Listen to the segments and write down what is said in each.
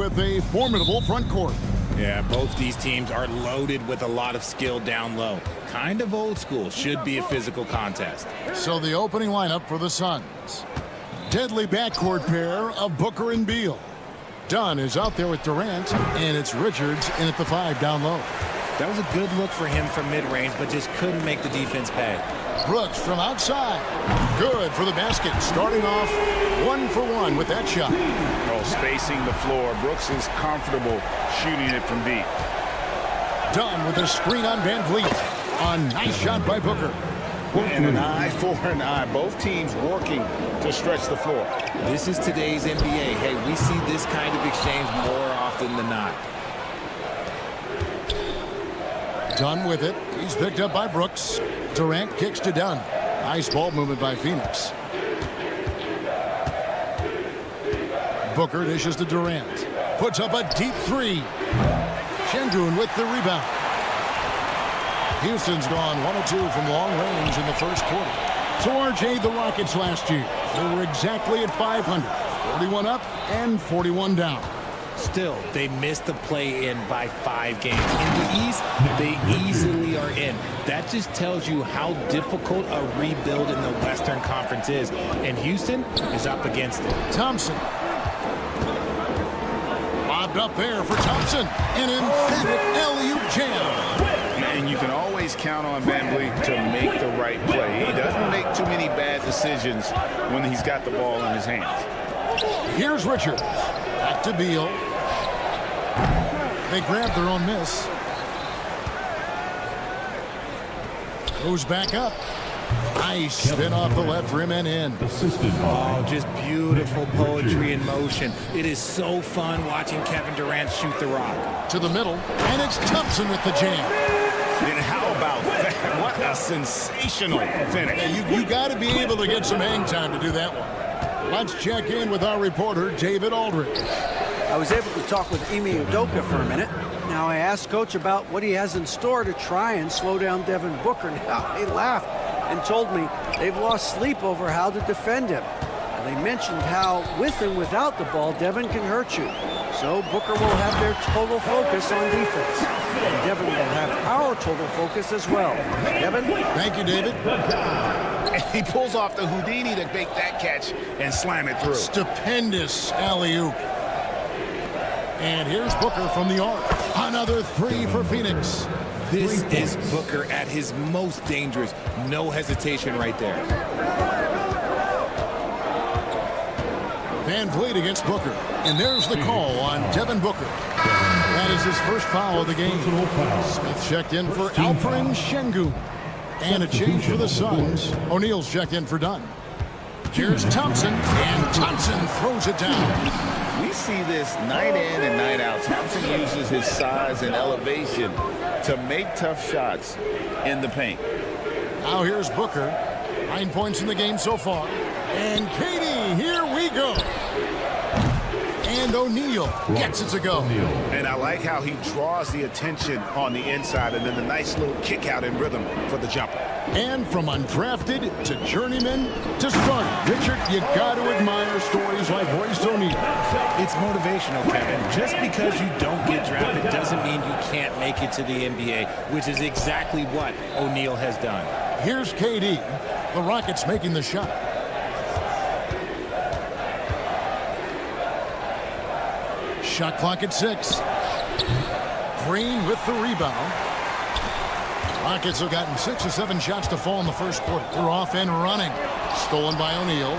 with a formidable front court. Yeah, both these teams are loaded with a lot of skill down low. Kind of old school. Should be a physical contest. So the opening lineup for the Suns. Deadly backcourt pair of Booker and Beal. Dunn is out there with Durant, and it's Richards in at the 5 down low. That was a good look for him from mid-range, but just couldn't make the defense pay. Brooks from outside. Good for the basket. Starting off 1 for 1 with that shot. Oh, spacing the floor. Brooks is comfortable shooting it from deep. Dunn with a screen on Van Vliet. A nice shot by Booker. And an eye for an eye. Both teams working to stretch the floor. This is today's NBA. Hey, we see this kind of exchange more often than not. Dunn with it. He's picked up by Brooks. Durant kicks to Dunn. Nice ball movement by Phoenix. Booker dishes to Durant. Puts up a deep 3. Şengün with the rebound. Houston's gone 1 of 2 from long range in the first quarter. So RJ, the Rockets last year, they were exactly at 500. 41 up and 41 down. Still, they missed the play-in by 5 games. In the East, they easily are in. That just tells you how difficult a rebuild in the Western Conference is. And Houston is up against it. Thompson. Lobbed up there for Thompson. An emphatic alley-oop jam. And you can always count on Van Vliet to make the right play. He doesn't make too many bad decisions when he's got the ball in his hands. Here's Richards. Back to Beal. They grab their own miss. Goes back up. Nice spin off the left rim and in. Oh, just beautiful poetry in motion. It is so fun watching Kevin Durant shoot the rock. To the middle, and it's Thompson with the jam. And how about that? What a sensational finish. Yeah, you got to be able to get some hang time to do that one. Let's check in with our reporter, David Aldridge. I was able to talk with Ime Udoka for a minute. Now I asked Coach about what he has in store to try and slow down Devin Booker. Now he laughed and told me they've lost sleep over how to defend him. And they mentioned how with and without the ball, Devin can hurt you. So Booker will have their total focus on defense. And Devin will have our total focus as well. Devin? Thank you, David. And he pulls off the Houdini to make that catch and slam it through. Stupendous alley-oop. And here's Booker from the arc. Another 3 for Phoenix. This is Booker at his most dangerous. No hesitation right there. Van Vliet against Booker. And there's the call on Devin Booker. That is his first foul of the game. Smith checked in for Alperen Şengün. And a change for the Suns. O'Neal's checked in for Dunn. Here's Thompson, and Thompson throws it down. We see this night in and night out. Thompson uses his size and elevation to make tough shots in the paint. Now here's Booker. 9 points in the game so far. And Katie, here we go. And O'Neal gets it to go. And I like how he draws the attention on the inside and then the nice little kick out in rhythm for the jumper. And from undrafted to journeyman to starter. Richard, you got to admire stories like Royce O'Neal. It's motivational, Kevin. Just because you don't get drafted doesn't mean you can't make it to the NBA, which is exactly what O'Neal has done. Here's KD. The Rockets making the shot. Shot clock at 6. Green with the rebound. Rockets have gotten 6 or 7 shots to fall in the first quarter. They're off and running. Stolen by O'Neal.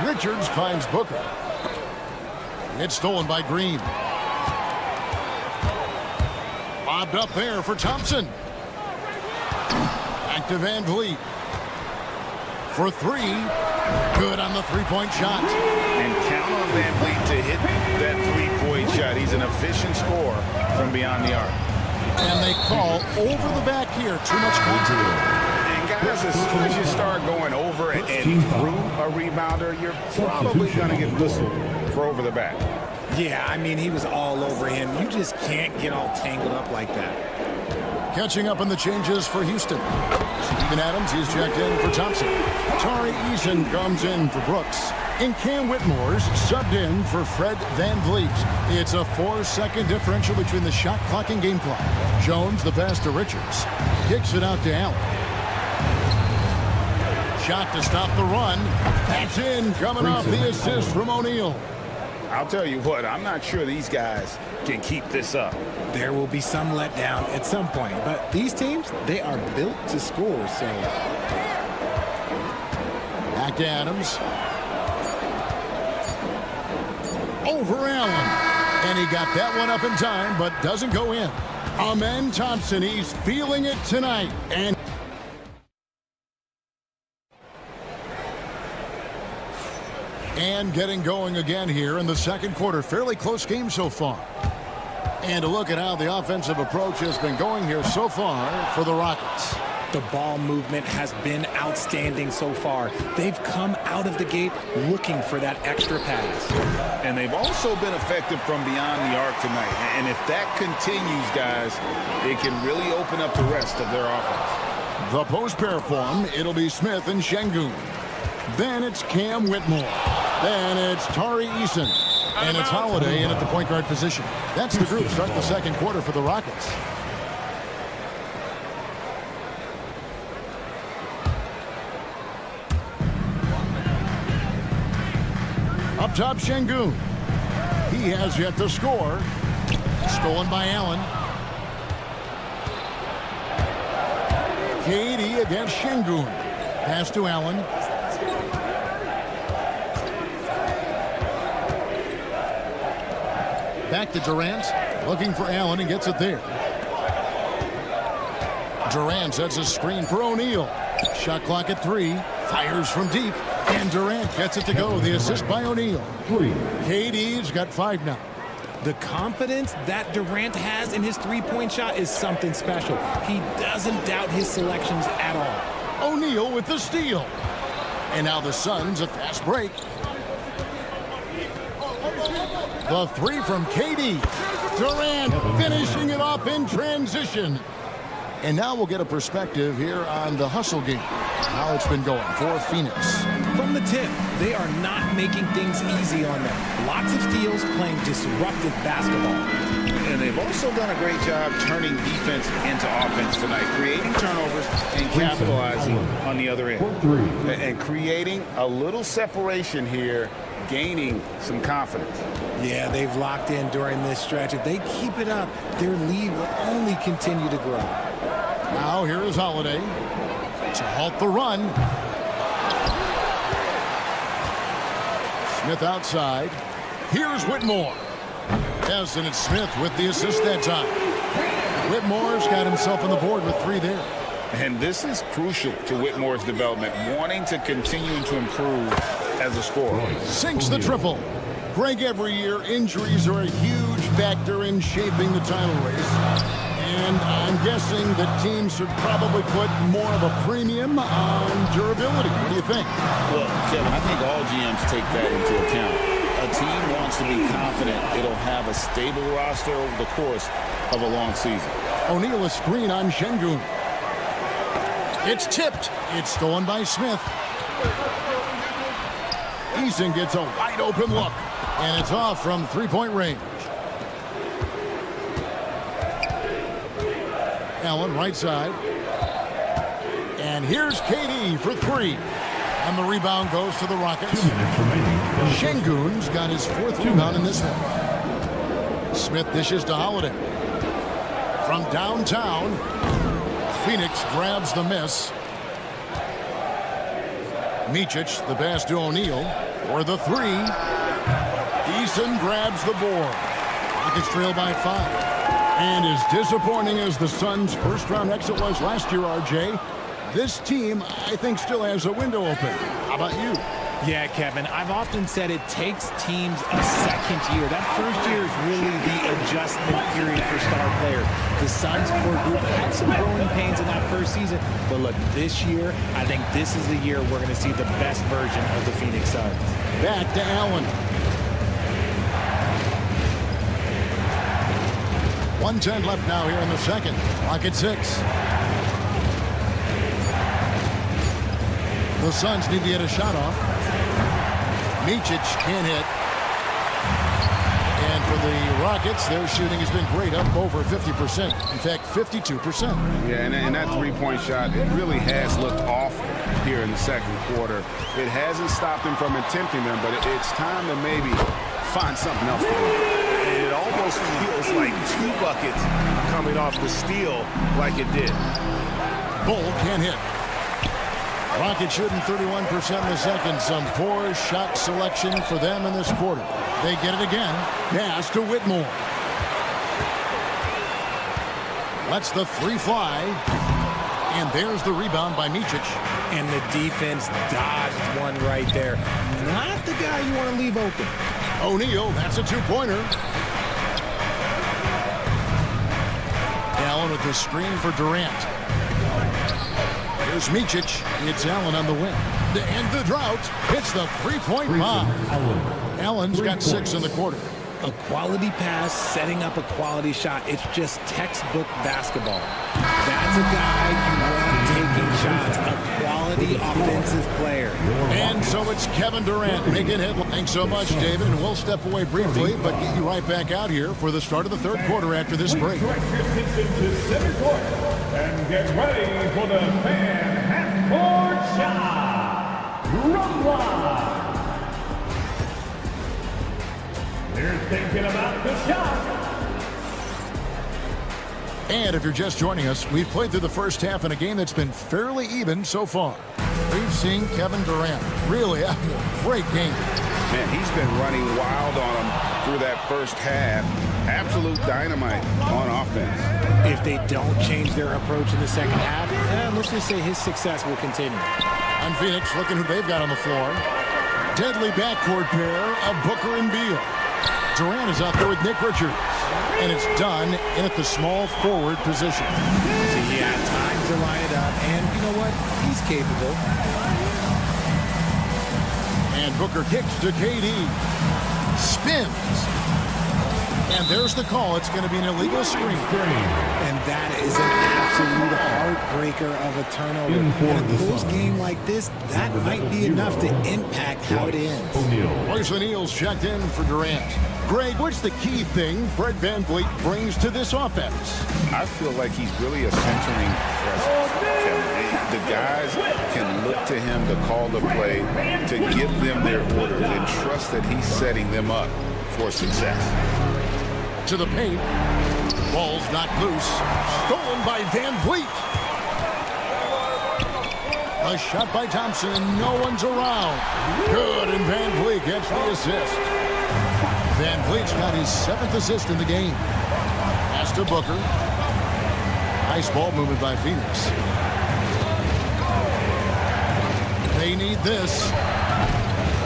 Richards finds Booker. It's stolen by Green. Lobbed up there for Thompson. Back to Van Vliet. For 3. Good on the three-point shot. And count on Van Vliet to hit that three-point shot. He's an efficient scorer from beyond the arc. And they call over the back here. Too much contact. And guys, as soon as you start going over and through a rebounder, you're probably going to get whistled for over the back. Yeah, I mean, he was all over him. You just can't get all tangled up like that. Catching up on the changes for Houston. Steven Adams, he's checked in for Thompson. Tari Eason comes in for Brooks. And Cam Whitmore's subbed in for Fred VanVleet. It's a 4-second differential between the shot clock and game clock. Jones, the pass to Richards. Kicks it out to Allen. Shot to stop the run. That's in, coming off the assist from O'Neal. I'll tell you what, I'm not sure these guys can keep this up. There will be some letdown at some point, but these teams, they are built to score, so. Back to Adams. Over Allen. And he got that one up in time, but doesn't go in. Amen Thompson, he's feeling it tonight. And getting going again here in the second quarter. Fairly close game so far. And a look at how the offensive approach has been going here so far for the Rockets. The ball movement has been outstanding so far. They've come out of the gate looking for that extra pass. And they've also been effective from beyond the arc tonight. And if that continues, guys, it can really open up the rest of their offense. The post pair form, it'll be Smith and Şengün. Then it's Cam Whitmore. Then it's Tari Eason. And it's Holiday in at the point guard position. That's the group starting the second quarter for the Rockets. Up top, Şengün. He has yet to score. Stolen by Allen. KD against Şengün. Pass to Allen. Back to Durant. Looking for Allen and gets it there. Durant sets a screen for O'Neal. Shot clock at 3. Fires from deep. And Durant gets it to go. The assist by O'Neal. KD's got 5 now. The confidence that Durant has in his three-point shot is something special. He doesn't doubt his selections at all. O'Neal with the steal. And now the Suns a fast break. The 3 from KD. Durant finishing it off in transition. And now we'll get a perspective here on the hustle game. How it's been going for Phoenix. From the tip, they are not making things easy on them. Lots of steals, playing disruptive basketball. And they've also done a great job turning defense into offense tonight, creating turnovers and capitalizing on the other end. And creating a little separation here, gaining some confidence. Yeah, they've locked in during this stretch. If they keep it up, their lead will only continue to grow. Now here is Holiday to halt the run. Smith outside. Here's Whitmore. Yes, and it's Smith with the assist that time. Whitmore's got himself on the board with 3 there. And this is crucial to Whitmore's development, wanting to continue to improve as a scorer. Sinks the triple. Greg, every year, injuries are a huge factor in shaping the title race. And I'm guessing that teams should probably put more of a premium on durability. What do you think? Well, Kevin, I think all GMs take that into account. A team wants to be confident it'll have a stable roster over the course of a long season. O'Neal a screen on Şengün. It's tipped. It's stolen by Smith. Eason gets a wide open look. And it's off from 3-point range. Allen right side. And here's KD for 3. And the rebound goes to the Rockets. Şengün's got his 4th rebound in this one. Smith dishes to Holiday. From downtown, Phoenix grabs the miss. Micic, the pass to O'Neal for the 3. Eason grabs the board. Rockets trail by 5. And as disappointing as the Suns' first-round exit was last year, RJ, this team, I think, still has a window open. How about you? Yeah, Kevin, I've often said it takes teams a second year. That first year is really the adjustment period for star players. The Suns core group had some growing pains in that first season, but look, this year, I think this is the year we're going to see the best version of the Phoenix Suns. Back to Allen. 1:10 left now here in the second. Clock at 6. The Suns need to get a shot off. Micic can't hit. And for the Rockets, their shooting has been great, up over 50%. In fact, 52%. Yeah, and that three-point shot, it really has looked off here in the second quarter. It hasn't stopped him from attempting them, but it's time to maybe find something else to do. It almost feels like 2 buckets coming off the steal like it did. Bull can't hit. Rockets shooting 31% in the second. Some poor shot selection for them in this quarter. They get it again. Pass to Whitmore. Lets the 3 fly. And there's the rebound by Micic. And the defense dodged one right there. Not the guy you want to leave open. O'Neal, that's a 2-pointer. Allen with the screen for Durant. Here's Micic. It's Allen on the wing. And the drought hits the 3-point bomb. Allen's got 6 in the quarter. A quality pass, setting up a quality shot. It's just textbook basketball. That's a guy you want taking shots. A quality offensive player. And so it's Kevin Durant making headlines. Thanks so much, David. And we'll step away briefly, but get you right back out here for the start of the third quarter after this break. And get ready for the fan half-court shot. Rumble. They're thinking about the shot. And if you're just joining us, we've played through the first half in a game that's been fairly even so far. We've seen Kevin Durant really having a great game. Man, he's been running wild on him through that first half. Absolute dynamite on offense. If they don't change their approach in the second half, let's just say his success will continue. On Phoenix, looking who they've got on the floor. Deadly backcourt pair of Booker and Beal. Durant is out there with Nick Richards. And it's done in at the small forward position. So he had time to line it up, and you know what? He's capable. And Booker kicks to KD. Spins. And there's the call. It's going to be an illegal screen. And that is an absolute heartbreaker of a turnover. In a close game like this, that might be enough to impact how it ends. Royce O'Neal's checked in for Durant. Greg, what's the key thing Fred VanVleet brings to this offense? I feel like he's really a centering presence, Kevin. The guys can look to him to call the play, to give them their orders, and trust that he's setting them up for success. To the paint. Ball's knocked loose. Stolen by VanVleet. A shot by Thompson. No one's around. Good, and VanVleet gets the assist. VanVleet's got his 7th assist in the game. Pass to Booker. Nice ball movement by Phoenix. They need this.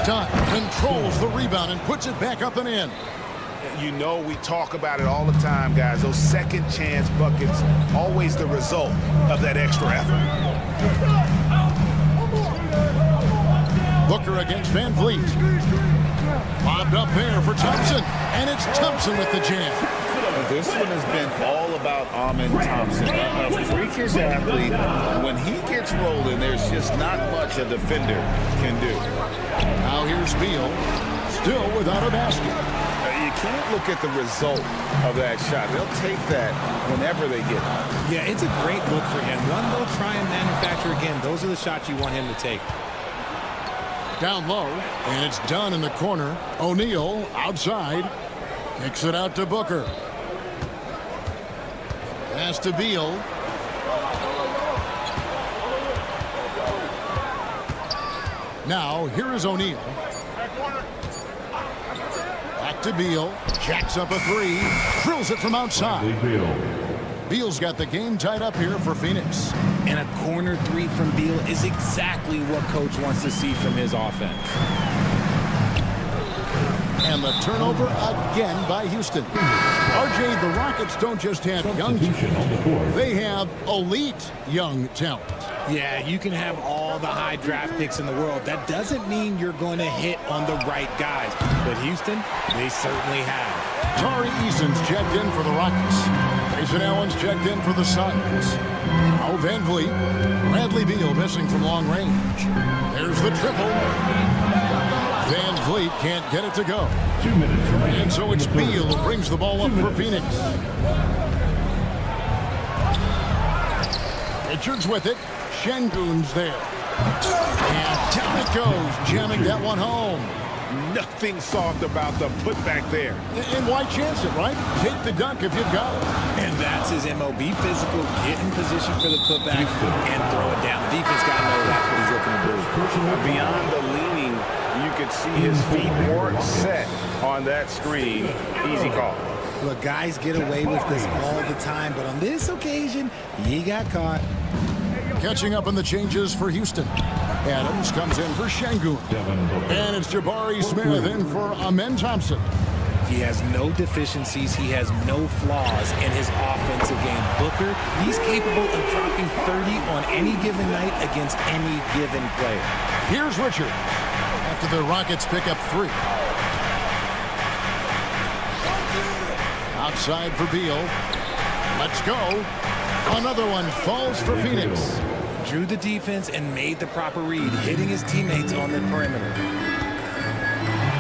Dunn controls the rebound and puts it back up and in. You know, we talk about it all the time, guys. Those second chance buckets, always the result of that extra effort. Booker against VanVleet. Lobbed up there for Thompson. And it's Thompson with the jam. This one has been all about Amin Thompson. A freakish athlete. When he gets rolling, there's just not much a defender can do. Now here's Beal. Still without a basket. You can't look at the result of that shot. They'll take that whenever they get it. Yeah, it's a great look for him. One they'll try and manufacture again. Those are the shots you want him to take. Down low, and it's done in the corner. O'Neal outside. Kicks it out to Booker. Pass to Beal. Now, here is O'Neal. Back to Beal. Jacks up a 3. Drills it from outside. Beal's got the game tied up here for Phoenix. And a corner 3 from Beal is exactly what coach wants to see from his offense. And the turnover again by Houston. RJ, the Rockets don't just have young talent. They have elite young talent. Yeah, you can have all the high draft picks in the world. That doesn't mean you're going to hit on the right guys. But Houston, they certainly have. Tari Eason's checked in for the Rockets. Grayson Allen's checked in for the Suns. Now Van Vliet. Bradley Beal missing from long range. There's the triple. Van Vliet can't get it to go. 2 minutes remaining. And so it's Beal who brings the ball up for Phoenix. Richards with it. Şengün's there. And down it goes, jamming that one home. Nothing soft about the putback there. And why chance it, right? Take the dunk if you've got it. And that's his MO. Be physical, get in position for the putback, and throw it down. The defense got to know that's what he's looking to do. Beyond the leaning, you could see his feet weren't set on that screen. Easy call. Look, guys get away with this all the time, but on this occasion, he got caught. Catching up on the changes for Houston. Adams comes in for Şengün. And it's Jabari Smith in for Amen Thompson. He has no deficiencies. He has no flaws in his offensive game. Booker, he's capable of dropping 30 on any given night against any given player. Here's Richard after the Rockets pick up 3. Outside for Beal. Let's go. Another one falls for Phoenix. Drew the defense and made the proper read, hitting his teammates on the perimeter.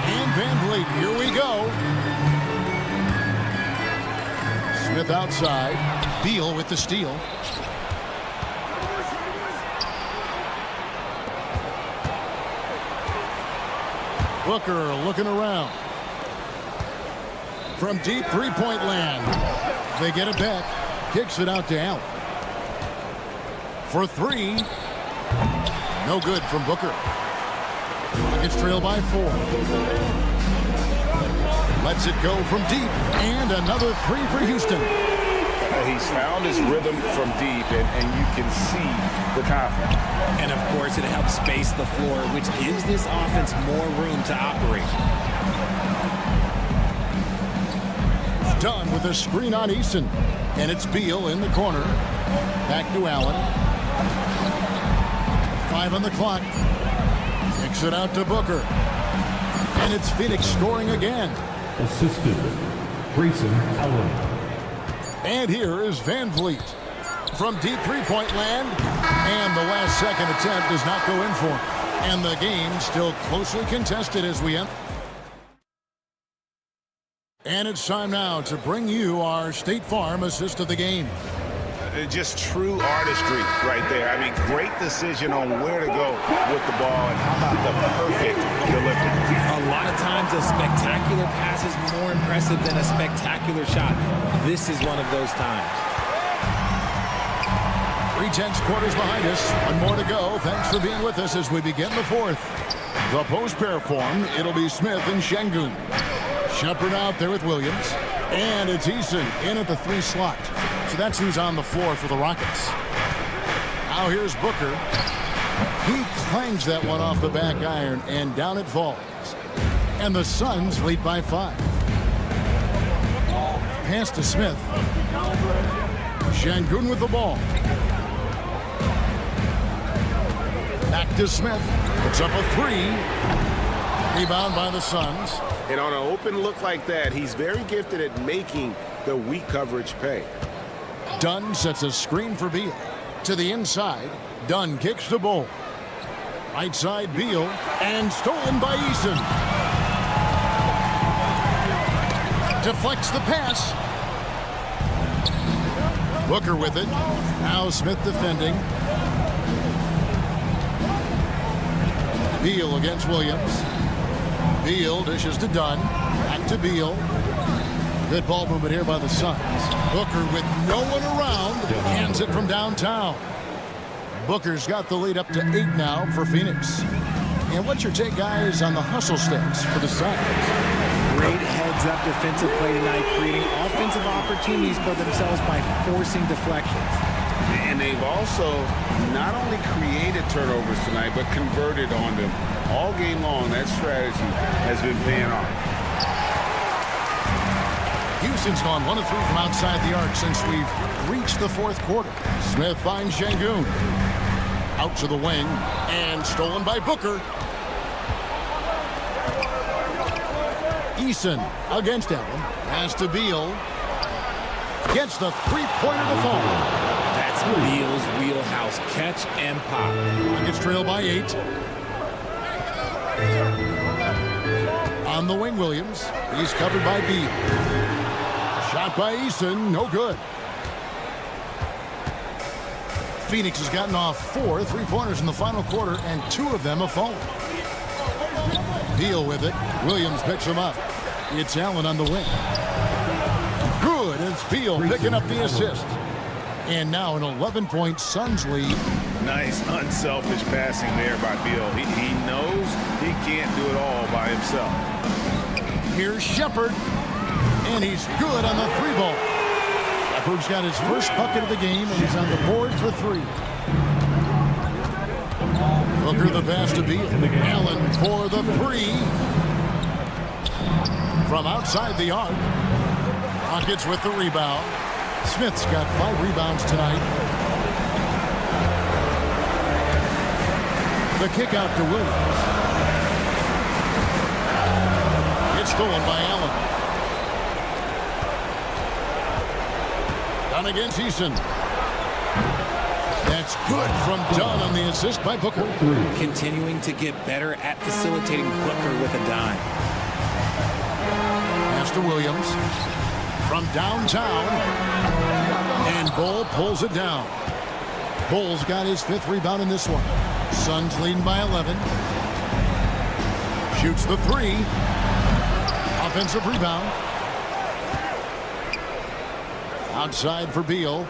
And Van Vliet, here we go. Smith outside. Beal with the steal. Booker looking around. From deep three-point land. They get it back. Kicks it out to Allen. For 3. No good from Booker. Rockets trail by 4. Lets it go from deep. And another 3 for Houston. He's found his rhythm from deep, and you can see the confidence. And, of course, it helps space the floor, which gives this offense more room to operate. Done with a screen on Eason. And it's Beal in the corner. Back to Allen. 5 on the clock. Kicks it out to Booker. And it's Phoenix scoring again. Assisted, Grayson Allen. And here is Van Vliet. From deep three-point land. And the last second attempt does not go in for him. And the game still closely contested as we end. And it's time now to bring you our State Farm assist of the game. Just true artistry right there. I mean, great decision on where to go with the ball, and how about the perfect delivery. A lot of times a spectacular pass is more impressive than a spectacular shot. This is one of those times. 3/10 quarters behind us. One more to go. Thanks for being with us as we begin the 4th. The post pair form, it'll be Smith and Şengün. Shepard out there with Williams. And it's Eason in at the 3 slot. So that's who's on the floor for the Rockets. Now here's Booker. He clangs that one off the back iron, and down it falls. And the Suns lead by 5. Pass to Smith. Şengün with the ball. Back to Smith. It's up a 3. Rebound by the Suns. And on an open look like that, he's very gifted at making the weak coverage pay. Dunn sets a screen for Beal. To the inside. Dunn kicks the ball. Right side Beal. And stolen by Eason. Deflects the pass. Booker with it. Now Smith defending. Beal against Williams. Beal dishes to Dunn. Back to Beal. Good ball movement here by the Suns. Booker with no one around. Hands it from downtown. Booker's got the lead up to 8 now for Phoenix. And what's your take, guys, on the hustle stats for the Suns? Great heads-up defensive play tonight, creating offensive opportunities for themselves by forcing deflections. And they've also not only created turnovers tonight, but converted on them. All game long, that strategy has been paying off. Houston's gone 1 of 3 from outside the arc since we've reached the 4th quarter. Smith finds Şengün. Out to the wing, and stolen by Booker. Eason against Allen. Pass to Beal. Gets the three-pointer to fall. That's Beal's wheelhouse. Catch and pop. Rockets trail by 8. On the wing, Williams. He's covered by Beal. Shot by Eason. No good. Phoenix has gotten off 4 three-pointers in the final quarter, and 2 of them have fallen. Beal with it. Williams picks him up. It's Allen on the wing. Good. It's Beal picking up the assist. And now an 11-point Suns lead. Nice, unselfish passing there by Beal. He knows he can't do it all by himself. Here's Shepherd. And he's good on the 3-ball. Shepherd's got his first bucket of the game, and he's on the board for 3. Booker the pass to Beal. Allen for the 3. From outside the arc. Rockets with the rebound. Smith's got 5 rebounds tonight. The kick out to Williams. It's stolen by Allen. Dunn against Eason. That's good from Dunn on the assist by Booker. Continuing to get better at facilitating Booker with a dime. Pass to Williams. From downtown. And Bull pulls it down. Bull's got his 5th rebound in this one. Suns leading by 11. Shoots the 3. Offensive rebound. Outside for Beal.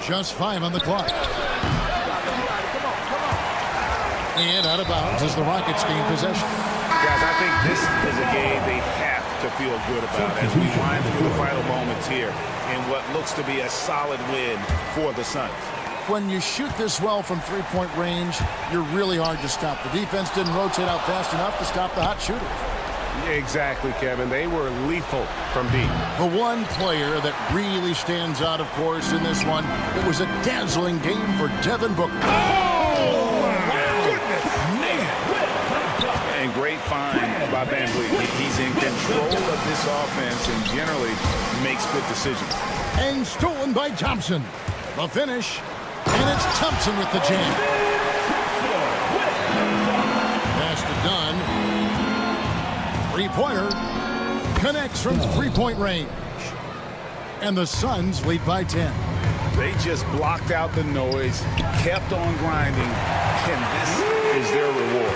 Just 5 on the clock. And out of bounds as the Rockets gain possession. Guys, I think this is a game they have to feel good about as we wind through the final moments here in what looks to be a solid win for the Suns. When you shoot this well from three-point range, you're really hard to stop. The defense didn't rotate out fast enough to stop the hot shooters. Exactly, Kevin. They were lethal from deep. The one player that really stands out, of course, in this one, it was a dazzling game for Devin Booker. And great find by Van Vliet. He's in control of this offense and generally makes good decisions. And stolen by Thompson. The finish, and it's Thompson with the jam. Pass to Dunn. Three-pointer connects from three-point range. And the Suns lead by 10. They just blocked out the noise, kept on grinding, and this is their reward.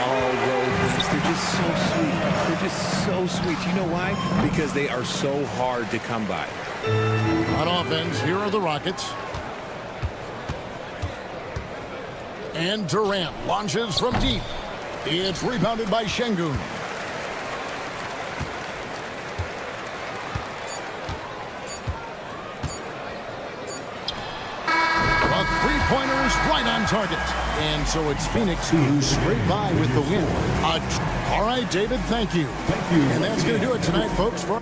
Oh, Rovers, they're just so sweet. They're just so sweet. You know why? Because they are so hard to come by. On offense, here are the Rockets. And Durant launches from deep. It's rebounded by Şengün. A three-pointer is right on target. And so it's Phoenix who scrape by with the win. All right, David, thank you. Thank you. And that's going to do it tonight, folks. For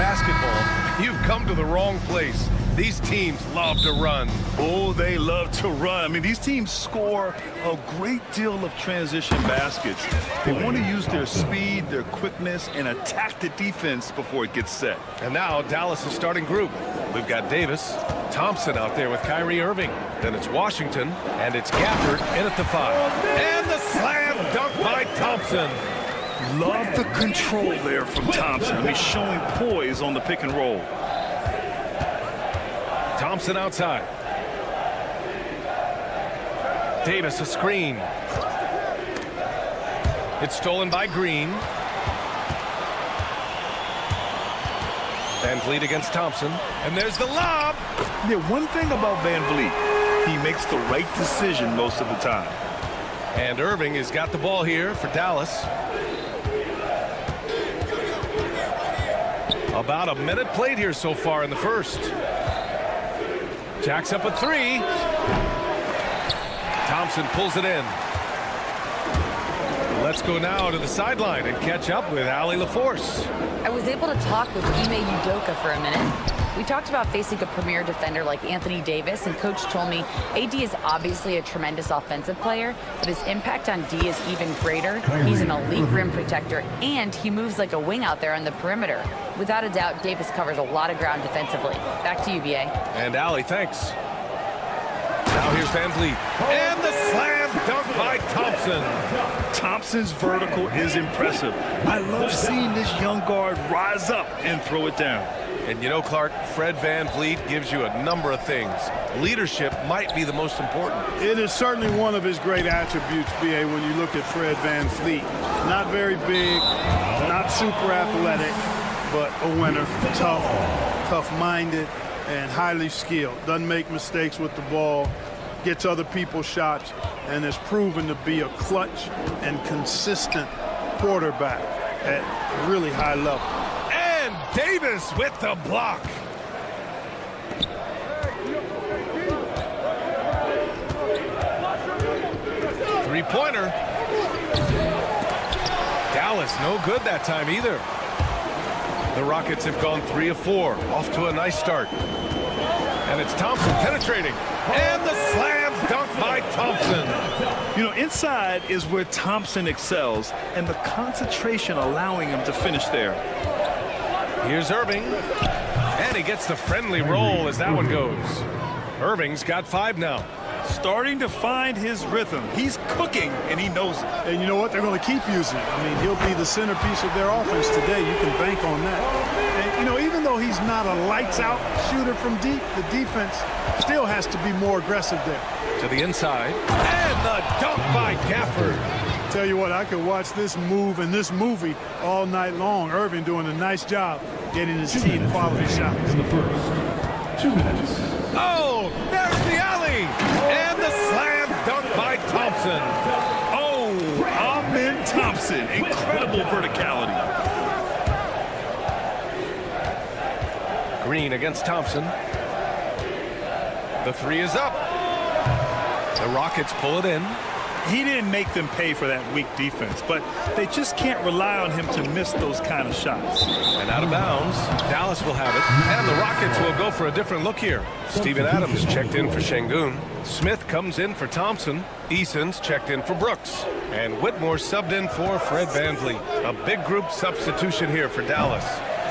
basketball, you've come to the wrong place. These teams love to run. Oh, they love to run. I mean, these teams score a great deal of transition baskets. They want to use their speed, their quickness, and attack the defense before it gets set. And now Dallas' starting group. We've got Davis, Thompson out there with Kyrie Irving. Then it's Washington, and it's Gafford in at the 5. And the slam dunk by Thompson. Love the control there from Thompson. I mean, showing poise on the pick and roll. Thompson outside. Davis a screen. It's stolen by Green. Van Vliet against Thompson. And there's the lob. Yeah, one thing about Van Vliet, he makes the right decision most of the time. And Irving has got the ball here for Dallas. About a minute played here so far in the first. Jacks up a 3. Thompson pulls it in. Let's go now to the sideline and catch up with Allie LaForce. I was able to talk with Ime Udoka for a minute. We talked about facing a premier defender like Anthony Davis, and Coach told me AD is obviously a tremendous offensive player, but his impact on D is even greater. He's an elite rim protector, and he moves like a wing out there on the perimeter. Without a doubt, Davis covers a lot of ground defensively. Back to you, BA. And Allie, thanks. Now here's Van Vliet. And the slam dunk by Thompson. Thompson's vertical is impressive. I love seeing this young guard rise up and throw it down. And you know, Clark, Fred Van Vliet gives you a number of things. Leadership might be the most important. It is certainly one of his great attributes, B.A., when you look at Fred Van Vliet. Not very big, not super athletic, but a winner, tough-minded, and highly skilled. Doesn't make mistakes with the ball, gets other people's shots, and is proven to be a clutch and consistent quarterback at a really high level. And Davis with the block. Three-pointer. Dallas no good that time either. The Rockets have gone 3 of 4, off to a nice start. And it's Thompson penetrating. And the slam dunk by Thompson. You know, inside is where Thompson excels, and the concentration allowing him to finish there. Here's Irving. And he gets the friendly roll as that one goes. Irving's got 5 now. Starting to find his rhythm. He's cooking, and he knows it. And you know what? They're going to keep using it. I mean, he'll be the centerpiece of their offense today. You can bank on that. And, you know, even though he's not a lights-out shooter from deep, the defense still has to be more aggressive there. To the inside. And the dunk by Gafford. Tell you what, I could watch this move and this movie all night long. Irving doing a nice job getting his team quality shots. In the first 2 minutes. Oh, there's the alley. And the slam dunk by Thompson. Oh, Amen Thompson. Incredible verticality. Green against Thompson. The 3 is up. The Rockets pull it in. He didn't make them pay for that weak defense, but they just can't rely on him to miss those kind of shots. And out of bounds, Dallas will have it. And the Rockets will go for a different look here. Steven Adams checked in for Şengün. Smith comes in for Thompson. Eason's checked in for Brooks. And Whitmore subbed in for Fred Van Vliet. A big group substitution here for Dallas.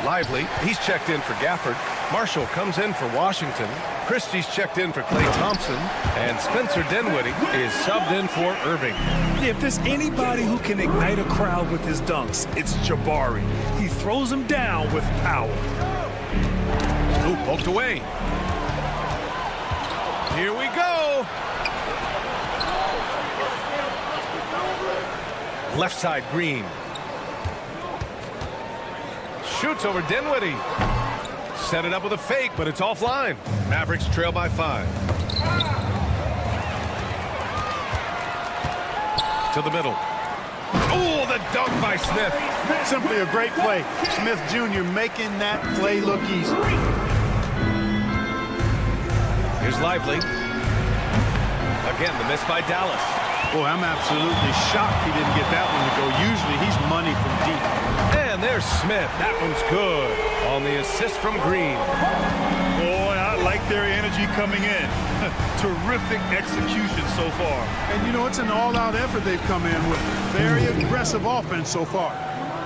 Lively, he's checked in for Gafford. Marshall comes in for Washington. Christie's checked in for Klay Thompson. And Spencer Dinwiddie is subbed in for Irving. If there's anybody who can ignite a crowd with his dunks, it's Jabari. He throws them down with power. Ooh, poked away. Here we go. Left side, Green. Shoots over Dinwiddie. Set it up with a fake, but it's offline. Mavericks trail by 5. To the middle. Oh, the dunk by Smith. Simply a great play. Smith Jr. making that play look easy. Here's Lively. Again, the miss by Dallas. Boy, I'm absolutely shocked he didn't get that one to go. Usually he's money from deep. And there's There's Smith. That one's good on the assist from Green. Boy, I like their energy coming in. Terrific execution so far. And, you know, it's an all-out effort they've come in with. Very aggressive offense so far.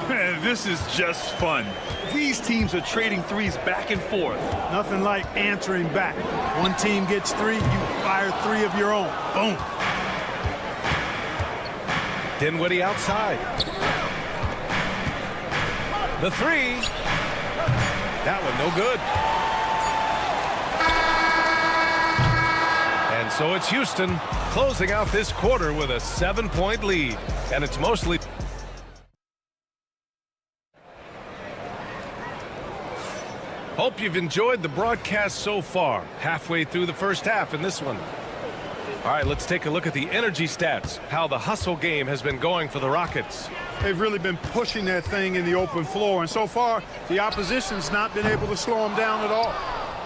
Man, this is just fun. These teams are trading threes back and forth. Nothing like answering back. One team gets 3, you fire 3 of your own. Boom. Dinwiddie outside. The 3. That one no good. And so it's Houston closing out this quarter with a 7-point lead. And it's mostly... Hope you've enjoyed the broadcast so far. Halfway through the first half in this one. All right, let's take a look at the energy stats, how the hustle game has been going for the Rockets. They've really been pushing that thing in the open floor, and so far, the opposition's not been able to slow them down at all.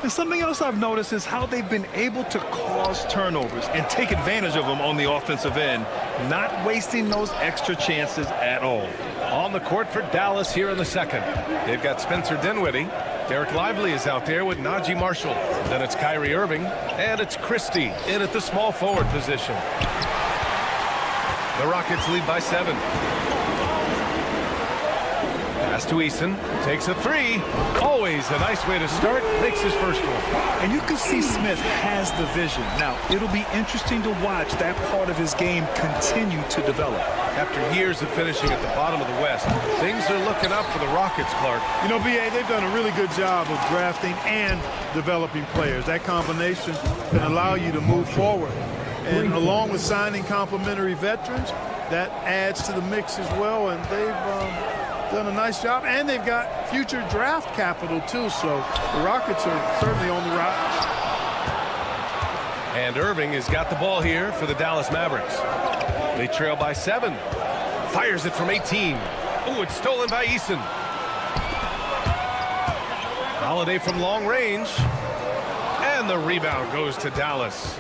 And something else I've noticed is how they've been able to cause turnovers and take advantage of them on the offensive end, not wasting those extra chances at all. On the court for Dallas here in the second. They've got Spencer Dinwiddie. Derek Lively is out there with Najee Marshall. Then it's Kyrie Irving, and it's Christie in at the small forward position. The Rockets lead by 7. Pass to Eason, takes a 3. Always a nice way to start, makes his first one. And you can see Smith has the vision. Now, it'll be interesting to watch that part of his game continue to develop. After years of finishing at the bottom of the West, things are looking up for the Rockets, Clark. You know, B.A., they've done a really good job of drafting and developing players. That combination can allow you to move forward. And along with signing complementary veterans, that adds to the mix as well. And they've done a nice job. And they've got future draft capital, too. So the Rockets are certainly on the rise. And Irving has got the ball here for the Dallas Mavericks. They trail by 7. Fires it from 18. Oh, it's stolen by Eason. Holiday from long range. And the rebound goes to Dallas.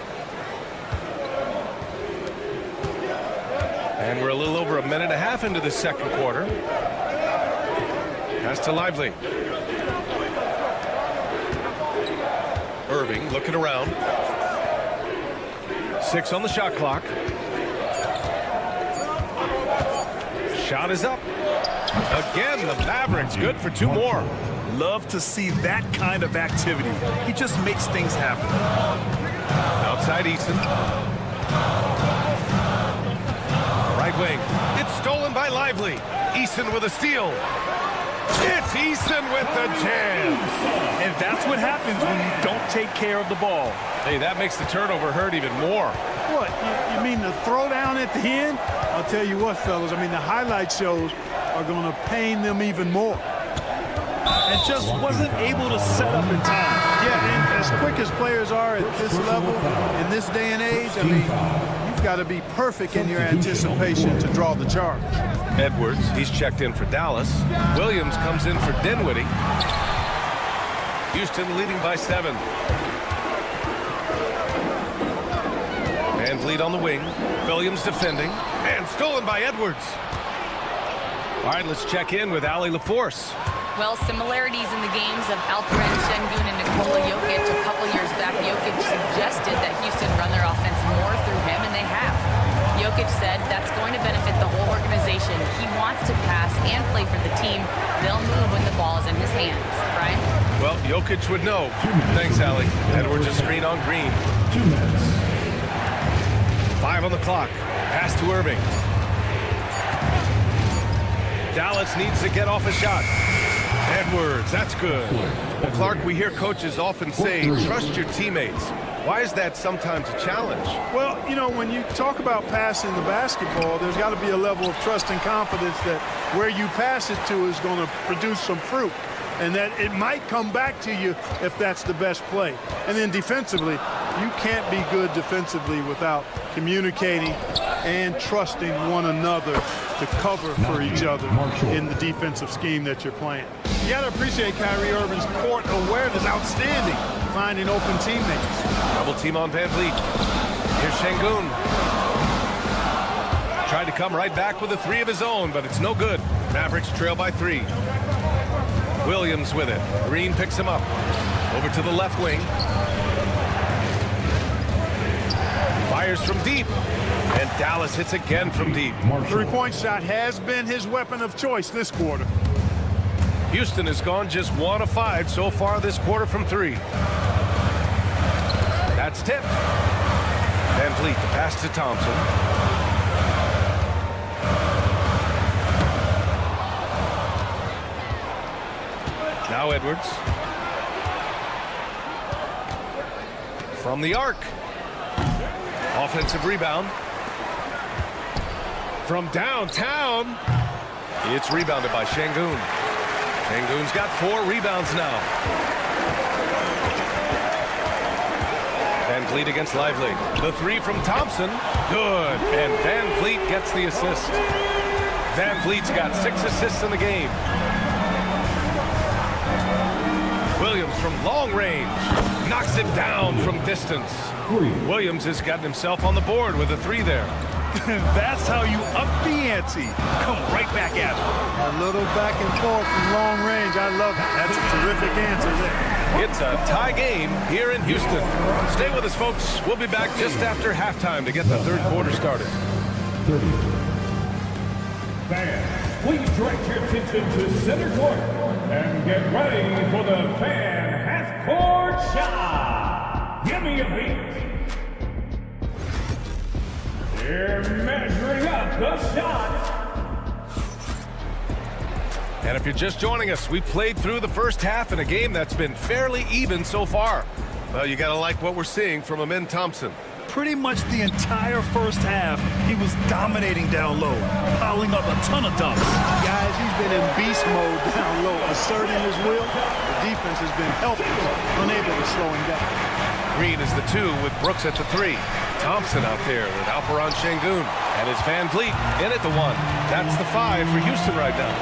And we're a little over a minute and a half into the second quarter. Pass to Lively. Irving looking around. 6 on the shot clock. Shot is up. Again, the Mavericks good for 2 more. Love to see that kind of activity. He just makes things happen. Outside Eason. Right wing. It's stolen by Lively. Eason with a steal. It's Eason with the jam. And that's what happens when you don't take care of the ball. Hey, that makes the turnover hurt even more. What, you mean the throwdown at the end? I'll tell you what, fellas, I mean, the highlight shows are going to pain them even more. And just wasn't able to set up in time. Yeah, and as quick as players are at this level, in this day and age, I mean, you've got to be perfect in your anticipation to draw the charge. Edwards, he's checked in for Dallas. Williams comes in for Dinwiddie. Houston leading by 7. And lead on the wing. Williams defending. And stolen by Edwards. All right, let's check in with Allie LaForce. Well, similarities in the games of Alperen Şengün and Nikola Jokic. A couple years back, Jokic suggested that Houston run their offense more through him, and they have. Jokic said that's going to benefit the whole organization. He wants to pass and play for the team. They'll move when the ball is in his hands. Brian? Well, Jokic would know. Thanks, Allie. Edwards a screen on Green. 2 minutes. 5 on the clock. Pass to Irving. Dallas needs to get off a shot. Edwards, that's good. Well, Clark, we hear coaches often say, trust your teammates. Why is that sometimes a challenge? Well, you know, when you talk about passing the basketball, there's got to be a level of trust and confidence that where you pass it to is going to produce some fruit, and that it might come back to you if that's the best play. And then defensively, you can't be good defensively without communicating and trusting one another to cover for each other in the defensive scheme that you're playing. You got to appreciate Kyrie Irving's court awareness, outstanding, finding open teammates. Double team on Van Vliet. Here's Şengün. Tried to come right back with a three of his own, but it's no good. Mavericks trail by 3. Williams with it. Green picks him up. Over to the left wing. Fires from deep. And Dallas hits again from deep. Three-point shot has been his weapon of choice this quarter. Houston has gone just 1 of 5 so far this quarter from 3. That's tipped. Van Vliet, the pass to Thompson. Now Edwards. From the arc. Offensive rebound. From downtown. It's rebounded by Şengün. Şengün's got 4 rebounds now. Van Vliet against Lively. The 3 from Thompson. Good. And Van Vliet gets the assist. Van Vliet's got 6 assists in the game. Williams from long range. Knocks it down from distance. Williams has gotten himself on the board with a 3 there. That's how you up the ante. Come right back at it. A little back and forth from long range. I love it. That's a terrific answer there. It's a tie game here in Houston. Stay with us, folks. We'll be back just after halftime to get the third quarter started. Fans, please direct your attention to center court and get ready for the fan half-court shot. Give me a beat. They're measuring up the shot. And if you're just joining us, we played through the first half in a game that's been fairly even so far. Well, you gotta like what we're seeing from Amin Thompson. Pretty much the entire first half, he was dominating down low, piling up a ton of dunks. Guys, he's been in beast mode down low, asserting his will. The defense has been helpless, unable to slow him down. Green is the 2 with Brooks at the 3. Thompson out there with Alperen Şengün. And it's Van Vliet in at the 1. That's the 5 for Houston right now.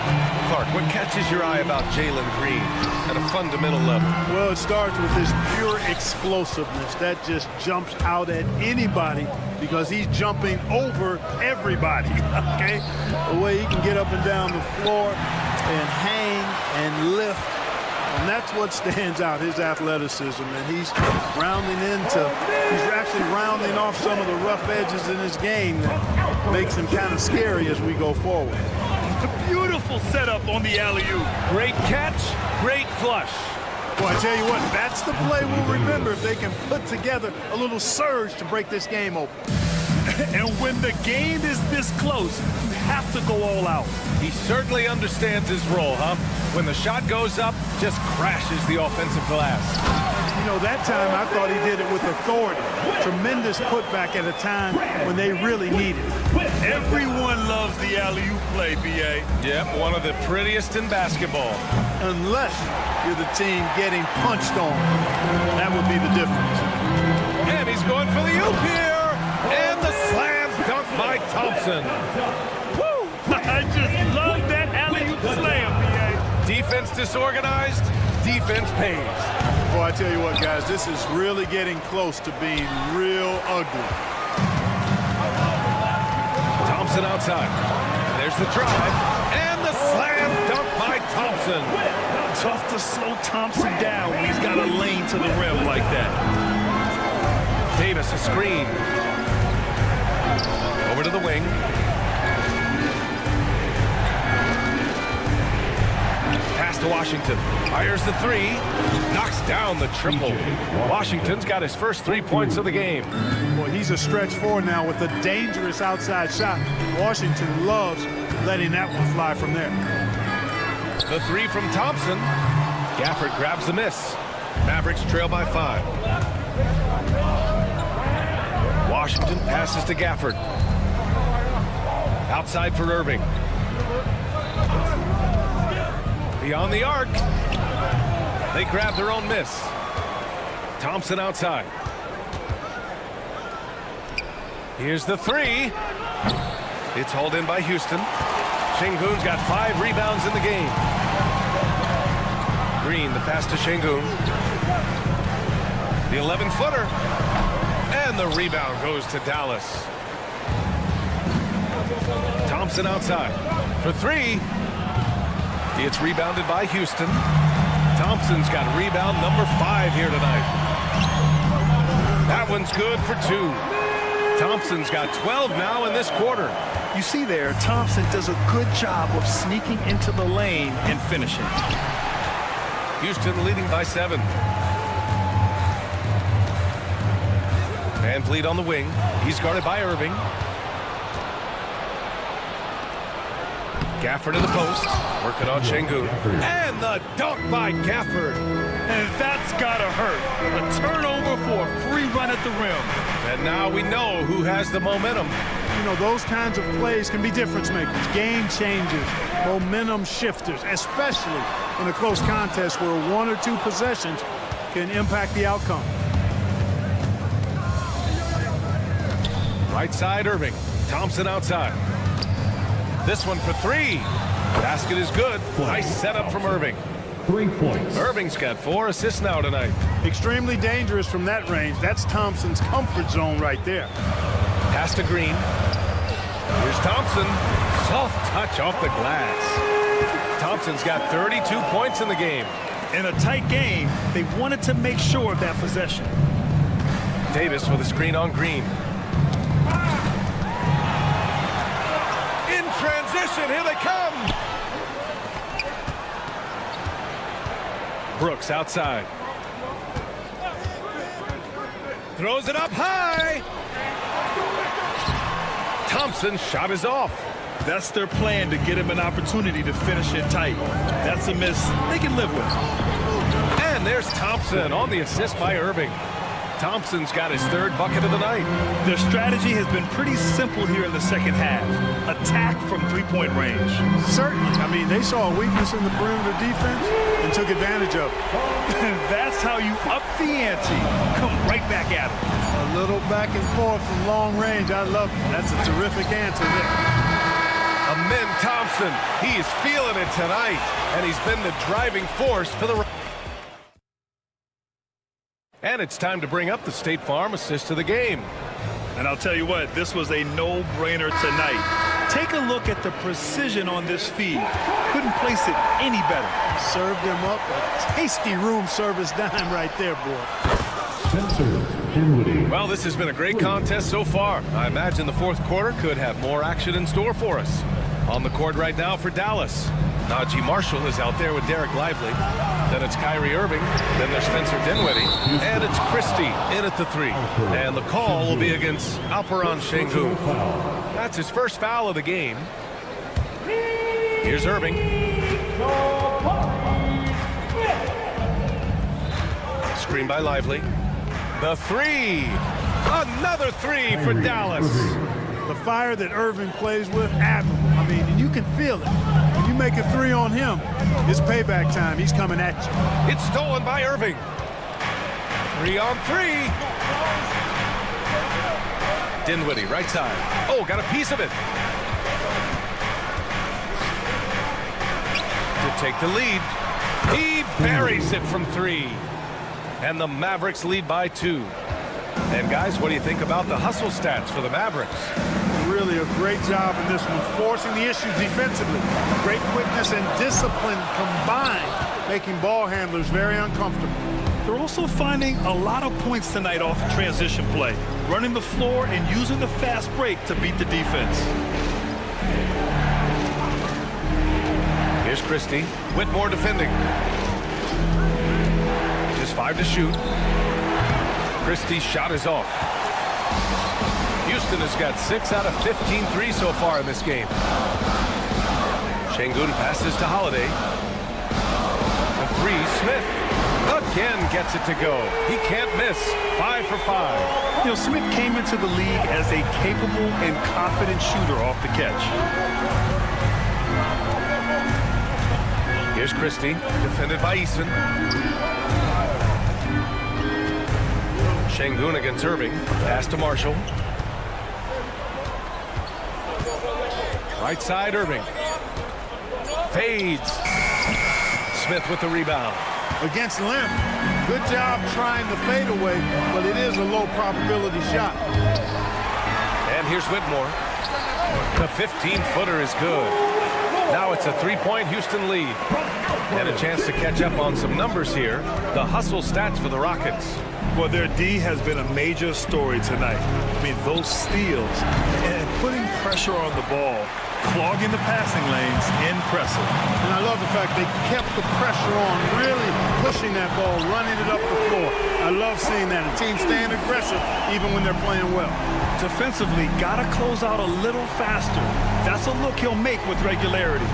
Clark, what catches your eye about Jalen Green at a fundamental level? Well, it starts with his pure explosiveness. That just jumps out at anybody because he's jumping over everybody, okay? The way he can get up and down the floor and hang and lift. And that's what stands out, his athleticism. And he's actually rounding off some of the rough edges in his game that makes him kind of scary as we go forward. Beautiful setup on the alley-oop. Great catch, great flush. Well, I tell you what, that's the play we'll remember if they can put together a little surge to break this game open. And when the game is this close, you have to go all out. He certainly understands his role, huh? When the shot goes up, just crashes the offensive glass. You know, that time I thought he did it with authority. Tremendous putback at a time when they really need it. Everyone loves the alley-oop play, B.A. Yep, one of the prettiest in basketball. Unless you're the team getting punched on. That would be the difference. And he's going for the oop here. And the slam dunk by Thompson. Woo! I just love that alley-oop slam, B.A. Defense disorganized, defense pays. Well, I tell you what, guys, this is really getting close to being real ugly. Thompson outside. There's the drive. And the slam dunk by Thompson. Tough to slow Thompson down when he's got a lane to the rim like that. Davis, a screen. Over to the wing. Pass to Washington. Fires the 3. Knocks down the triple. Washington's got his first 3 points of the game. Well, he's a stretch forward now with a dangerous outside shot. Washington loves letting that one fly from there. The 3 from Thompson. Gafford grabs the miss. Mavericks trail by 5. Washington passes to Gafford. Outside for Irving. Beyond the arc. They grab their own miss. Thompson outside. Here's the 3. It's hauled in by Houston. Şengün's got 5 rebounds in the game. Green, the pass to Şengün. The 11-footer. And the rebound goes to Dallas. Thompson outside. For three. It's rebounded by Houston. Thompson's got rebound number 5 here tonight. That one's good for 2. Thompson's got 12 now in this quarter. You see there, Thompson does a good job of sneaking into the lane and finishing. Houston leading by 7. Van Vliet on the wing. He's guarded by Irving. Gafford to the post. Working on Şengün. And the dunk by Gafford. And that's gotta hurt. A turnover for a free run at the rim. And now we know who has the momentum. You know, those kinds of plays can be difference makers, game changers, momentum shifters, especially in a close contest where 1 or 2 possessions can impact the outcome. Right side, Irving. Thompson outside. This one for 3. Basket is good. Nice setup from Irving. 3 points. Irving's got 4 assists now tonight. Extremely dangerous from that range. That's Thompson's comfort zone right there. Pass to Green. Here's Thompson. Soft touch off the glass. Thompson's got 32 points in the game. In a tight game, they wanted to make sure of that possession. Davis with a screen on Green. In transition, here they come. Brooks outside. Throws it up high. Thompson's shot is off. That's their plan, to get him an opportunity to finish it tight. That's a miss they can live with. And there's Thompson on the assist by Irving. Thompson's got his 3rd bucket of the night. Their strategy has been pretty simple here in the second half. Attack from 3-point range. Certainly. I mean, they saw a weakness in the perimeter defense and took advantage of it. That's how you up the ante. Come right back at him. A little back and forth from long range. I love it. That's a terrific answer there. Amin Thompson, he's feeling it tonight, and he's been the driving force for the... And it's time to bring up the State Farm assist of the game. And I'll tell you what, this was a no-brainer tonight. Take a look at the precision on this feed. Couldn't place it any better. Served him up a tasty room service dime right there, boy. Well, this has been a great contest so far. I imagine the 4th quarter could have more action in store for us. On the court right now for Dallas, Najee Marshall is out there with Derek Lively. Then it's Kyrie Irving. Then there's Spencer Dinwiddie. And it's Christie in at the 3. And the call will be against Alperen Şengün. That's his first foul of the game. Here's Irving. Screen by Lively. The 3. Another 3 for Dallas. The fire that Irving plays with, admirable. I mean, and you can feel it. When you make a 3 on him, it's payback time. He's coming at you. It's stolen by Irving. 3 on 3. Dinwiddie, right side. Oh, got a piece of it. To take the lead. He buries it from 3. And the Mavericks lead by 2. And guys, what do you think about the hustle stats for the Mavericks? Really a great job in this one, forcing the issues defensively. Great quickness and discipline combined, making ball handlers very uncomfortable. They're also finding a lot of points tonight off transition play, running the floor and using the fast break to beat the defense. Here's Christie. Whitmore defending. Just 5 to shoot. Christie's shot is off. Houston has got 6 out of 15 threes so far in this game. Şengün passes to Holiday. The 3, Smith again gets it to go. He can't miss. 5 for 5. You know, Smith came into the league as a capable and confident shooter off the catch. Here's Christie, defended by Eason. Şengün against Irving. Pass to Marshall. Right side, Irving. Fades. Smith with the rebound. Against length, good job trying the fadeaway, but it is a low probability shot. And here's Whitmore. The 15-footer is good. Now it's a three-point Houston lead. And a chance to catch up on some numbers here. The hustle stats for the Rockets. Well, their D has been a major story tonight. I mean, those steals and putting pressure on the ball, clogging the passing lanes, impressive. And I love the fact they kept the pressure on, really pushing that ball, running it up the floor. I love seeing that. A team staying aggressive even when they're playing well. Defensively, got to close out a little faster. That's a look he'll make with regularity.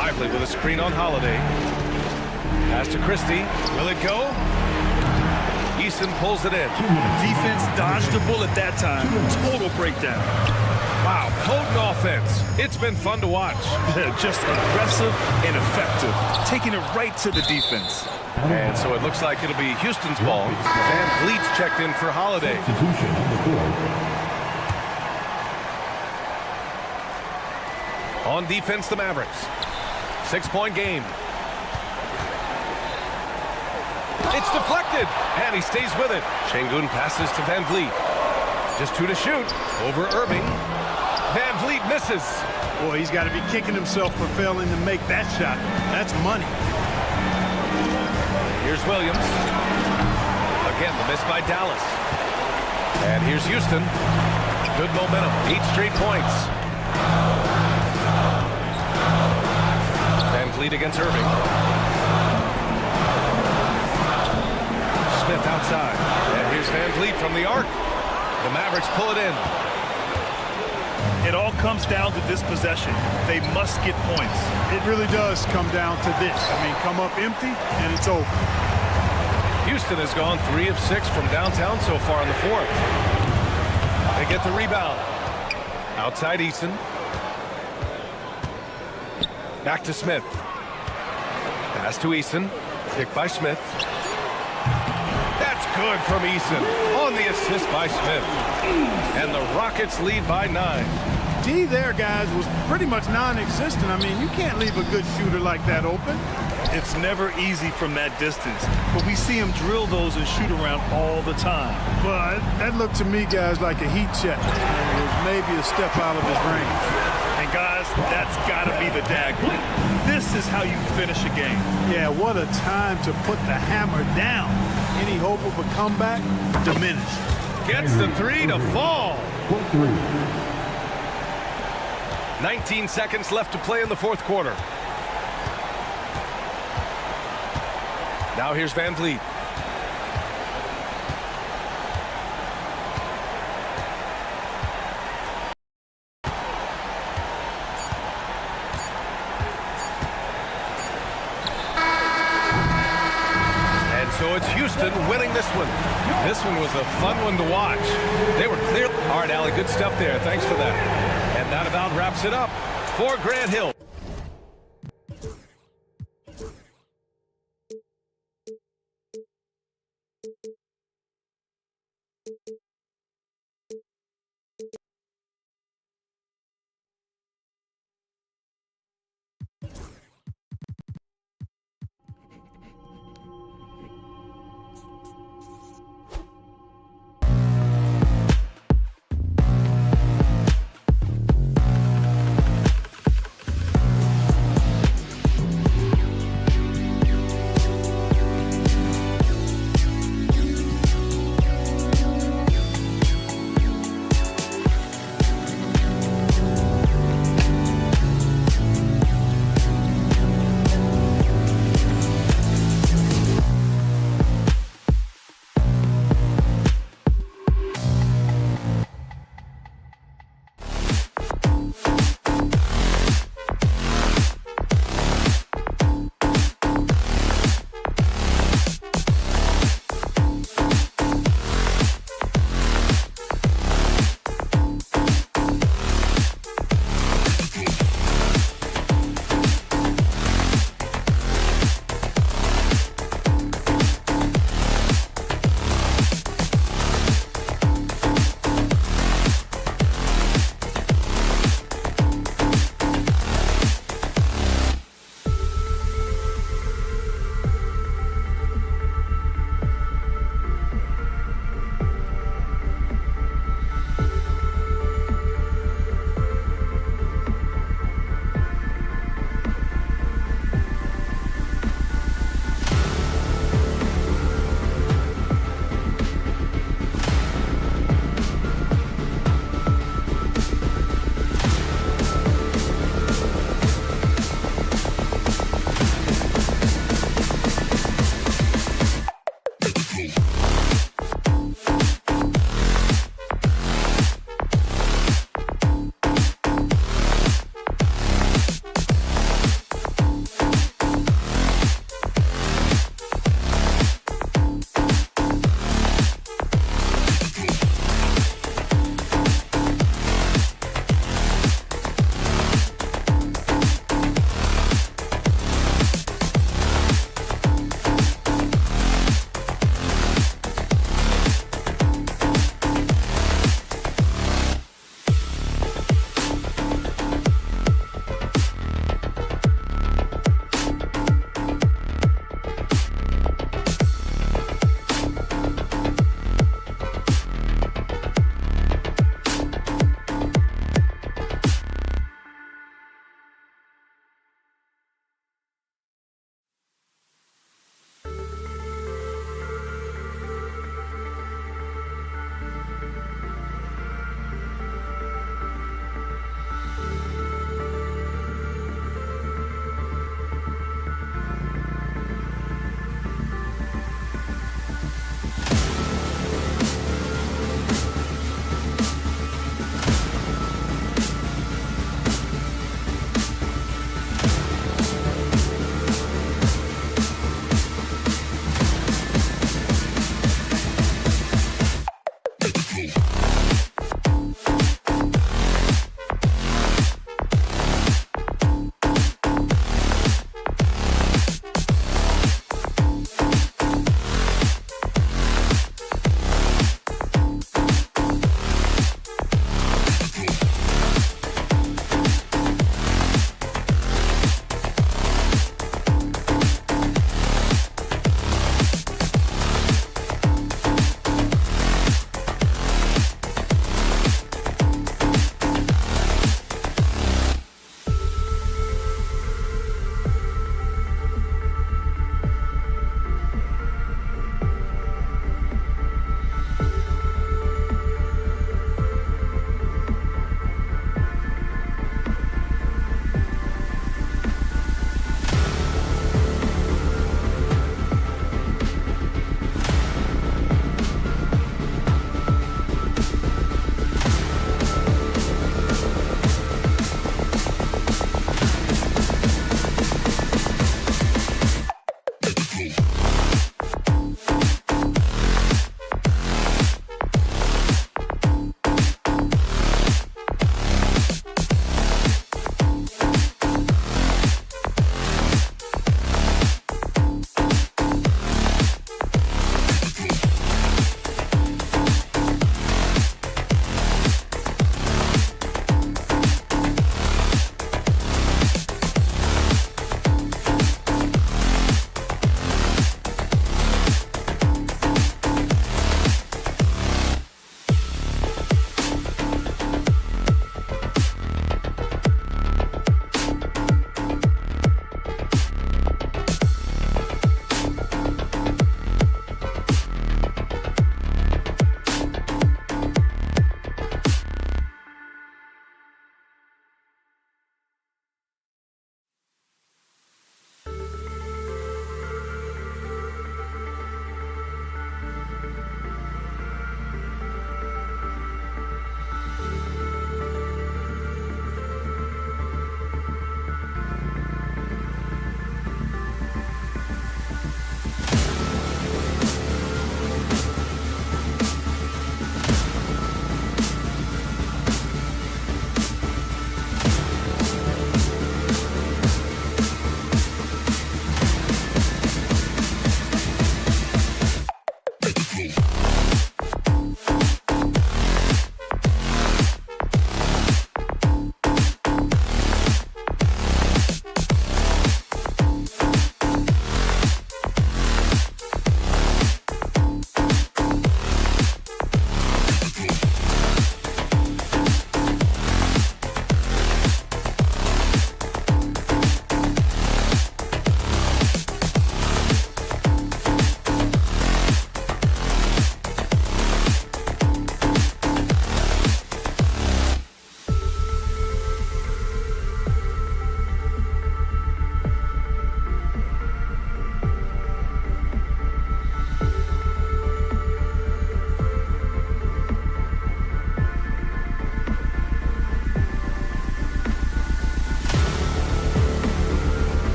Lively with a screen on Holiday. Pass to Christie. Will it go? Eason pulls it in. Defense dodged the bullet that time. Total breakdown. Wow, potent offense. It's been fun to watch. Just aggressive and effective. Taking it right to the defense. And so it looks like it'll be Houston's ball. Van Vliet's checked in for Holiday. On defense, the Mavericks. 6-point game. It's deflected, and he stays with it. Şengün passes to Van Vliet. Just 2 to shoot. Over Irving. Van Vliet misses. Boy, he's got to be kicking himself for failing to make that shot. That's money. Here's Williams. Again, the miss by Dallas. And here's Houston. Good momentum. 8 straight points. Van Vliet against Irving. Smith outside. And here's Van Vliet from the arc. The Mavericks pull it in. It all comes down to this possession. They must get points. It really does come down to this. I mean, come up empty, and it's over. Houston has gone 3 of 6 from downtown so far in the fourth. They get the rebound. Outside Eason. Back to Smith. Pass to Eason. Picked by Smith. That's good from Eason. On the assist by Smith. And the Rockets lead by 9. D there, guys, was pretty much non-existent. I mean, you can't leave a good shooter like that open. It's never easy from that distance, but we see him drill those and shoot around all the time. Well, that looked to me, guys, like a heat check. And it was maybe a step out of his range. And guys, that's got to be the dagger. This is how you finish a game. Yeah, what a time to put the hammer down. Any hope of a comeback? Diminished. Gets the 3 to fall. 19 seconds left to play in the fourth quarter. Now here's Van Vliet. And so it's Houston winning this one. This one was a fun one to watch. They were clear. All right, Allie, good stuff there. Thanks for that. And that about wraps it up for Grant Hill.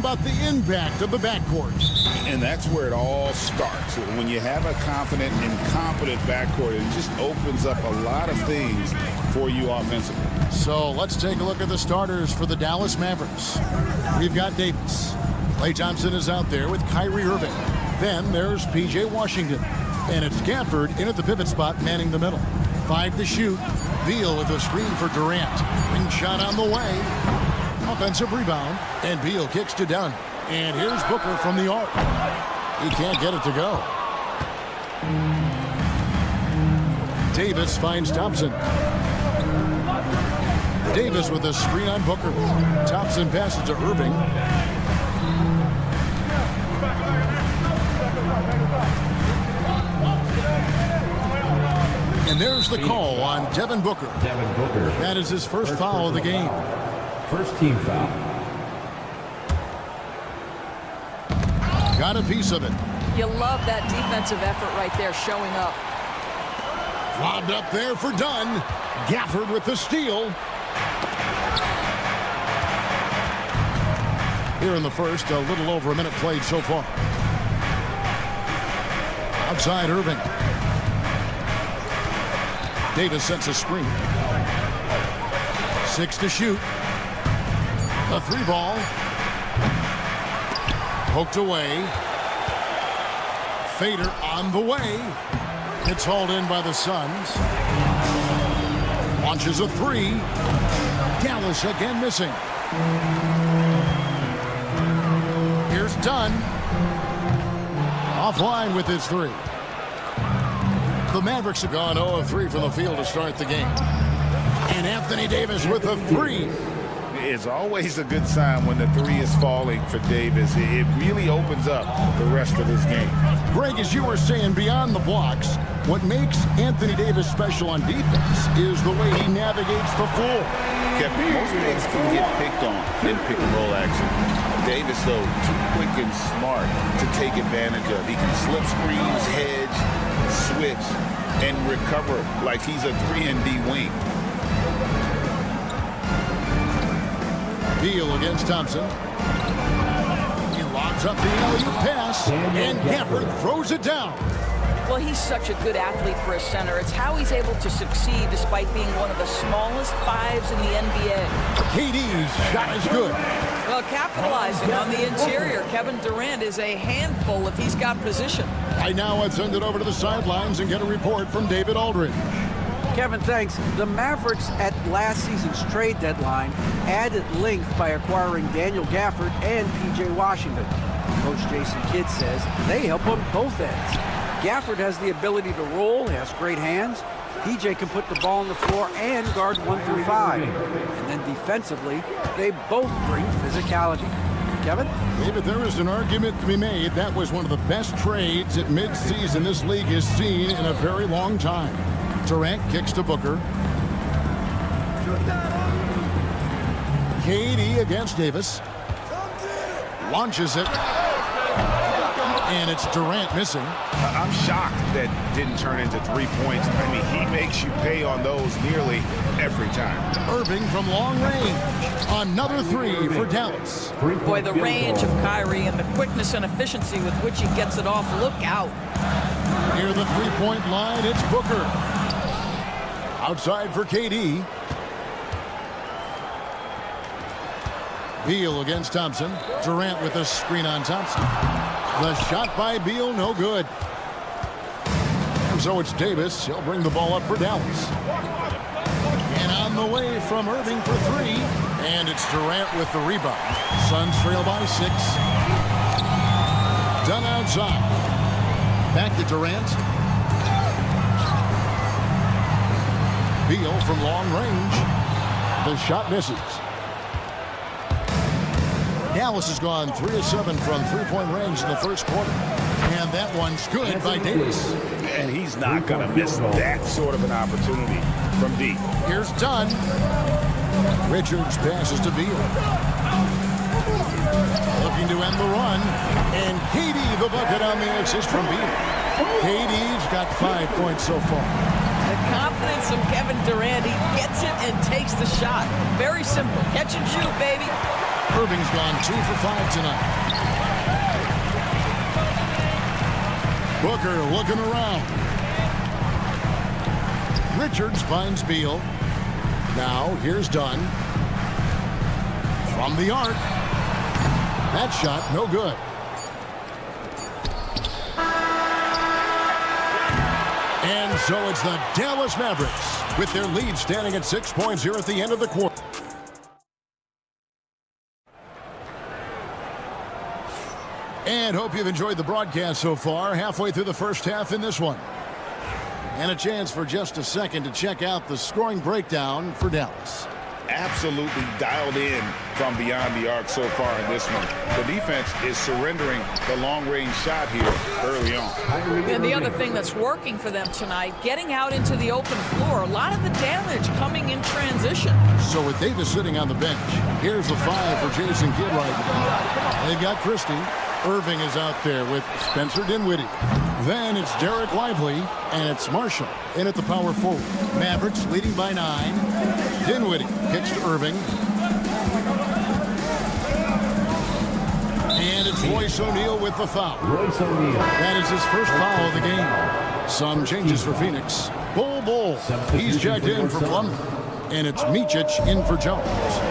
about the impact of the backcourt. And that's where it all starts. When you have a confident and competent backcourt, it just opens up a lot of things for you offensively. So let's take a look at the starters for the Dallas Mavericks. We've got Davis. Klay Thompson is out there with Kyrie Irving. Then there's P.J. Washington. And it's Gafford in at the pivot spot, manning the middle. 5 to shoot. Beal with a screen for Durant. Ring shot on the way. Offensive rebound. And Beal kicks to Dunn. And here's Booker from the arc. He can't get it to go. Davis finds Thompson. Davis with a screen on Booker. Thompson passes to Irving. And there's the call on Devin Booker. That is his first foul of the game. First team foul. Got a piece of it. You love that defensive effort right there showing up. Lobbed up there for Dunn. Gafford with the steal. Here in the first, a little over a minute played so far. Outside Irving. Davis sets a screen. 6 to shoot. A 3-ball. Poked away. Fader on the way. It's hauled in by the Suns. Launches a 3. Dallas again missing. Here's Dunn. Offline with his 3. The Mavericks have gone 0 of 3 from the field to start the game. And Anthony Davis with a 3. It's always a good sign when the 3 is falling for Davis. It really opens up the rest of his game. Greg, as you were saying, beyond the blocks, what makes Anthony Davis special on defense is the way he navigates the floor. Most bigs can get picked on in pick-and-roll action. Davis, though, too quick and smart to take advantage of. He can slip screens, hedge, switch, and recover like he's a 3-and-D wing. Beal against Thompson. He lobs up the alley-oop pass, and Gafford throws it down. Well, he's such a good athlete for a center. It's how he's able to succeed despite being one of the smallest 5s in the NBA. KD's shot is good. Well, capitalizing on the interior, Kevin Durant is a handful if he's got position. Right now, let's send it over to the sidelines and get a report from David Aldridge. Kevin, thanks. The Mavericks at last season's trade deadline added length by acquiring Daniel Gafford and P.J. Washington. Coach Jason Kidd says they help on both ends. Gafford has the ability to roll, has great hands. P.J. can put the ball on the floor and guard 1 through 5. And then defensively, they both bring physicality. Kevin? David, there is an argument to be made. That was one of the best trades at midseason this league has seen in a very long time. Durant kicks to Booker. KD against Davis. Launches it. And it's Durant missing. I'm shocked that didn't turn into 3 points. I mean, he makes you pay on those nearly every time. Irving from long range. Another 3 for Dallas. Boy, the range of Kyrie and the quickness and efficiency with which he gets it off. Look out. Near the 3-point line, it's Booker. Outside for KD. Beal against Thompson. Durant with a screen on Thompson. The shot by Beal, no good. And so it's Davis. He'll bring the ball up for Dallas. And on the way from Irving for 3. And it's Durant with the rebound. Suns trail by 6. Done outside. Back to Durant. Beal from long range. The shot misses. Dallas has gone 3 of 7 from 3-point range in the first quarter. And that one's good by Davis. And he's not going to miss that sort of an opportunity from deep. Here's Dunn. Richards passes to Beal. Looking to end the run. And KD the bucket on the assist from Beal. KD's got 5 points so far. The confidence of Kevin Durant. He gets it and takes the shot. Very simple. Catch and shoot, baby. Irving's gone 2 for 5 tonight. Booker looking around. Richards finds Beal. Now here's Dunn. From the arc. That shot no good. And so it's the Dallas Mavericks with their lead standing at 6 points here at the end of the quarter. And hope you've enjoyed the broadcast so far. Halfway through the first half in this one. And a chance for just a second to check out the scoring breakdown for Dallas. Absolutely dialed in from beyond the arc so far in this one. The defense is surrendering the long-range shot here early on. And the other thing that's working for them tonight, getting out into the open floor. A lot of the damage coming in transition. So with Davis sitting on the bench, here's the 5 for Jason Kidd right now. They've got Christie. Irving is out there with Spencer Dinwiddie. Then it's Derek Lively, and it's Marshall in at the power forward. Mavericks leading by 9. Dinwiddie kicks to Irving. And it's Royce O'Neal with the foul. That is his first foul of the game. Some changes for Phoenix. Bull. He's checked in for Plumlee. And it's Micic in for Jones.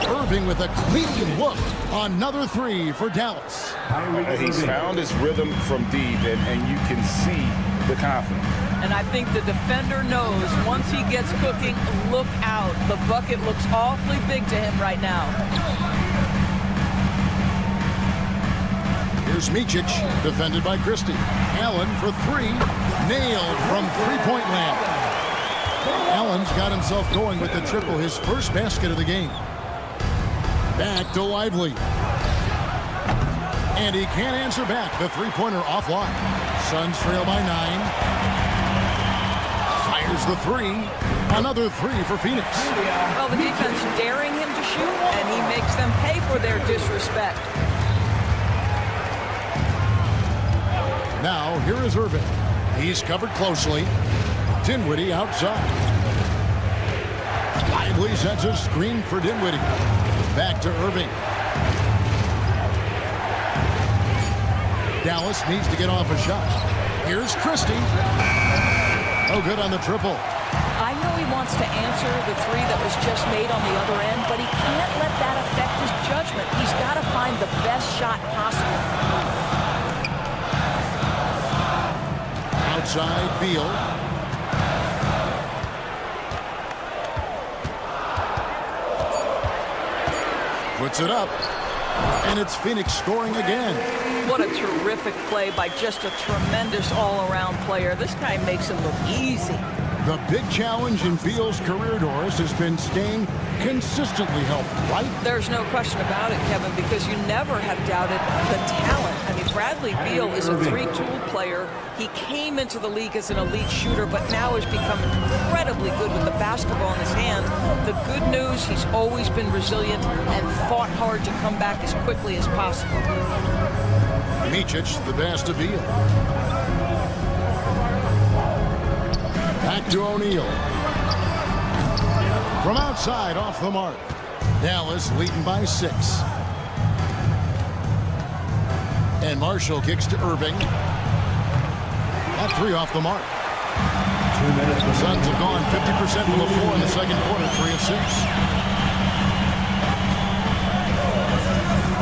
Irving with a clean look. Another 3 for Dallas. He's found his rhythm from deep, and you can see the confidence. And I think the defender knows once he gets cooking, look out. The bucket looks awfully big to him right now. Here's Micic, defended by Christie. Allen for 3. Nailed from three-point land. Allen's got himself going with the triple, his first basket of the game. Back to Lively. And he can't answer back. The three-pointer offline. Suns trail by 9. Fires the 3. Another 3 for Phoenix. Well, the defense daring him to shoot, and he makes them pay for their disrespect. Now, here is Irving. He's covered closely. Dinwiddie outside. Lively sets a screen for Dinwiddie. Back to Irving. Dallas needs to get off a shot. Here's Christie. Oh, good on the triple. I know he wants to answer the 3 that was just made on the other end, but he can't let that affect his judgment. He's got to find the best shot possible. Outside, Beal. Puts it up. And it's Phoenix scoring again. What a terrific play by just a tremendous all-around player. This guy makes it look easy. The big challenge in Beal's career, Doris, has been staying consistently healthy, right? There's no question about it, Kevin, because you never have doubted the talent. I mean, Bradley Beal is a 3-tool player. He came into the league as an elite shooter, but now has become incredibly good with the basketball in his hand. The good news, he's always been resilient and fought hard to come back as quickly as possible. Micic, the pass to Beal. Back to O'Neal. From outside, off the mark. Dallas leading by 6. And Marshall kicks to Irving. That 3 off the mark. The Suns have gone 50% from the floor in the second quarter, 3 of 6.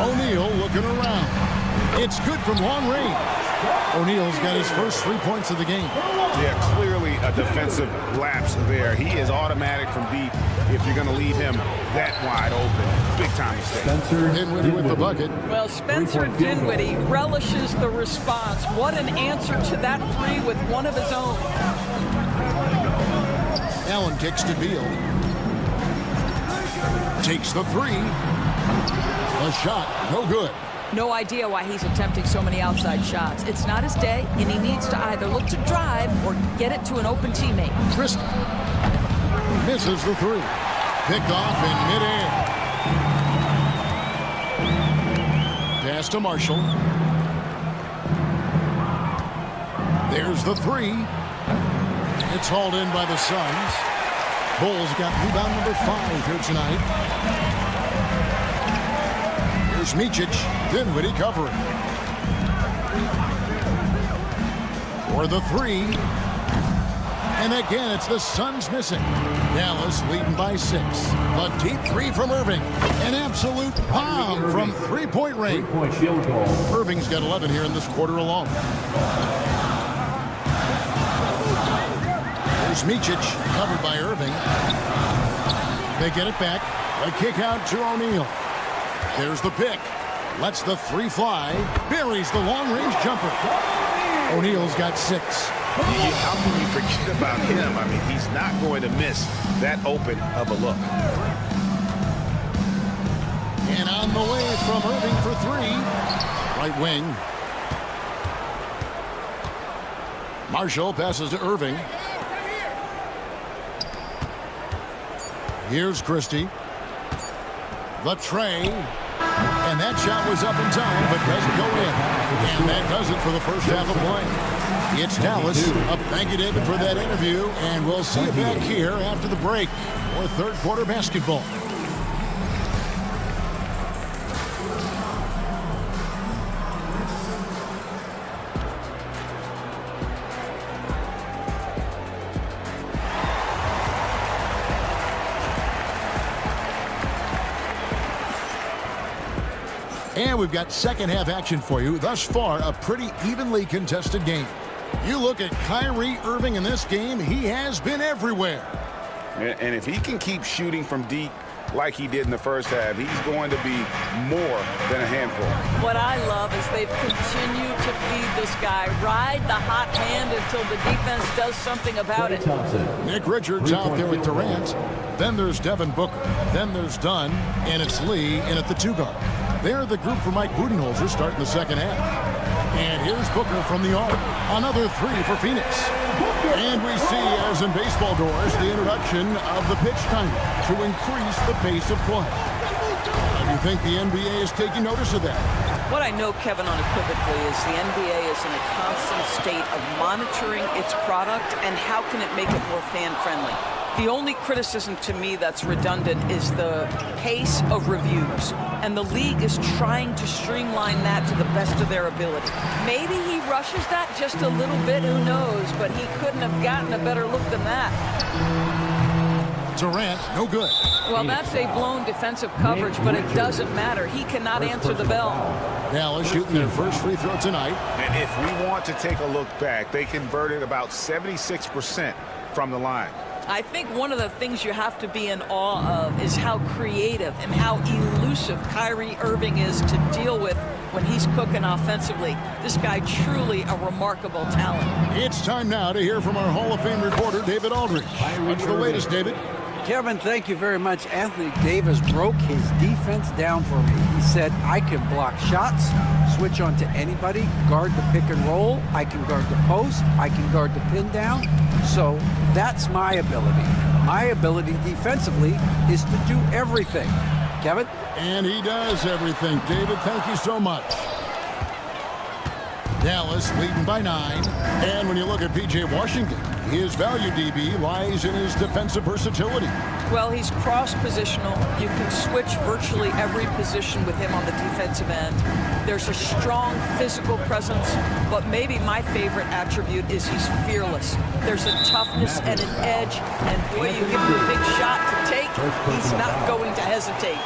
O'Neal looking around. It's good from long range. O'Neal's got his first 3 points of the game. Yeah, clearly a defensive lapse there. He is automatic from deep if you're going to leave him that wide open. Big time mistake. Spencer Dinwiddie with the bucket. Well, Spencer Dinwiddie relishes the response. What an answer to that 3 with one of his own. Allen kicks to Beal. Takes the 3. A shot, no good. No idea why he's attempting so many outside shots. It's not his day, and he needs to either look to drive or get it to an open teammate. Christie misses the 3. Picked off in midair. Pass to Marshall. There's the 3. It's hauled in by the Suns. Bulls got rebound number 5 here tonight. Here's Micic. Dinwiddie covering. For the three. And again, it's the Suns missing. Dallas leading by 6. A deep three from Irving. An absolute bomb from three-point range. Irving's got 11 here in this quarter alone. Here's Micic, covered by Irving. They get it back. A kick out to O'Neal. There's the pick. Lets the three fly. Buries the long-range jumper. O'Neal's got 6. How can you forget about him? I mean, he's not going to miss that open of a look. And on the way from Irving for 3. Right wing. Marshall passes to Irving. Here's Christie. The tray. And that shot was up in time, but doesn't go in. And that does it for the first half of play. It's Dallas. Thank you, David, for that interview. And we'll see you back here after the break for third quarter basketball. And we've got second half action for you. Thus far, a pretty evenly contested game. You look at Kyrie Irving in this game, he has been everywhere. And if he can keep shooting from deep like he did in the first half, he's going to be more than a handful. What I love is they've continued to feed this guy, ride the hot hand until the defense does something about it. Nick Richards out there with Durant. Then there's Devin Booker. Then there's Dunn. And it's Lee in at the 2 guard. They're the group for Mike Budenholzer starting the second half. And here's Booker from the arc. Another 3 for Phoenix. And we see, as in baseball doors, the introduction of the pitch timer to increase the pace of play. Do you think the NBA is taking notice of that? What I know, Kevin, unequivocally is the NBA is in a constant state of monitoring its product and how can it make it more fan-friendly. The only criticism to me that's redundant is the pace of reviews. And the league is trying to streamline that to the best of their ability. Maybe he rushes that just a little bit, who knows, but he couldn't have gotten a better look than that. Durant, no good. Well, that's a blown defensive coverage, but it doesn't matter. He cannot answer the bell. Dallas shooting their first free throw tonight. And if we want to take a look back, they converted about 76% from the line. I think one of the things you have to be in awe of is how creative and how elusive Kyrie Irving is to deal with when he's cooking offensively. This guy truly a remarkable talent. It's time now to hear from our Hall of Fame reporter, David Aldridge. What's the latest, David? Kevin, thank you very much. Anthony Davis broke his defense down for me. He said, I can block shots, switch on to anybody, guard the pick and roll, I can guard the post, I can guard the pin down. So that's my ability. My ability defensively is to do everything. Kevin? And he does everything. David, thank you so much. Dallas leading by 9. And when you look at P.J. Washington, his value DB lies in his defensive versatility. Well, he's cross-positional. You can switch virtually every position with him on the defensive end. There's a strong physical presence, but maybe my favorite attribute is he's fearless. There's a toughness and an edge, and boy, you give him a big shot to take, he's not going to hesitate.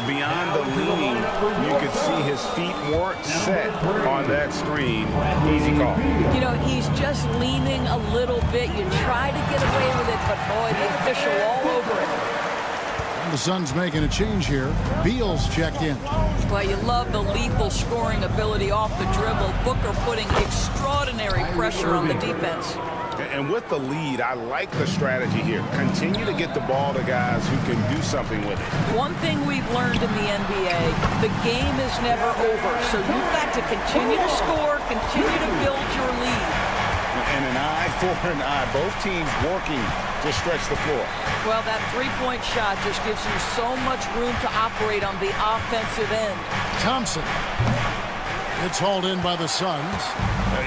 Beyond the lean, you could see his feet weren't set on that screen. Easy call. You know, he's just leaning a little bit. You try to get away with it, but boy, the official all over it. And the Suns making a change here. Beal's checked in. Well, you love the lethal scoring ability off the dribble. Booker putting extraordinary pressure on the defense. And with the lead, I like the strategy here. Continue to get the ball to guys who can do something with it. One thing we've learned in the NBA, the game is never over. So you've got to continue to score, continue to build your lead. And an eye for an eye. Both teams working to stretch the floor. Well, that three-point shot just gives you so much room to operate on the offensive end. Thompson. It's hauled in by the Suns.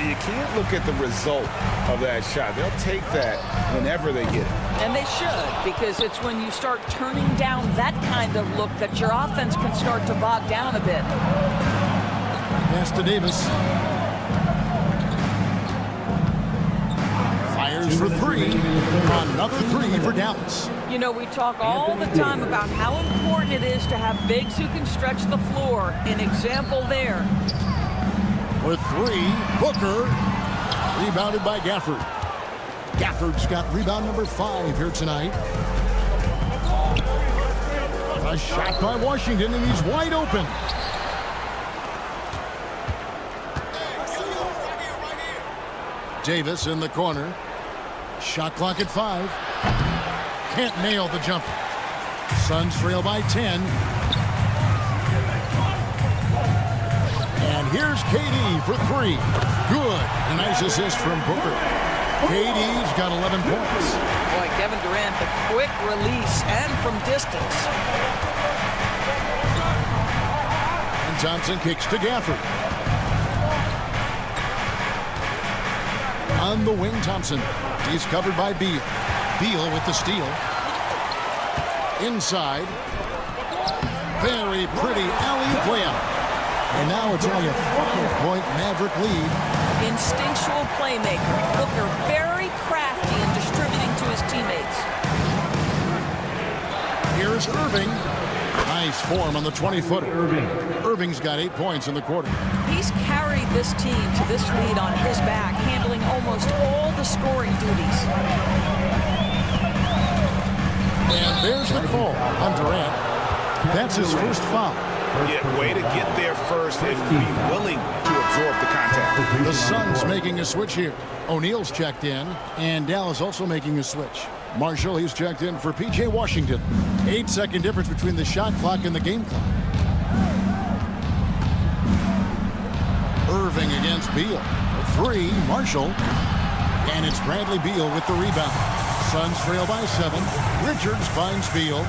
You can't look at the result of that shot. They'll take that whenever they get it. And they should, because it's when you start turning down that kind of look that your offense can start to bog down a bit. Pass to Davis. Fires for three. Another three for Dallas. You know, we talk all the time about how important it is to have bigs who can stretch the floor. An example there. With three, Booker. Rebounded by Gafford. Gafford's got rebound number 5 here tonight. A shot by Washington, and he's wide open. Davis in the corner. Shot clock at 5. Can't nail the jumper. Suns trail by 10. And here's KD for 3. Good. A nice assist from Booker. KD's got 11 points. Boy, Kevin Durant, the quick release and from distance. And Thompson kicks to Gafford. On the wing, Thompson. He's covered by Beal. Beal with the steal. Inside. Very pretty alley-oop layup. And now it's only a 5-point Maverick lead. Instinctual playmaker. Booker very crafty in distributing to his teammates. Here's Irving. Nice form on the 20-footer. Irving's got 8 points in the quarter. He's carried this team to this lead on his back, handling almost all the scoring duties. And there's the call on Durant. That's his first foul. Yeah, way to get there first and be willing to absorb the contact. The Suns making a switch here. O'Neal's checked in, and Dallas also making a switch. Marshall, he's checked in for P.J. Washington. 8-second difference between the shot clock and the game clock. Irving against Beal. A 3, Marshall. And it's Bradley Beal with the rebound. Suns trail by 7. Richards finds Beal.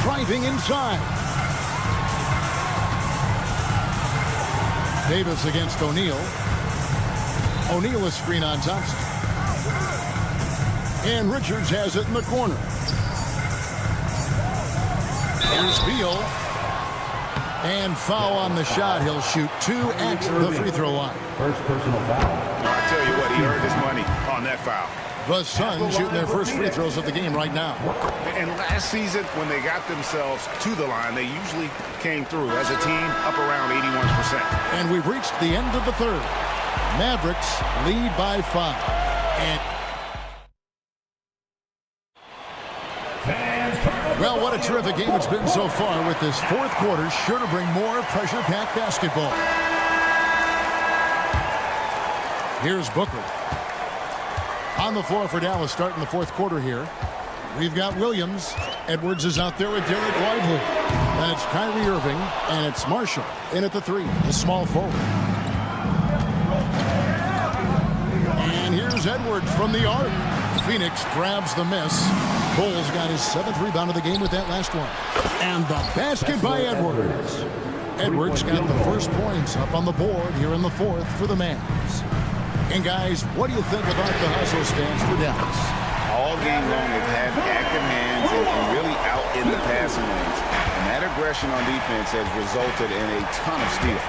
Driving inside. Davis against O'Neal. O'Neal a screen on Thompson. And Richards has it in the corner. Here's Beal. And foul on the shot. He'll shoot 2 at the free throw line. First personal foul. I tell you what, he earned his money on that foul. The Suns shooting their first free throws of the game right now. And last season, when they got themselves to the line, they usually came through as a team up around 81%. And we've reached the end of the third. Mavericks lead by 5. And well, what a terrific game it's been so far, with this fourth quarter sure to bring more pressure-packed basketball. Here's Booker. On the floor for Dallas starting the fourth quarter here. We've got Williams. Edwards is out there with Derek Lively. And it's Kyrie Irving, and it's Marshall in at the 3, the small forward. And here's Edwards from the arc. Phoenix grabs the miss. Bulls got his 7th rebound of the game with that last one. And the basket by Edwards. Edwards got the first points up on the board here in the fourth for the Mavs. And guys, what do you think about the hustle stance for Dallas? All game long, they've had active hands and really out in the passing lanes. And that aggression on defense has resulted in a ton of steals.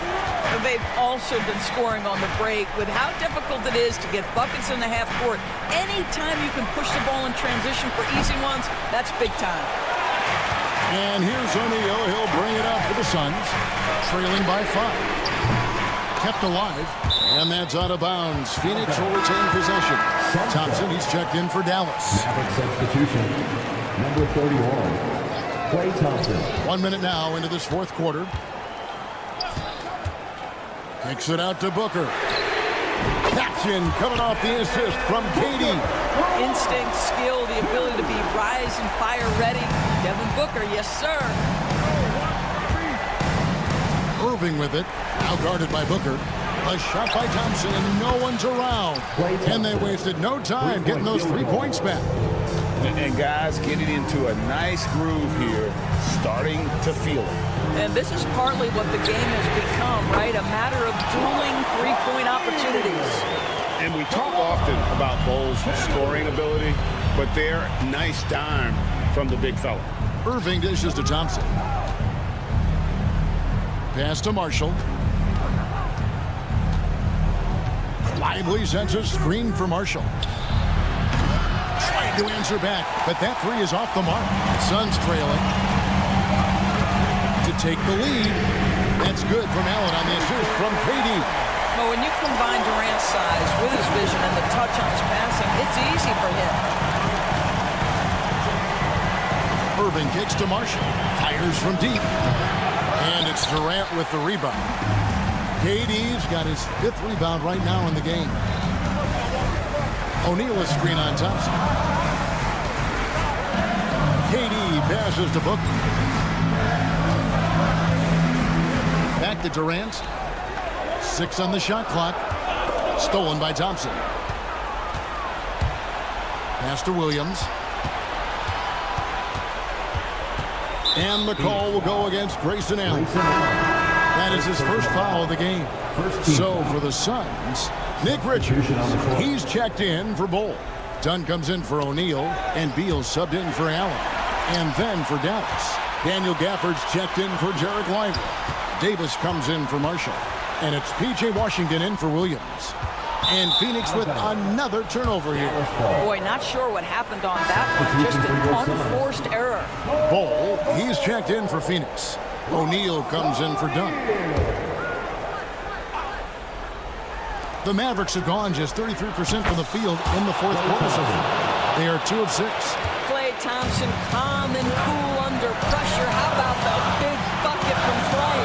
They've also been scoring on the break. With how difficult it is to get buckets in the half court, anytime you can push the ball in transition for easy ones, that's big time. And here's O'Neal. He'll bring it up for the Suns, trailing by 5. Kept alive, and that's out of bounds. Phoenix will retain possession. Thompson, he's checked in for Dallas. Maverick substitution, number 31, Klay Thompson. 1 minute now into this fourth quarter. Kicks it out to Booker. Caption coming off the assist from KD. Instinct, skill, the ability to be rise and fire ready. Devin Booker, yes sir. Irving with it, now guarded by Booker. A shot by Thompson, and no one's around. And they wasted no time getting those 3 points back. And guys getting into a nice groove here, starting to feel it. And this is partly what the game has become, right? A matter of dueling three-point opportunities. And we talk often about Bull's scoring ability, but they're nice dime from the big fella. Irving dishes to Thompson. Pass to Marshall. Lively sends a screen for Marshall. Trying to answer back, but that three is off the mark. Suns trailing. To take the lead. That's good from Allen on the assist from KD. Well, when you combine Durant's size with his vision and the touch on his passing, it's easy for him. Irving kicks to Marshall. Fires from deep. And it's Durant with the rebound. KD's got his 5th rebound right now in the game. O'Neal a screen on Thompson. KD passes to Booker. Back to Durant. 6 on the shot clock. Stolen by Thompson. Pass to Williams. And the call will go against Grayson Allen. That is his first foul of the game. So for the Suns, Nick Richards, he's checked in for Bull. Dunn comes in for O'Neal, and Beal subbed in for Allen. And then for Dallas, Daniel Gafford's checked in for Jarek Lively. Davis comes in for Marshall. And it's P.J. Washington in for Williams. And Phoenix with another turnover here. Boy, not sure what happened on that one. Just an unforced error. Bull, he's checked in for Phoenix. O'Neal comes in for Dunn. The Mavericks have gone just 33% from the field in the 4th quarter so far. They are 2 of 6. Klay Thompson, calm and cool under pressure. How about the big bucket from Klay?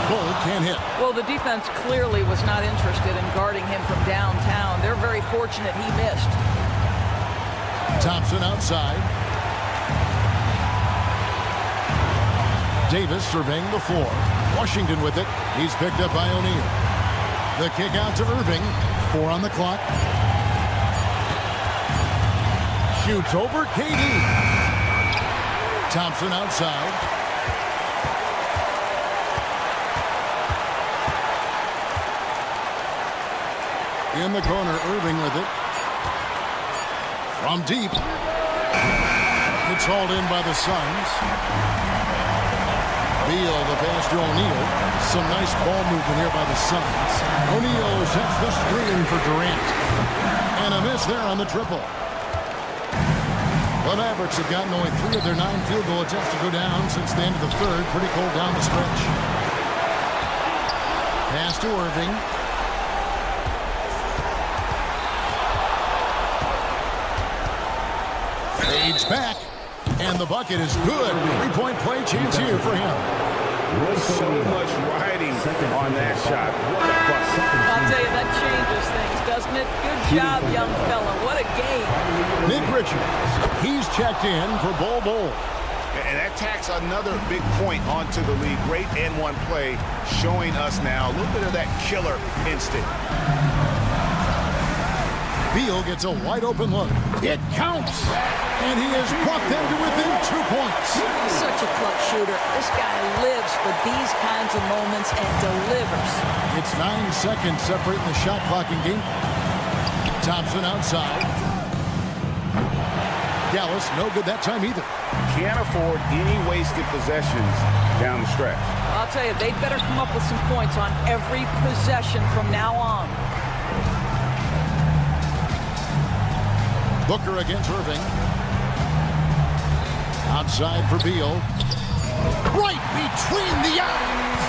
Bull can't hit. Well, the defense clearly was not interested in guarding him from downtown. They're very fortunate he missed. Thompson outside. Davis surveying the floor. Washington with it. He's picked up by O'Neal. The kick out to Irving. 4 on the clock. Shoots over KD. Thompson outside. In the corner, Irving with it. From deep. It's hauled in by the Suns. Beal, the pass to O'Neal. Some nice ball movement here by the Suns. O'Neal sets the screen for Durant. And a miss there on the triple. The Mavericks have gotten only 3 of their 9 field goal attempts to go down since the end of the 3rd. Pretty cold down the stretch. Pass to Irving. Fades back. And the bucket is good. 3-point play chance here for him. So much riding on that shot. What a bust. I'll tell you, that changes things, doesn't it? Good job, young fella. What a game. Nick Richards, he's checked in for Bull. And that tacks another big point onto the league. Great N1 play showing us now a little bit of that killer instinct. Beal gets a wide open look. It counts. And he has brought them to within 2 points. Such a clutch shooter. This guy lives for these kinds of moments and delivers. It's 9 seconds separating the shot clock and game. Thompson outside. Dallas, no good that time either. Can't afford any wasted possessions down the stretch. I'll tell you, they better come up with some points on every possession from now on. Booker against Irving. Outside for Beal. Right between the eyes.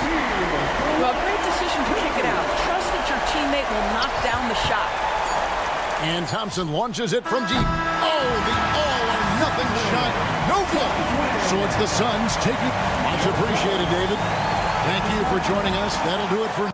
Well, great decision to kick it out. Trust that your teammate will knock down the shot. And Thompson launches it from deep. Oh, the all-or-nothing shot. No good. So it's the Suns taking. Much appreciated, David. Thank you for joining us. That'll do it for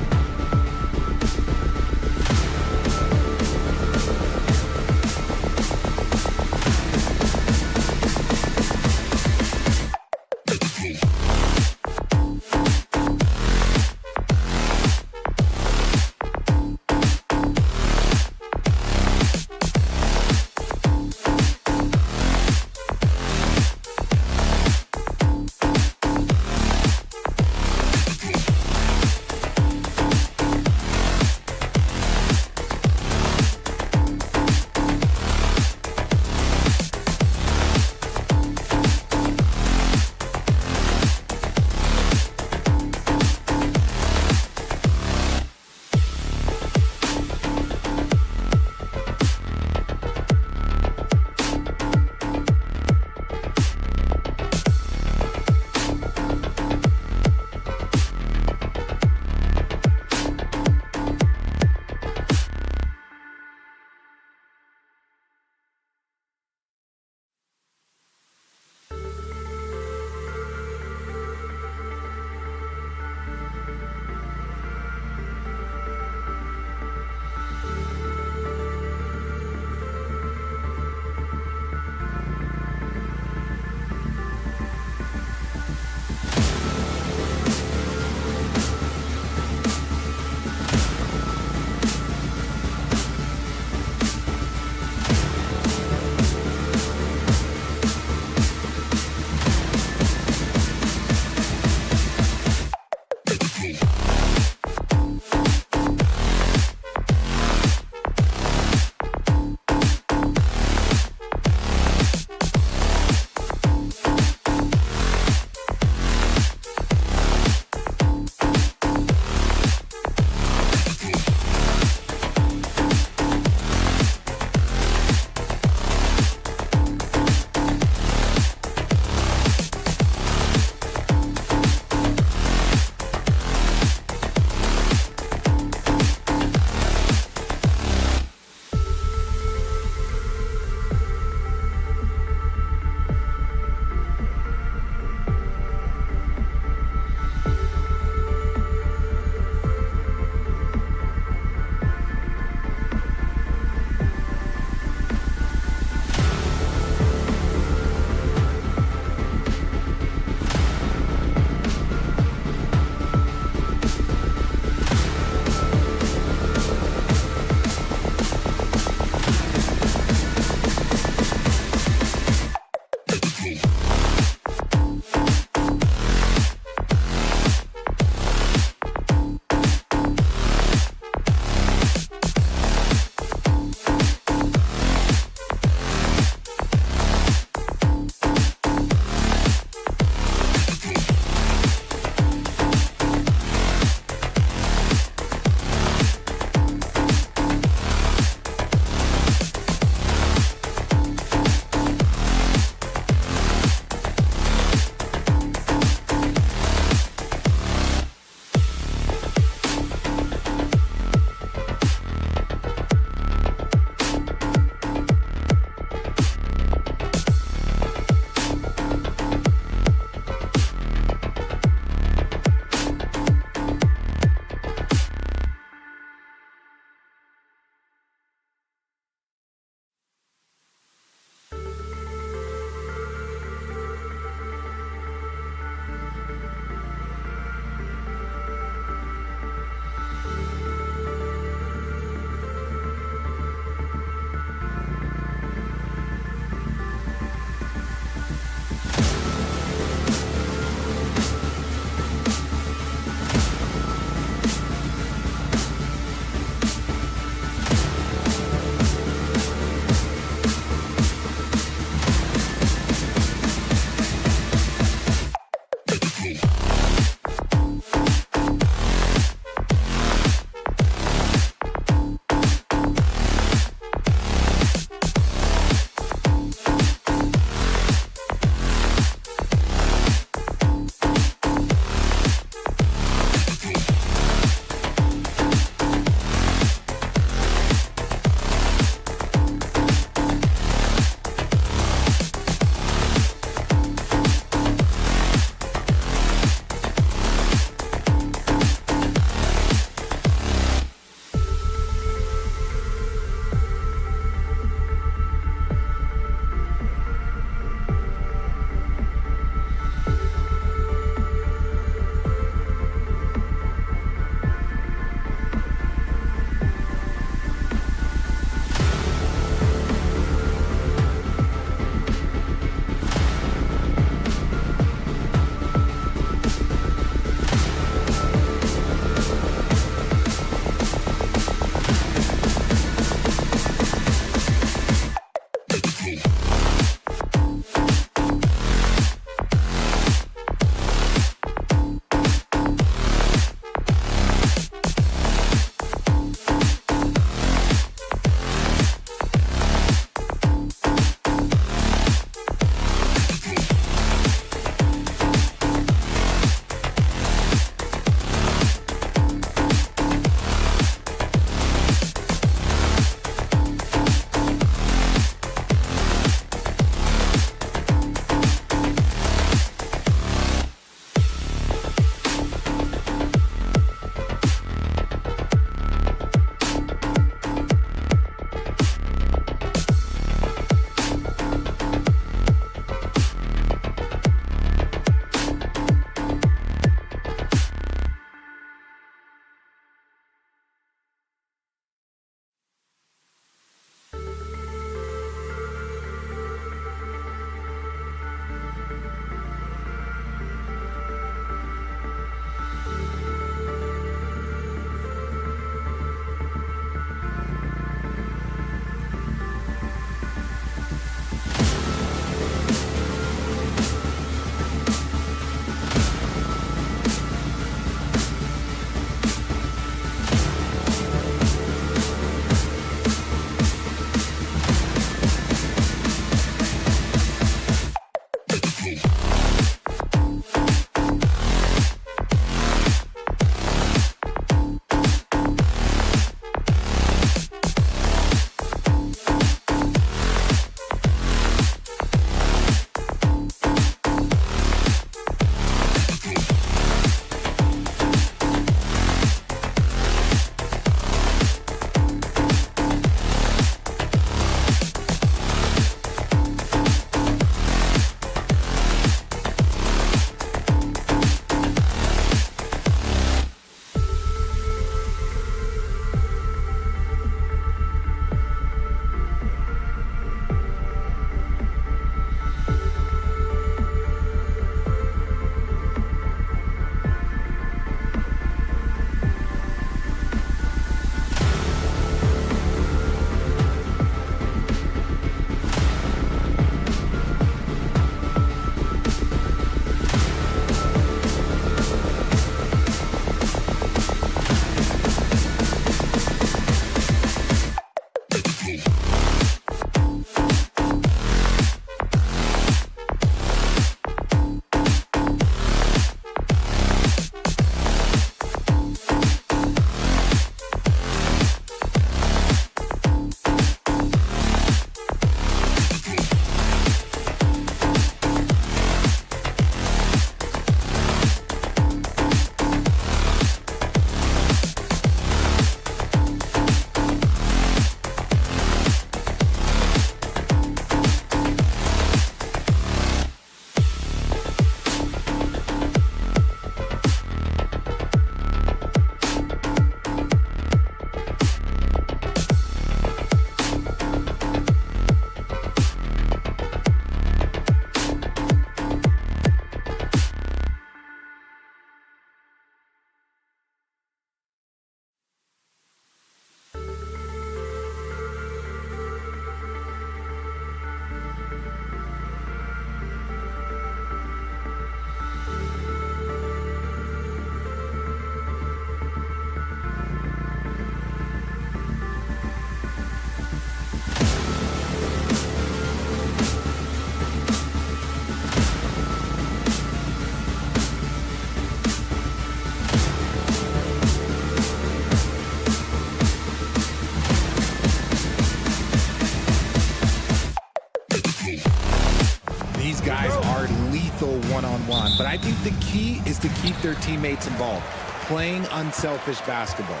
These guys are lethal one-on-one, but I think the key is to keep their teammates involved, playing unselfish basketball.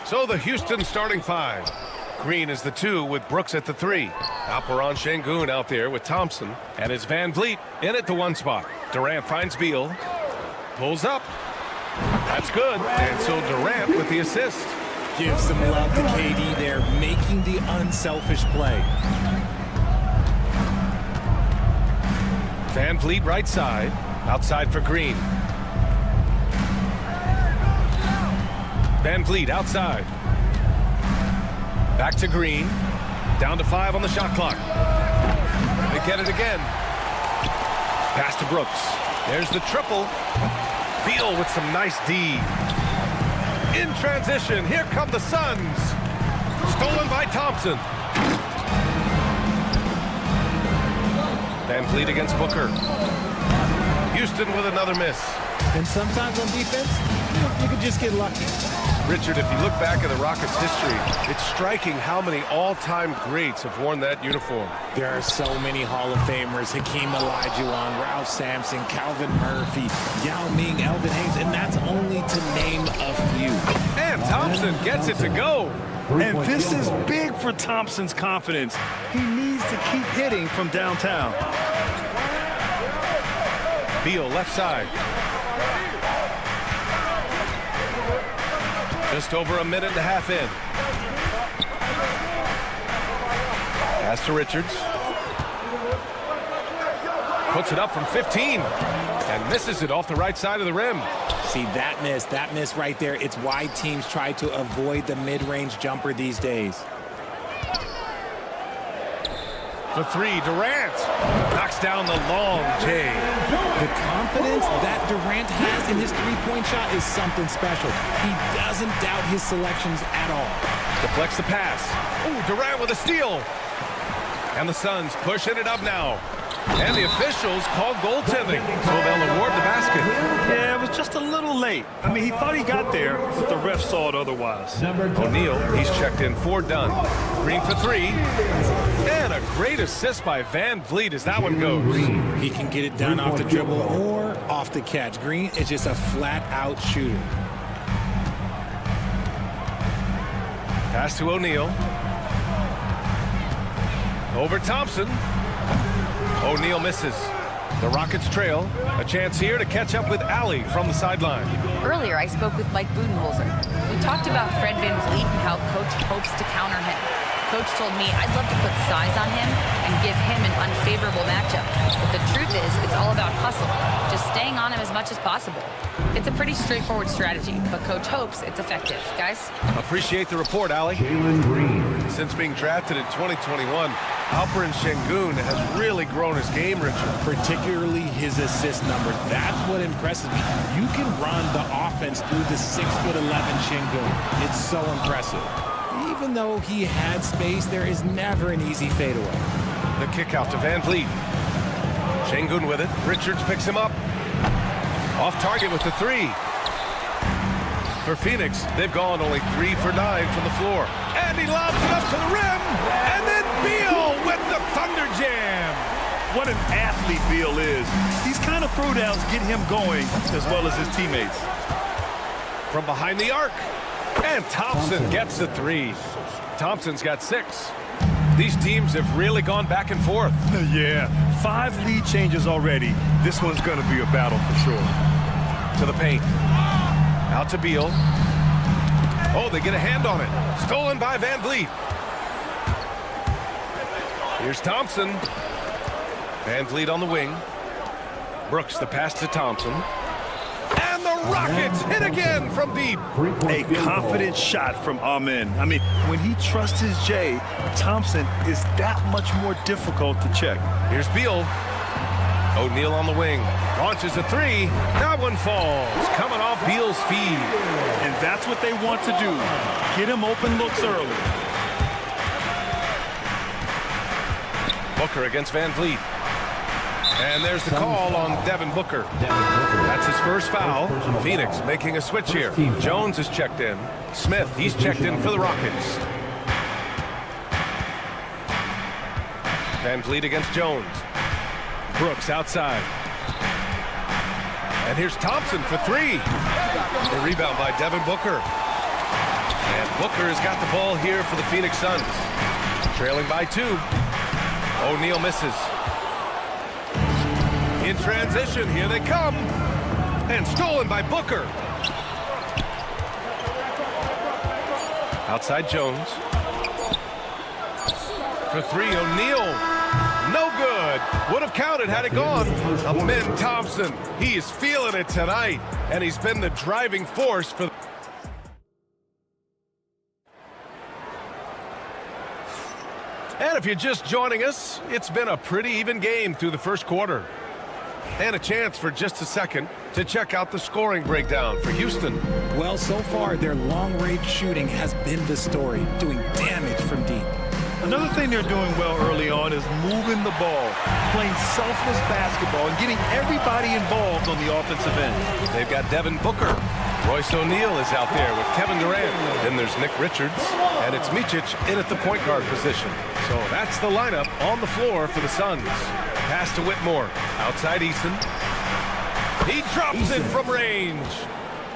So the Houston starting 5. Green is the 2 with Brooks at the 3. Alperon Şengün out there with Thompson. And it's Van Vliet in at the 1 spot. Durant finds Beal. Pulls up. That's good. And so Durant with the assist. Give some love to KD there, making the unselfish play. Van Vliet right side. Outside for Green. Van Vliet outside. Back to Green. Down to 5 on the shot clock. They get it again. Pass to Brooks. There's the triple. Beal with some nice D. In transition, here come the Suns. Stolen by Thompson. Van Vliet against Booker. Houston with another miss. And sometimes on defense, you can just get lucky. Richard, if you look back at the Rockets' history, it's striking how many all-time greats have worn that uniform. There are so many Hall of Famers: Hakeem Olajuwon, Ralph Sampson, Calvin Murphy, Yao Ming, Elvin Hayes, and that's only to name a few. And Thompson gets it to go. And this is big for Thompson's confidence. He needs to keep hitting from downtown. Beal left side. Just over a minute and a half in. Pass to Richards. Puts it up from 15 and misses it off the right side of the rim. See, that miss right there. It's why teams try to avoid the mid-range jumper these days. For 3, Durant knocks down the long J. The confidence that Durant has in his three-point shot is something special. He doesn't doubt his selections at all. Deflects the pass. Oh, Durant with a steal. And the Suns pushing it up now. And the officials called goaltending, so they'll award the basket. Yeah, it was just a little late. I mean, he thought he got there, but the ref saw it otherwise. O'Neal, he's checked in 4 done. Green for 3. And a great assist by Van Vliet as that one goes. He can get it done off the dribble or off the catch. Green is just a flat-out shooter. Pass to O'Neal. Over Thompson. O'Neal misses. The Rockets trail. A chance here to catch up with Allie from the sideline. Earlier, I spoke with Mike Budenholzer. We talked about Fred Van Vliet and how Coach hopes to counter him. Coach told me I'd love to put size on him and give him an unfavorable matchup. But the truth is, it's all about hustle, just staying on him as much as possible. It's a pretty straightforward strategy, but Coach hopes it's effective. Guys? Appreciate the report, Allie. Since being drafted in 2021, Alperon Şengün has really grown his game, Richard. Particularly his assist number. That's what impresses me. You can run the offense through the 6'11" Şengün. It's so impressive. Even though he had space, there is never an easy fadeaway. The kick out to Van Vliet. Şengün with it. Richards picks him up. Off target with the 3. For Phoenix, they've gone only 3 for 9 from the floor. And he lobs it up to the rim. And then Beal with the Thunder Jam. What an athlete Beal is. These kind of throwdowns get him going as well as his teammates. From behind the arc. And Thompson gets the 3. Thompson's got 6. These teams have really gone back and forth. Yeah, 5 lead changes already. This one's going to be a battle for sure. To the paint. Out to Beal. Oh, they get a hand on it. Stolen by Van Vliet. Here's Thompson. Van Vliet on the wing. Brooks the pass to Thompson. And the Rockets hit again from deep. A confident shot from Amen. I mean, when he trusts his J, Thompson is that much more difficult to check. Here's Beal. O'Neal on the wing. Launches a 3. That one falls. Coming off Beal's feed. And that's what they want to do. Get him open looks early. Booker against Van Vliet. And there's the call on Devin Booker. That's his first foul. Phoenix making a switch here. Jones is checked in. Smith, he's checked in for the Rockets. Van Vliet against Jones. Brooks outside. And here's Thompson for three. The rebound by Devin Booker. And Booker has got the ball here for the Phoenix Suns. Trailing by 2. O'Neal misses. In transition, here they come. And stolen by Booker. Outside Jones. For three, O'Neal. No good. Would have counted had it gone. Amin Thompson. He is feeling it tonight. And he's been the driving force for... And if you're just joining us, it's been a pretty even game through the first quarter. And a chance for just a second to check out the scoring breakdown for Houston. Well, so far, their long-range shooting has been the story, doing damage from deep. Another thing they're doing well early on is moving the ball, playing selfless basketball, and getting everybody involved on the offensive end. They've got Devin Booker. Royce O'Neal is out there with Kevin Durant. Then there's Nick Richards, and it's Micic in at the point guard position. So that's the lineup on the floor for the Suns. Pass to Whitmore. Outside Eason. He drops it from range.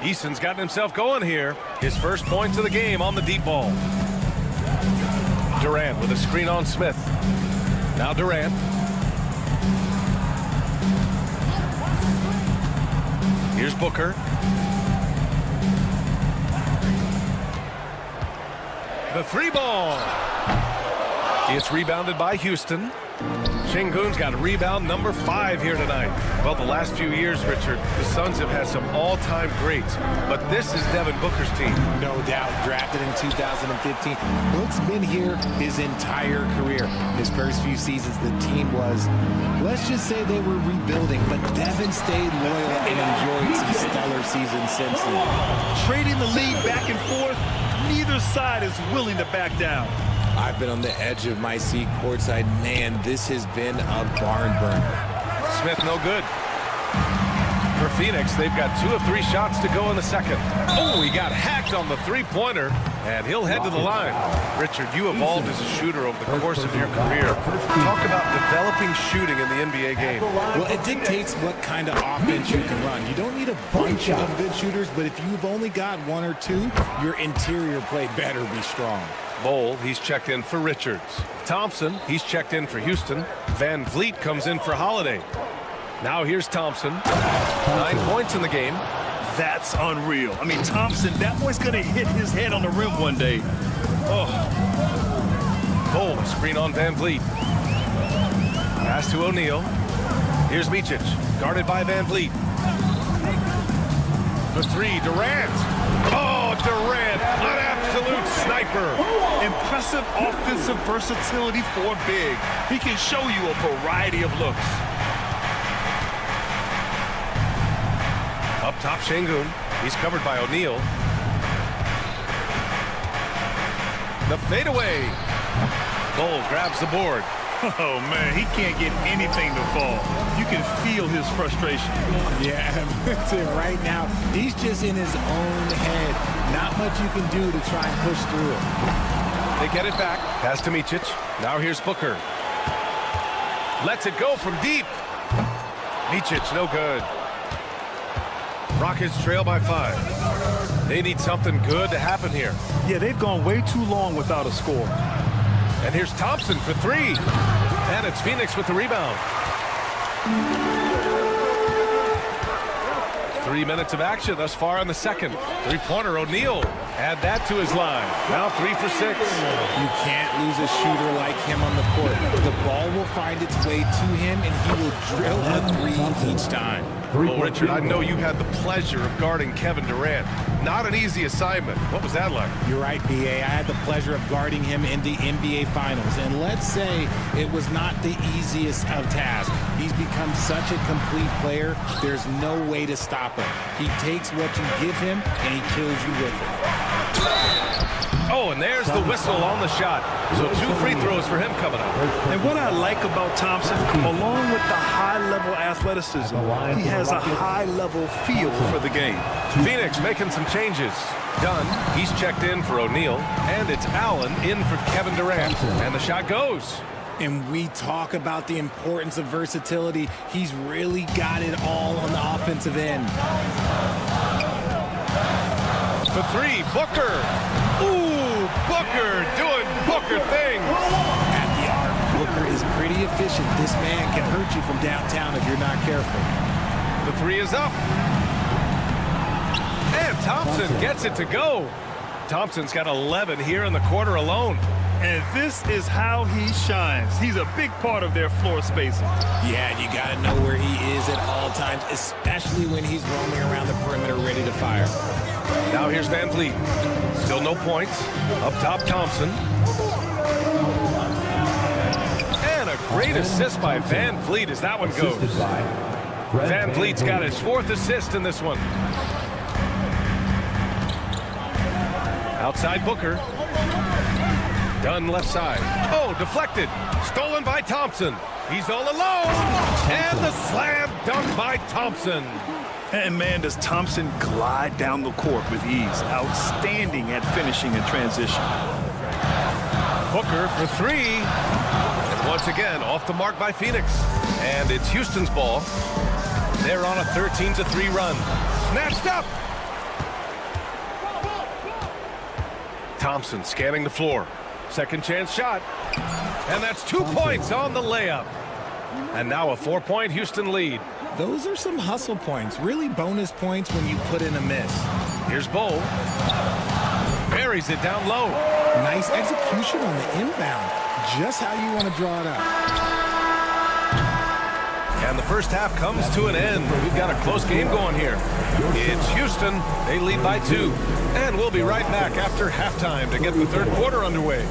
Eason's gotten himself going here. His first points of the game on the deep ball. Durant with a screen on Smith. Now Durant. Here's Booker. The three ball. It's rebounded by Houston. Şengün's got rebound number 5 here tonight. Well, the last few years, Richard, the Suns have had some all-time greats, but this is Devin Booker's team. No doubt, drafted in 2015. Book's been here his entire career. His first few seasons, the team was, let's just say they were rebuilding, but Devin stayed loyal and enjoyed some stellar seasons since then. Trading the lead back and forth, neither side is willing to back down. I've been on the edge of my seat courtside. Man, this has been a barn burner. Smith no good. For Phoenix, they've got 2 of 3 shots to go in the second. Oh, he got hacked on the three-pointer, and he'll head to the line. Richard, you evolved as a shooter over the course of your career. Talk about developing shooting in the NBA game. Well, it dictates what kind of offense you can run. You don't need a bunch of good shooters, but if you've only got 1 or 2, your interior play better be strong. Bol, he's checked in for Richards. Thompson, he's checked in for Houston. Van Vliet comes in for Holiday. Now here's Thompson. 9 points in the game. That's unreal. I mean, Thompson, that boy's going to hit his head on the rim one day. Oh. Bol, screen on Van Vliet. Pass to O'Neal. Here's Micic, guarded by Van Vliet. For 3, Durant. Oh, Durant, an absolute sniper. Impressive offensive versatility for big. He can show you a variety of looks. Up top, Şengün. He's covered by O'Neal. The fadeaway. Bol grabs the board. Oh, man, he can't get anything to fall. You can feel his frustration. Yeah, that's it right now. He's just in his own head. Not much you can do to try and push through it. They get it back. Pass to Micic. Now here's Booker. Lets it go from deep. Micic, no good. Rockets trail by 5. They need something good to happen here. Yeah, they've gone way too long without a score. And here's Thompson for 3. And it's Phoenix with the rebound. 3 minutes of action thus far in the second. Three-pointer, O'Neal. Add that to his line. Now 3 for 6. You can't lose a shooter like him on the court. The ball will find its way to him, and he will drill a 3 each time. Well, Richard, I know you had the pleasure of guarding Kevin Durant. Not an easy assignment. What was that like? You're right, B.A. I had the pleasure of guarding him in the NBA Finals. And let's say it was not the easiest of tasks. He's become such a complete player, there's no way to stop him. He takes what you give him, and he kills you with it. Oh, and there's the whistle on the shot. So 2 free throws for him coming up. And what I like about Thompson, along with the high-level athleticism, he has a high-level feel for the game. Phoenix making some changes. Dunn, he's checked in for O'Neal. And it's Allen in for Kevin Durant. And the shot goes. And we talk about the importance of versatility. He's really got it all on the offensive end. For three, Booker. Ooh, Booker doing Booker things. At the arc, Booker is pretty efficient. This man can hurt you from downtown if you're not careful. The three is up. And Thompson gets it to go. Thompson's got 11 here in the quarter alone. And this is how he shines. He's a big part of their floor spacing. Yeah, and you got to know where he is at all times, especially when he's roaming around the perimeter ready to fire. Now here's Van Vliet. Still no points. Up top, Thompson. And a great assist by Van Vliet as that one goes. Van Vliet's got his 4th assist in this one. Outside Booker. Dunn left side. Oh, deflected. Stolen by Thompson. He's all alone. And the slam dunk by Thompson. And man, does Thompson glide down the court with ease. Outstanding at finishing in transition. Booker for three. And once again, off the mark by Phoenix. And it's Houston's ball. They're on a 13-3 run. Snatched up. Thompson scanning the floor. Second chance shot. And that's 2 points on the layup. And now a 4-point Houston lead. Those are some hustle points, really bonus points when you put in a miss. Here's Bo. Buries it down low. Nice execution on the inbound. Just how you want to draw it up. And the first half comes to an end. We've got a close game going here. It's Houston. They lead by 2. And we'll be right back after halftime to get the third quarter underway.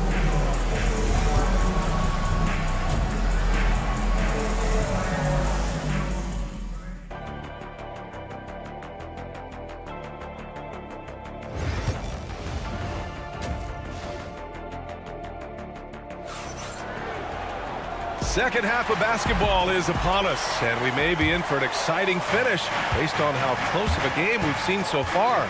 Second half of basketball is upon us, and we may be in for an exciting finish based on how close of a game we've seen so far.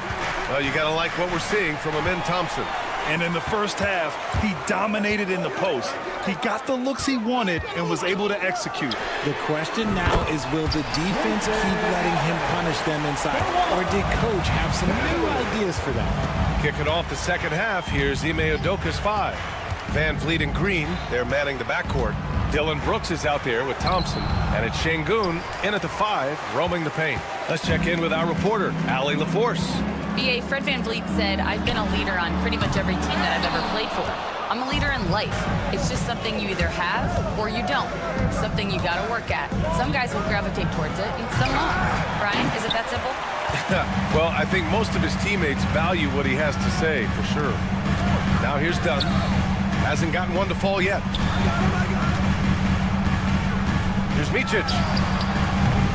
Well, you got to like what we're seeing from Amin Thompson. And in the first half, he dominated in the post. He got the looks he wanted and was able to execute. The question now is, will the defense keep letting him punish them inside, or did Coach have some new ideas for them? Kicking off the second half, here's Ime Udoka's 5. Van Vliet and Green, they're manning the backcourt. Dylan Brooks is out there with Thompson, and it's Şengün in at the 5, roaming the paint. Let's check in with our reporter, Allie LaForce. BA, Fred Van Vliet said, I've been a leader on pretty much every team that I've ever played for. I'm a leader in life. It's just something you either have or you don't. Something you gotta work at. Some guys will gravitate towards it, and some won't. Brian, is it that simple? Well, I think most of his teammates value what he has to say, for sure. Now here's Dunn. Hasn't gotten one to fall yet. Here's Micic.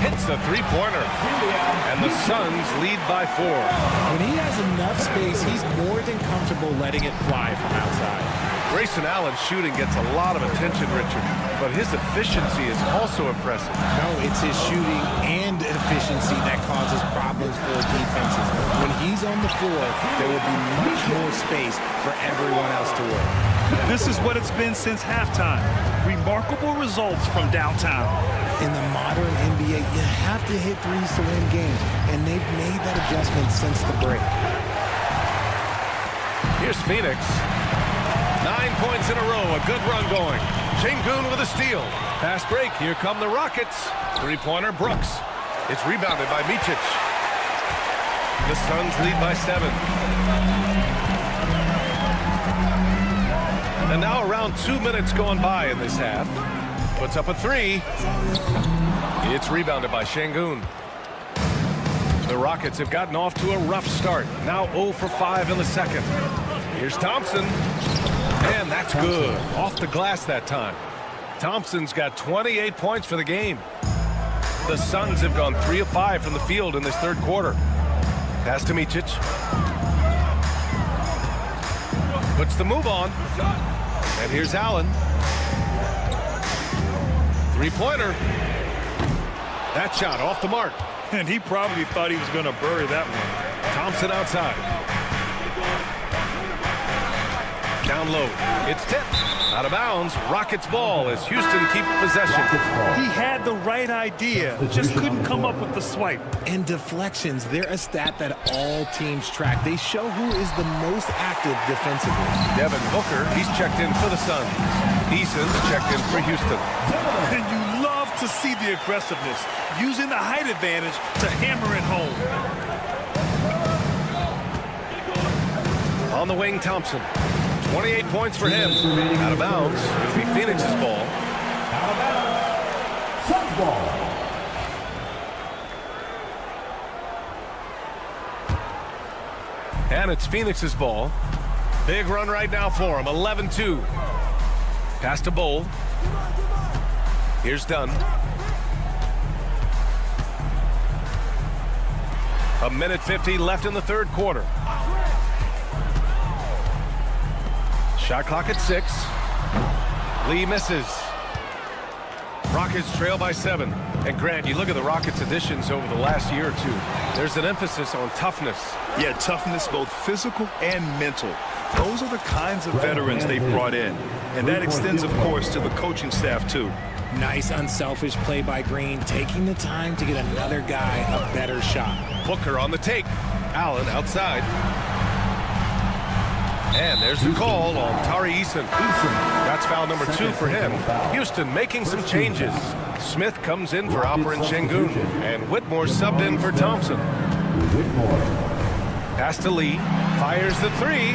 Hits a three-pointer. And the Suns lead by 4. When he has enough space, he's more than comfortable letting it fly from outside. Grayson Allen's shooting gets a lot of attention, Richard, but his efficiency is also impressive. No, it's his shooting and efficiency that causes problems for defenses. When he's on the floor, there will be much more space for everyone else to work. This is what it's been since halftime. Remarkable results from downtown. In the modern NBA, you have to hit threes to win games, and they've made that adjustment since the break. Here's Phoenix. 9 points in a row, a good run going. Şengün with a steal. Fast break, here come the Rockets. Three-pointer, Brooks. It's rebounded by Micic. The Suns lead by 7. And now around 2 minutes going by in this half. Puts up a 3. It's rebounded by Şengün. The Rockets have gotten off to a rough start. Now 0 for 5 in the second. Here's Thompson. And that's good. Off the glass that time. Thompson's got 28 points for the game. The Suns have gone 3 of 5 from the field in this third quarter. Pass to Micic. Puts the move on. And here's Allen. Three-pointer. That shot off the mark. And he probably thought he was going to bury that one. Thompson outside. Down low. It's tipped. Out of bounds. Rockets ball as Houston keep possession. He had the right idea, just couldn't come up with the swipe. And deflections, they're a stat that all teams track. They show who is the most active defensively. Devin Booker, he's checked in for the Suns. Eason's checked in for Houston. And you love to see the aggressiveness, using the height advantage to hammer it home. On the wing, Thompson. 28 points for him. Out of bounds. It'll be Phoenix's ball. Out of bounds. Suns ball. And it's Phoenix's ball. Big run right now for him. 11-2. Pass to Bowl. Here's Dunn. A minute 50 left in the third quarter. Shot clock at 6. Lee misses. Rockets trail by 7. And Grant, you look at the Rockets additions over the last year or two. There's an emphasis on toughness. Yeah, toughness, both physical and mental. Those are the kinds of veterans they've brought in. And that extends, of course, to the coaching staff, too. Nice, unselfish play by Green, taking the time to get another guy a better shot. Booker on the take. Allen outside. And there's the call on Tari Eason. That's foul number 2 for him. Houston making some changes. Smith comes in for Alperen Şengün. And Whitmore subbed in for Thompson. Pass to Lee. Fires the 3.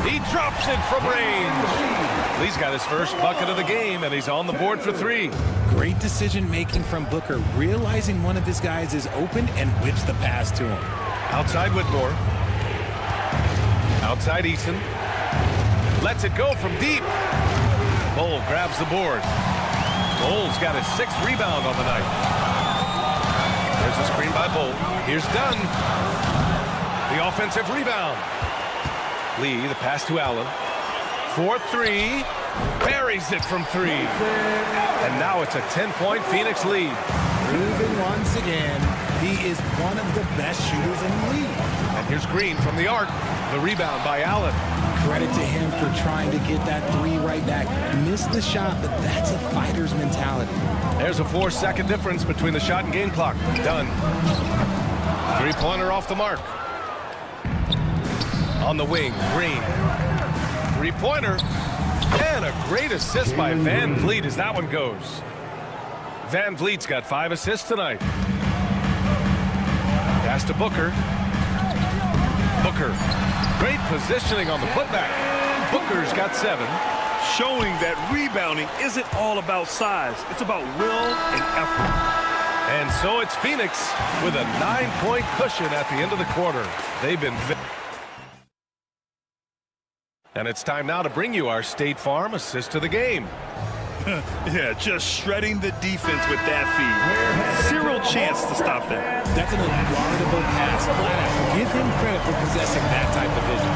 He drops it from range. Lee's got his first bucket of the game, and he's on the board for 3. Great decision-making from Booker, realizing one of his guys is open and whips the pass to him. Outside Whitmore. Outside Eason. Lets it go from deep. Bowl grabs the board. Bowl's got his 6th rebound on the night. There's a screen by Bowl. Here's Dunn. The offensive rebound. Lee, the pass to Allen. 4-3. Buries it from 3. And now it's a 10-point Phoenix lead. Proving once again, he is one of the best shooters in the league. And here's Green from the arc. The rebound by Allen. Credit to him for trying to get that 3 right back. Missed the shot, but that's a fighter's mentality. There's a 4-second difference between the shot and game clock. Done. 3-pointer off the mark. On the wing, Green. 3-pointer. And a great assist by Van Vliet as that one goes. Van Vliet's got 5 assists tonight. Pass to Booker. Booker. Great positioning on the putback. Booker's got 7. Showing that rebounding isn't all about size. It's about will and effort. And so it's Phoenix with a 9-point cushion at the end of the quarter. They've been... And it's time now to bring you our State Farm assist of the game. Yeah, just shredding the defense with that feed. Zero chance to stop that. That's an unguardable pass. Flat out. Give him credit for possessing that type of vision.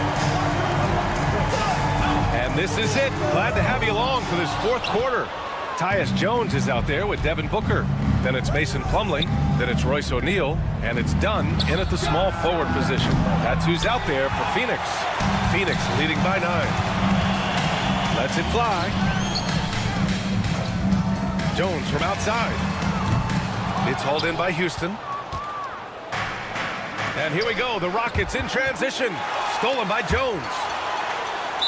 And this is it. Glad to have you along for this 4th quarter. Tyus Jones is out there with Devin Booker. Then it's Mason Plumlee. Then it's Royce O'Neal. And it's Dunn in at the small forward position. That's who's out there for Phoenix. Phoenix leading by 9. Lets it fly. Jones from outside. It's hauled in by Houston. And here we go. The Rockets in transition. Stolen by Jones.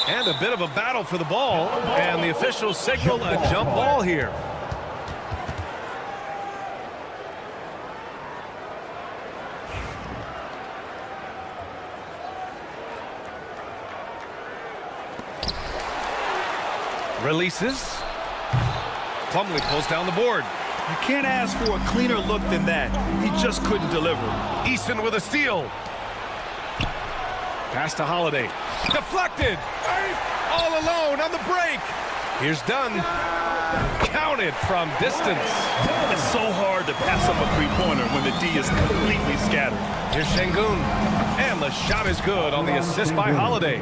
And a bit of a battle for the ball. And the officials signal a jump ball here. Releases. Plumlee pulls down the board. You can't ask for a cleaner look than that. He just couldn't deliver. Easton with a steal. Pass to Holiday. Deflected. All alone on the break. Here's Dunn. Counted from distance. It's so hard to pass up a 3-pointer when the D is completely scattered. Here's Şengün. And the shot is good on the assist by Holiday.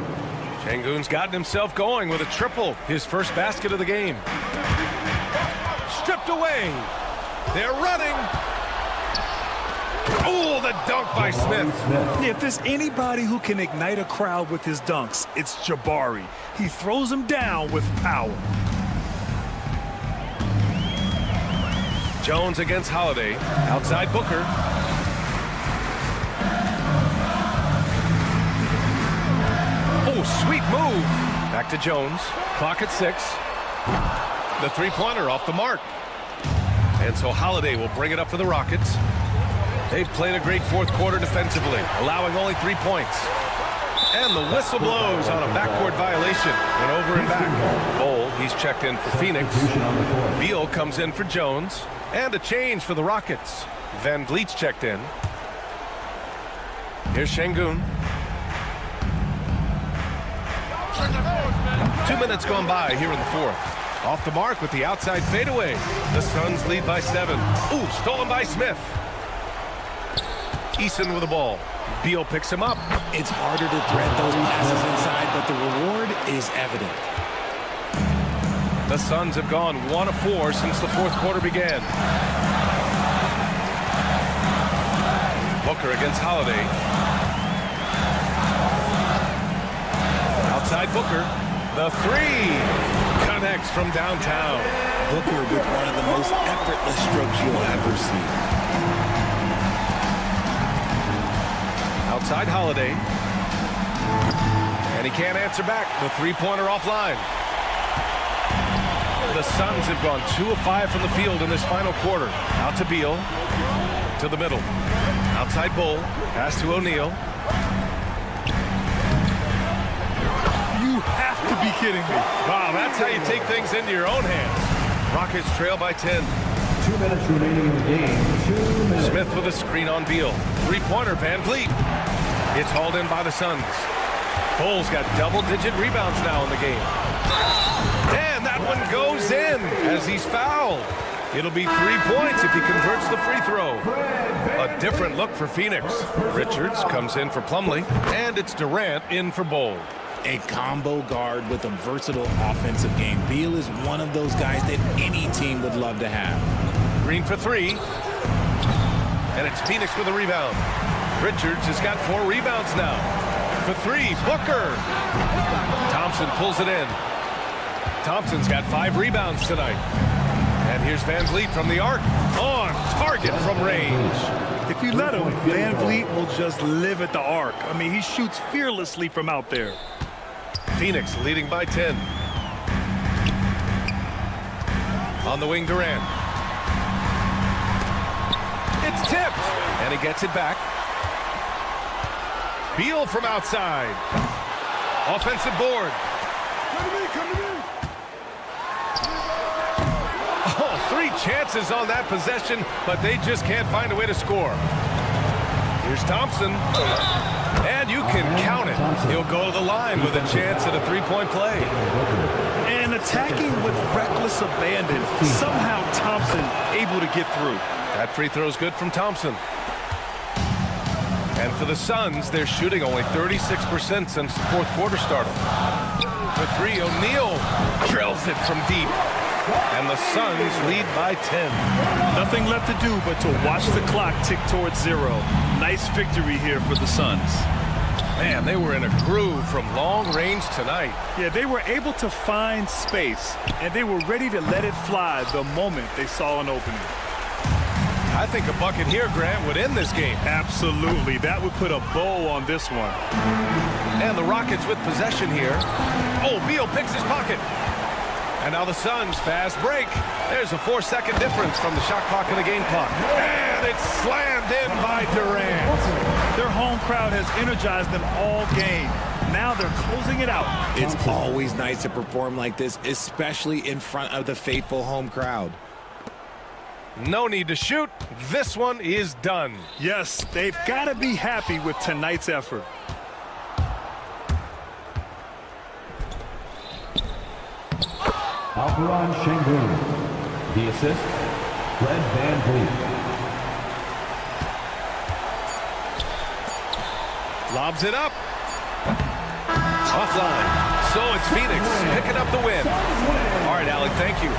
Şengün's gotten himself going with a triple. His first basket of the game. Stripped away. They're running. Oh, the dunk by Smith. If there's anybody who can ignite a crowd with his dunks, it's Jabari. He throws them down with power. Jones against Holiday. Outside Booker. Oh, sweet move. Back to Jones. Clock at 6. The three-pointer off the mark. And so Holiday will bring it up for the Rockets. They've played a great fourth quarter defensively, allowing only 3 points. And the whistle blows on a backcourt violation. Went over and back. Bol, he's checked in for Phoenix. Beal comes in for Jones. And a change for the Rockets. Van Vliet's checked in. Here's Şengün. 2 minutes gone by here in the fourth. Off the mark with the outside fadeaway. The Suns lead by 7. Ooh, stolen by Smith. Eason with the ball. Beal picks him up. It's harder to thread those passes inside, but the reward is evident. The Suns have gone 1 of 4 since the fourth quarter began. Booker against Holiday. Outside Booker. The three connects from downtown. Booker with one of the most effortless strokes you'll ever see. Outside Holiday. And he can't answer back. The three-pointer offline. The Suns have gone 2 of 5 from the field in this final quarter. Out to Beal. To the middle. Outside Bol. Pass to O'Neal. You have to be kidding me. Wow, that's how you take things into your own hands. Rockets trail by 10. 2 minutes remaining in the game. 2 minutes. Smith with a screen on Beal. Three-pointer, Van Vliet. It's hauled in by the Suns. Bol's got double-digit rebounds now in the game. And that one goes in as he's fouled. It'll be 3 points if he converts the free throw. A different look for Phoenix. Richards comes in for Plumlee, and it's Durant in for Bol. A combo guard with a versatile offensive game. Beal is one of those guys that any team would love to have. Green for 3. And it's Phoenix with a rebound. Richards has got 4 rebounds now. For 3, Booker. Thompson pulls it in. Thompson's got 5 rebounds tonight. And here's Van Vliet from the arc. On target from range. If you let him, Van Vliet will just live at the arc. I mean, he shoots fearlessly from out there. Phoenix leading by 10. On the wing, Durant. It's tipped. And he gets it back. Beal from outside. Offensive board. Oh, 3 chances on that possession, but they just can't find a way to score. Here's Thompson. And you can count it. He'll go to the line with a chance at a 3-point play. And attacking with reckless abandon. Somehow Thompson able to get through. That free throw is good from Thompson. And for the Suns, they're shooting only 36% since the fourth quarter started. For 3, O'Neal drills it from deep. And the Suns lead by 10. Nothing left to do but to watch the clock tick towards 0. Nice victory here for the Suns. Man, they were in a groove from long range tonight. Yeah, they were able to find space, and they were ready to let it fly the moment they saw an opening. I think a bucket here, Grant, would end this game. Absolutely. That would put a bow on this one. And the Rockets with possession here. Oh, Beal picks his pocket. And now the Suns fast break. There's a 4-second difference from the shot clock and the game clock. And it's slammed in by Durant. Their home crowd has energized them all game. Now they're closing it out. It's always nice to perform like this, especially in front of the faithful home crowd. No need to shoot. This one is done. Yes, they've got to be happy with tonight's effort. Alperon Şengün. The assist, Fred Van Vliet. Lobs it up. Offline. So it's Phoenix picking up the win. All right, Alec, thank you.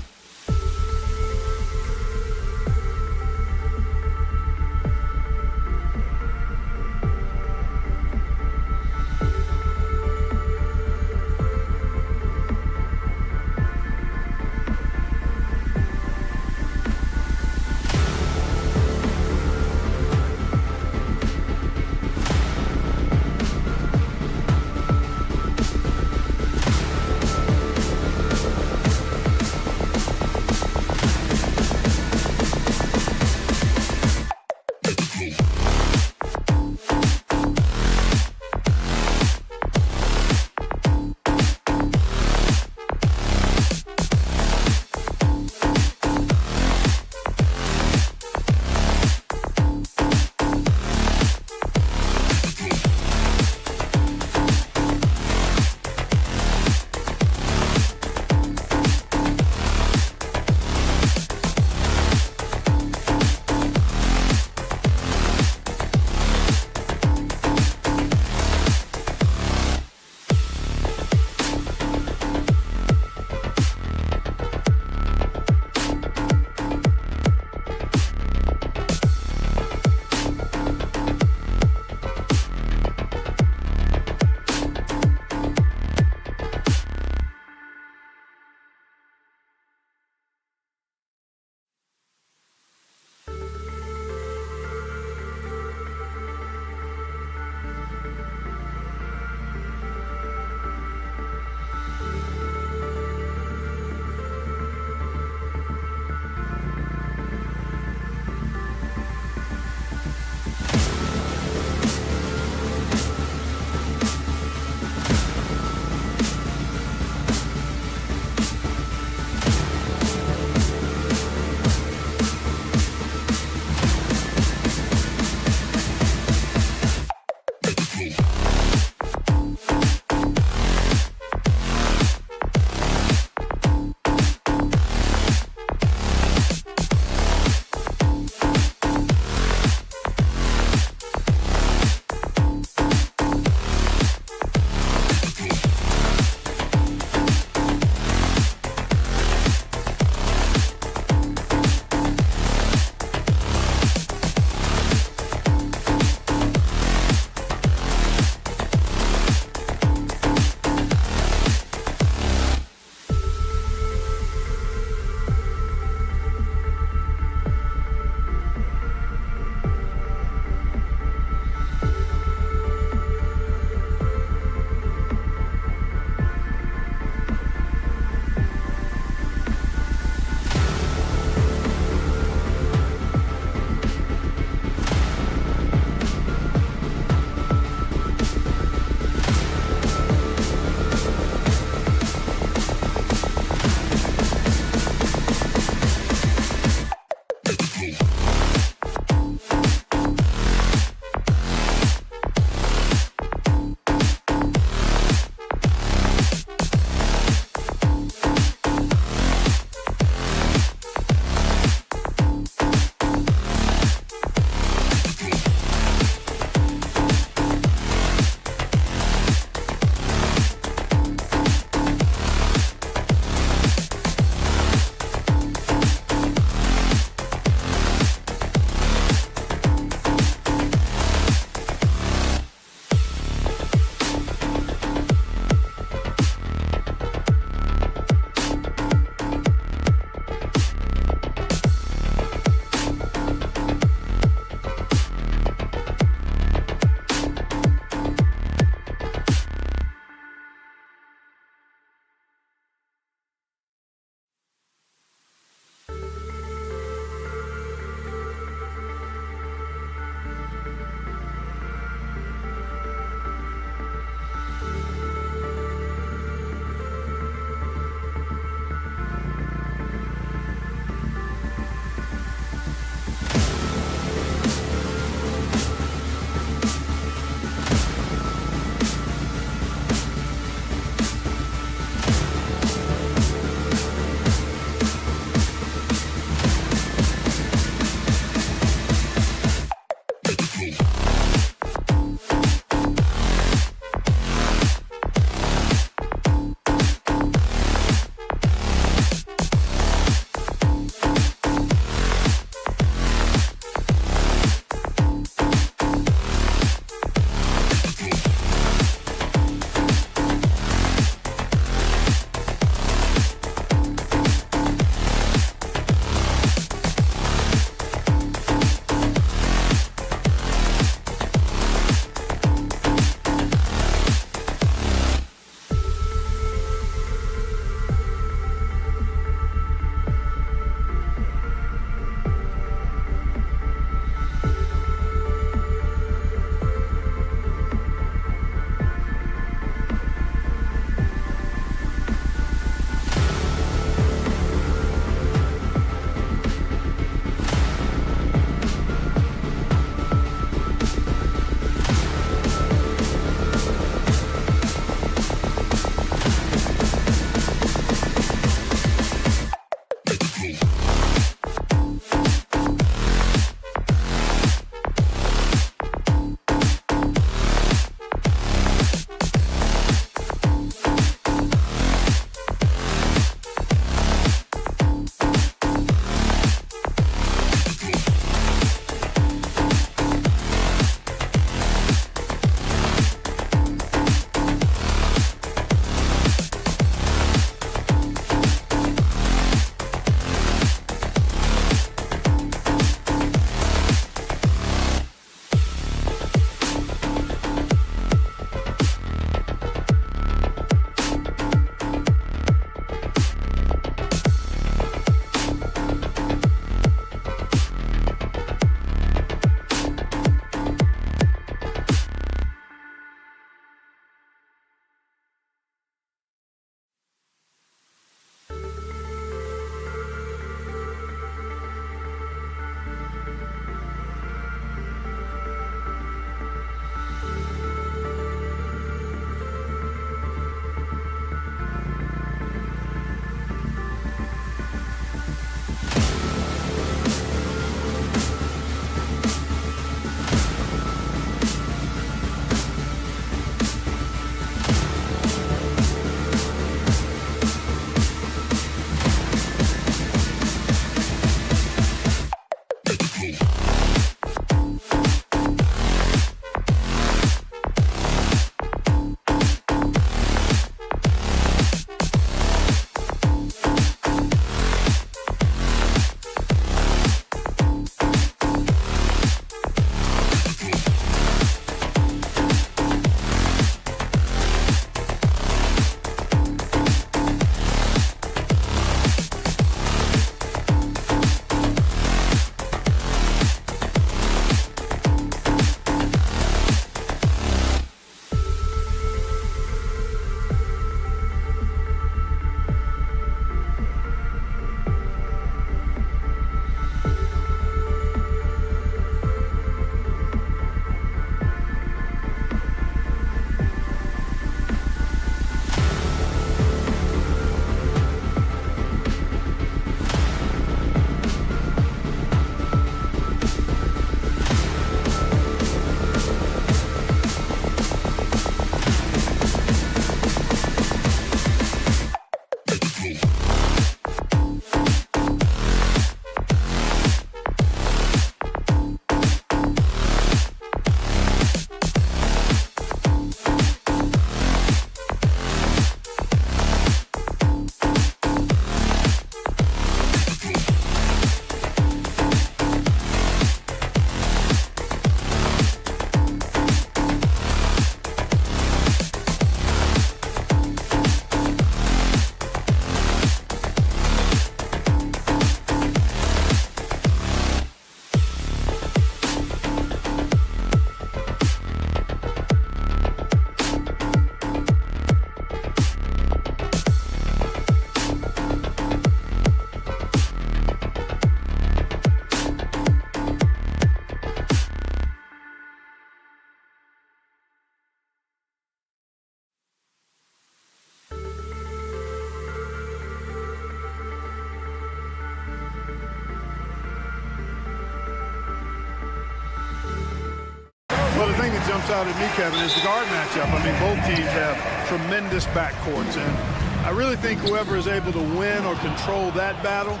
Well, the thing that jumps out at me, Kevin, is the guard matchup. I mean, both teams have tremendous backcourts, and I really think whoever is able to win or control that battle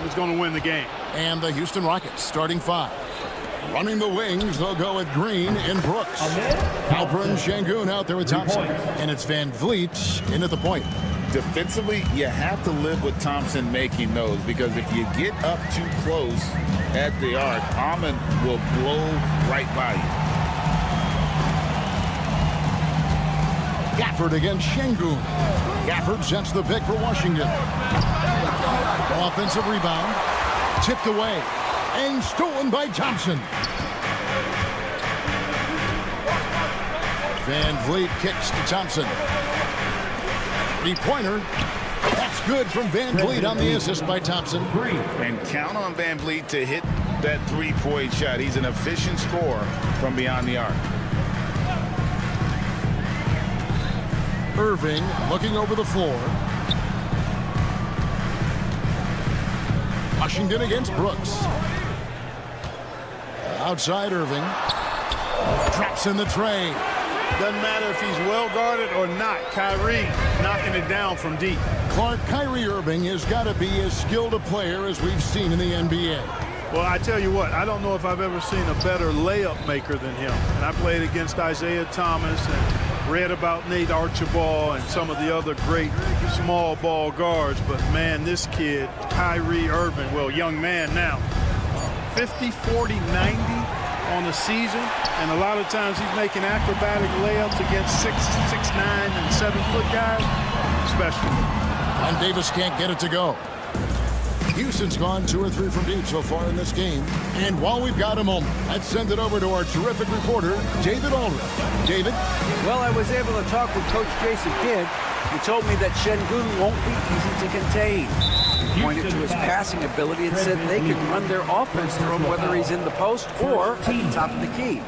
is going to win the game. And the Houston Rockets starting 5. Running the wings, they'll go with Green and Brooks. Alperen Şengün out there with Thompson. And it's Van Vliet in at the point. Defensively, you have to live with Thompson making those, because if you get up too close at the arc, Ahmed will blow right by you. Gafford against Şengün. Gafford sets the pick for Washington. Offensive rebound. Tipped away. And stolen by Thompson. Van Vliet kicks to Thompson. Three-pointer. That's good from Van Vliet on the assist by Thompson. And count on Van Vliet to hit that three-point shot. He's an efficient scorer from beyond the arc. Irving looking over the floor. Washington against Brooks. Outside Irving. Drops in the tray. Doesn't matter if he's well guarded or not. Kyrie knocking it down from deep. Kyrie Irving has got to be as skilled a player as we've seen in the NBA. Well, I tell you what, I don't know if I've ever seen a better layup maker than him. And I played against Isaiah Thomas and read about Nate Archibald and some of the other great small ball guards. But, man, this kid, Kyrie Irving, well, young man now, 50, 40, 90 on the season. And a lot of times he's making acrobatic layups against 6'9", and 7-foot guys. Special. And Davis can't get it to go. Houston's gone 2 or 3 from deep so far in this game. And while we've got a moment, let's send it over to our terrific reporter, David Aldridge. David? Well, I was able to talk with Coach Jason Kidd. He told me that Şengün won't be easy to contain. He pointed to his passing ability and said they can run their offense through him whether he's in the post or at the top of the key.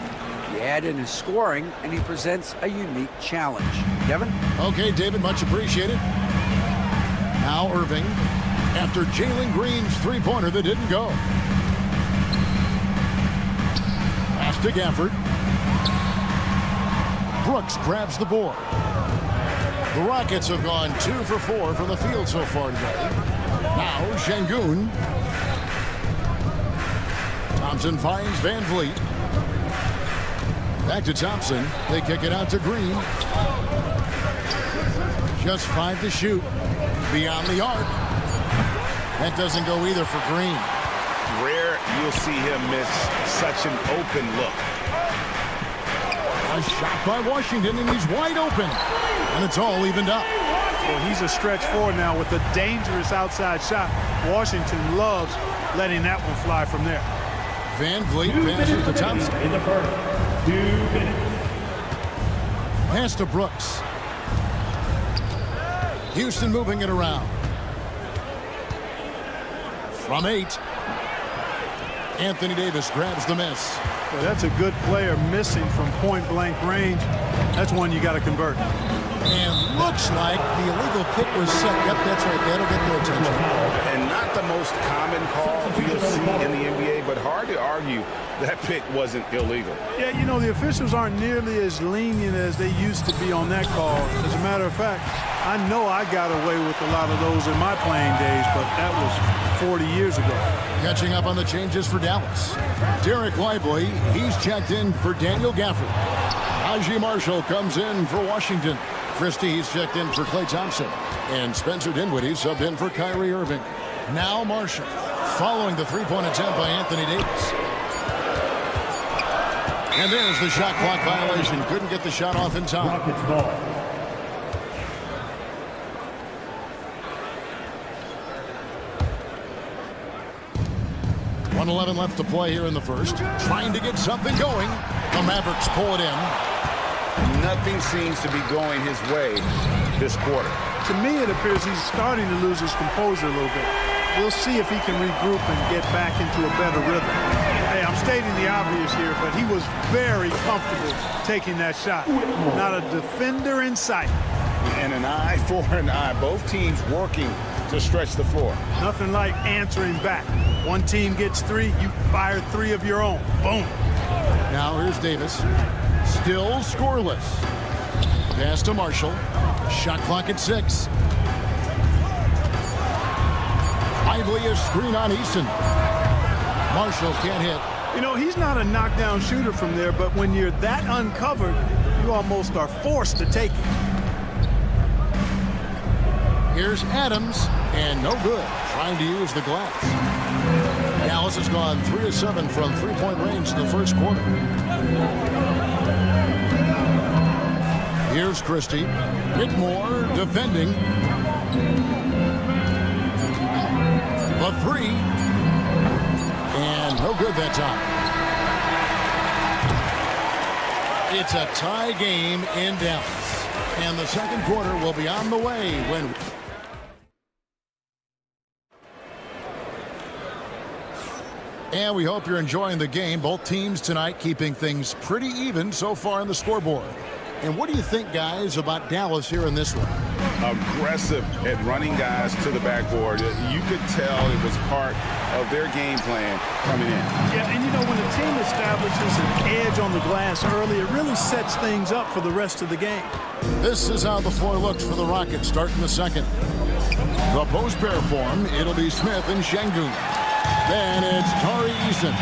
You add in his scoring, and he presents a unique challenge. Kevin? Okay, David, much appreciated. Now Irving, after Jalen Green's three-pointer that didn't go. Pass to Gafford. Brooks grabs the board. The Rockets have gone 2 for 4 from the field so far today. Now Şengün. Thompson finds Van Vliet. Back to Thompson. They kick it out to Green. Just 5 to shoot. Beyond the arc. That doesn't go either for Green. Rare you'll see him miss such an open look. A shot by Washington, and he's wide open. And it's all evened up. Well, he's a stretch forward now with a dangerous outside shot. Washington loves letting that one fly from there. Van Vliet passes to Thompson. In the first, 2 minutes. Pass to Brooks. Houston moving it around. From 8. Anthony Davis grabs the miss. Well, that's a good player missing from point-blank range. That's one you got to convert. And looks like the illegal kick was set. Yep, that's right. That'll get their attention. And not the most common call you'll see in the NBA, but hard to argue that pick wasn't illegal. Yeah, you know, the officials aren't nearly as lenient as they used to be on that call. As a matter of fact, I know I got away with a lot of those in my playing days, but that was 40 years ago. Catching up on the changes for Dallas. Derek Lively, he's checked in for Daniel Gafford. Najee Marshall comes in for Washington. Christie, he's checked in for Klay Thompson. And Spencer Dinwiddie subbed in for Kyrie Irving. Now Marshall, following the three-point attempt by Anthony Davis. And there's the shot clock violation. Couldn't get the shot off in time. Rockets ball. .11 left to play here in the first. Trying to get something going. The Mavericks pull it in. Nothing seems to be going his way this quarter. To me, it appears he's starting to lose his composure a little bit. We'll see if he can regroup and get back into a better rhythm. Hey, I'm stating the obvious here, but he was very comfortable taking that shot. Not a defender in sight. And an eye for an eye. Both teams working to stretch the floor. Nothing like answering back. One team gets 3, you fire 3 of your own. Boom. Now here's Davis. Still scoreless. Pass to Marshall. Shot clock at 6. Lively a screen on Eason. Marshall can't hit. You know, he's not a knockdown shooter from there, but when you're that uncovered, you almost are forced to take it. Here's Adams, and no good. Trying to use the glass. Dallas has gone 3 of 7 from three-point range in the first quarter. Here's Christie. Whitmore defending. The 3. And no good that time. It's a tie game in Dallas. And the second quarter will be on the way when... And we hope you're enjoying the game. Both teams tonight keeping things pretty even so far on the scoreboard. And what do you think, guys, about Dallas here in this one? Aggressive at running guys to the backboard. You could tell it was part of their game plan coming in. Yeah, and you know, when a team establishes an edge on the glass early, it really sets things up for the rest of the game. This is how the floor looks for the Rockets starting the second. The post pair form, it'll be Smith and Şengün. Then it's Tari Eason.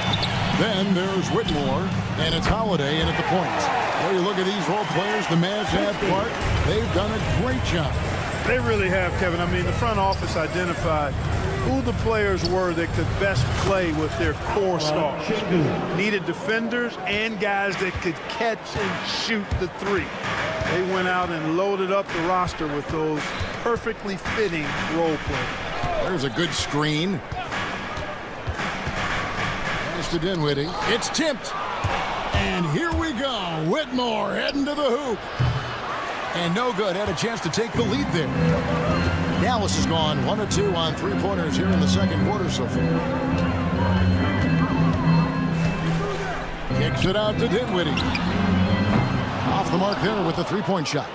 Then there's Whitmore, and it's Holiday in at the points. Well, you look at these role players the Mavs have part. They've done a great job. They really have, Kevin. I mean, the front office identified who the players were that could best play with their core stars. Needed defenders and guys that could catch and shoot the 3. They went out and loaded up the roster with those perfectly fitting role players. There's a good screen. To Dinwiddie. It's tipped. And here we go. Whitmore heading to the hoop. And no good. Had a chance to take the lead there. Dallas has gone 1 of 2 on three-pointers here in the second quarter so far. Kicks it out to Dinwiddie. Off the mark there with the three-point shot.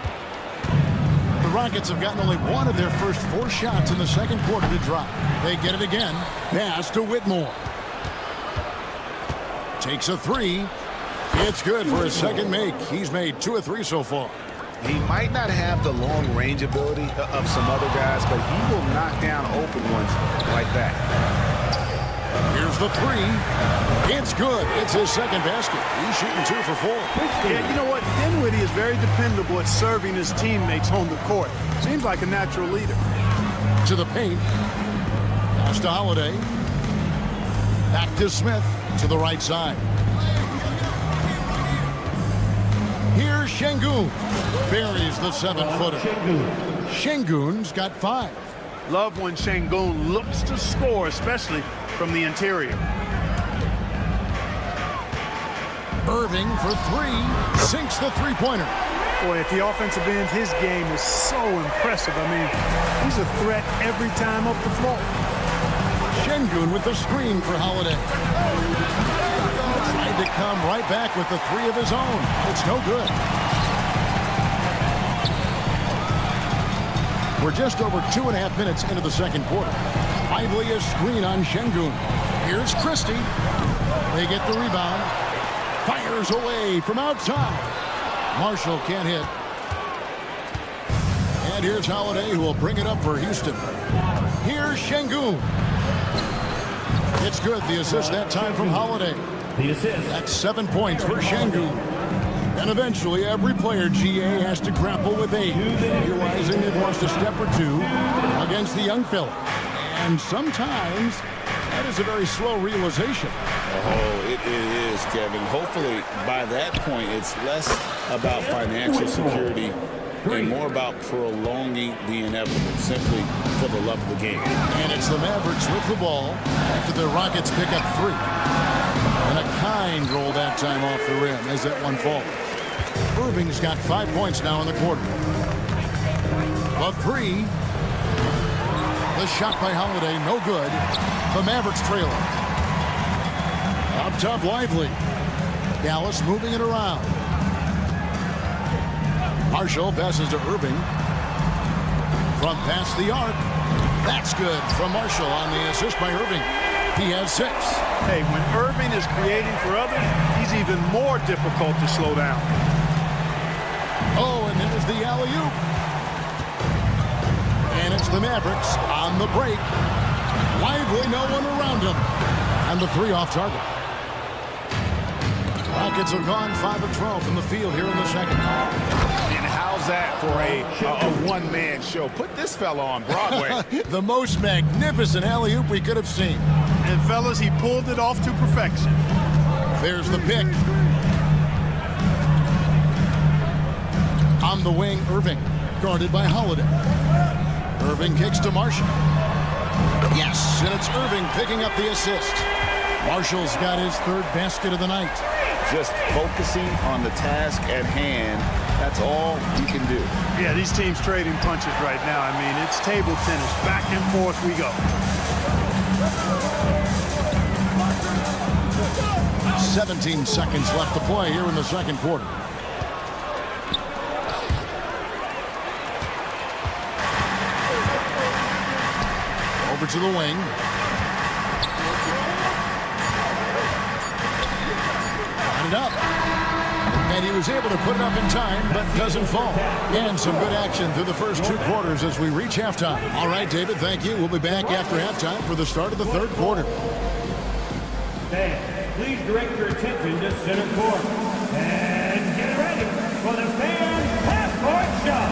The Rockets have gotten only 1 of their first 4 shots in the second quarter to drop. They get it again. Pass to Whitmore. Takes a 3. It's good for his second make. He's made 2 of 3 so far. He might not have the long range ability of some other guys, but he will knock down open ones like that. Here's the 3. It's good. It's his second basket. He's shooting 2 for 4. Yeah, you know what? Dinwiddie is very dependable at serving his teammates on the court. Seems like a natural leader. To the paint. Pass to Holiday. Back to Smith. To the right side. Here's Şengün. Buries the 7-footer. Şengün's got 5. Love when Şengün looks to score, especially from the interior. Irving for 3. Sinks the three-pointer. Boy, at the offensive end, his game is so impressive. I mean, he's a threat every time up the floor. Şengün with the screen for Holiday. Tried to come right back with the 3 of his own. It's no good. We're just over 2.5 minutes into the second quarter. Lively a screen on Şengün. Here's Christie. They get the rebound. Fires away from outside. Marshall can't hit. And here's Holiday, who will bring it up for Houston. Here's Şengün. It's good. The assist that time from Holiday. That's 7 points for Şengün. And eventually, every player, GA, has to grapple with age, realizing they've lost a step or 2 against the young fella. And sometimes, that is a very slow realization. Oh, it is, Kevin. Hopefully, by that point, it's less about financial security and more about prolonging the inevitable, simply for the love of the game. And it's the Mavericks with the ball after the Rockets pick up 3. And a kind roll that time off the rim as that one falls. Irving's got 5 points now in the quarter. The 3. The shot by Holiday, no good. The Mavericks trailing. Up top, Lively. Dallas moving it around. Marshall passes to Irving. From past the arc. That's good from Marshall on the assist by Irving. He has 6. Hey, when Irving is creating for others, he's even more difficult to slow down. Oh, and there's the alley-oop. And it's the Mavericks on the break. Lively, no one around him. And the 3 off target. Rockets have gone 5 of 12 from the field here in the second. And how's that for a one-man show? Put this fella on Broadway. The most magnificent alley-oop we could have seen. And fellas, he pulled it off to perfection. There's the pick. On the wing, Irving, guarded by Holiday. Irving kicks to Marshall. Yes, and it's Irving picking up the assist. Marshall's got his 3rd basket of the night. Just focusing on the task at hand. That's all you can do. Yeah, these teams trading punches right now. I mean, it's table tennis. Back and forth we go. 17 seconds left to play here in the second quarter. Over to the wing. Got it up. And he was able to put it up in time, but doesn't fall. And some good action through the first 2 quarters as we reach halftime. All right, David, thank you. We'll be back after halftime for the start of the 3rd quarter. Fans, please direct your attention to center court. And get ready for the fan half-court shot.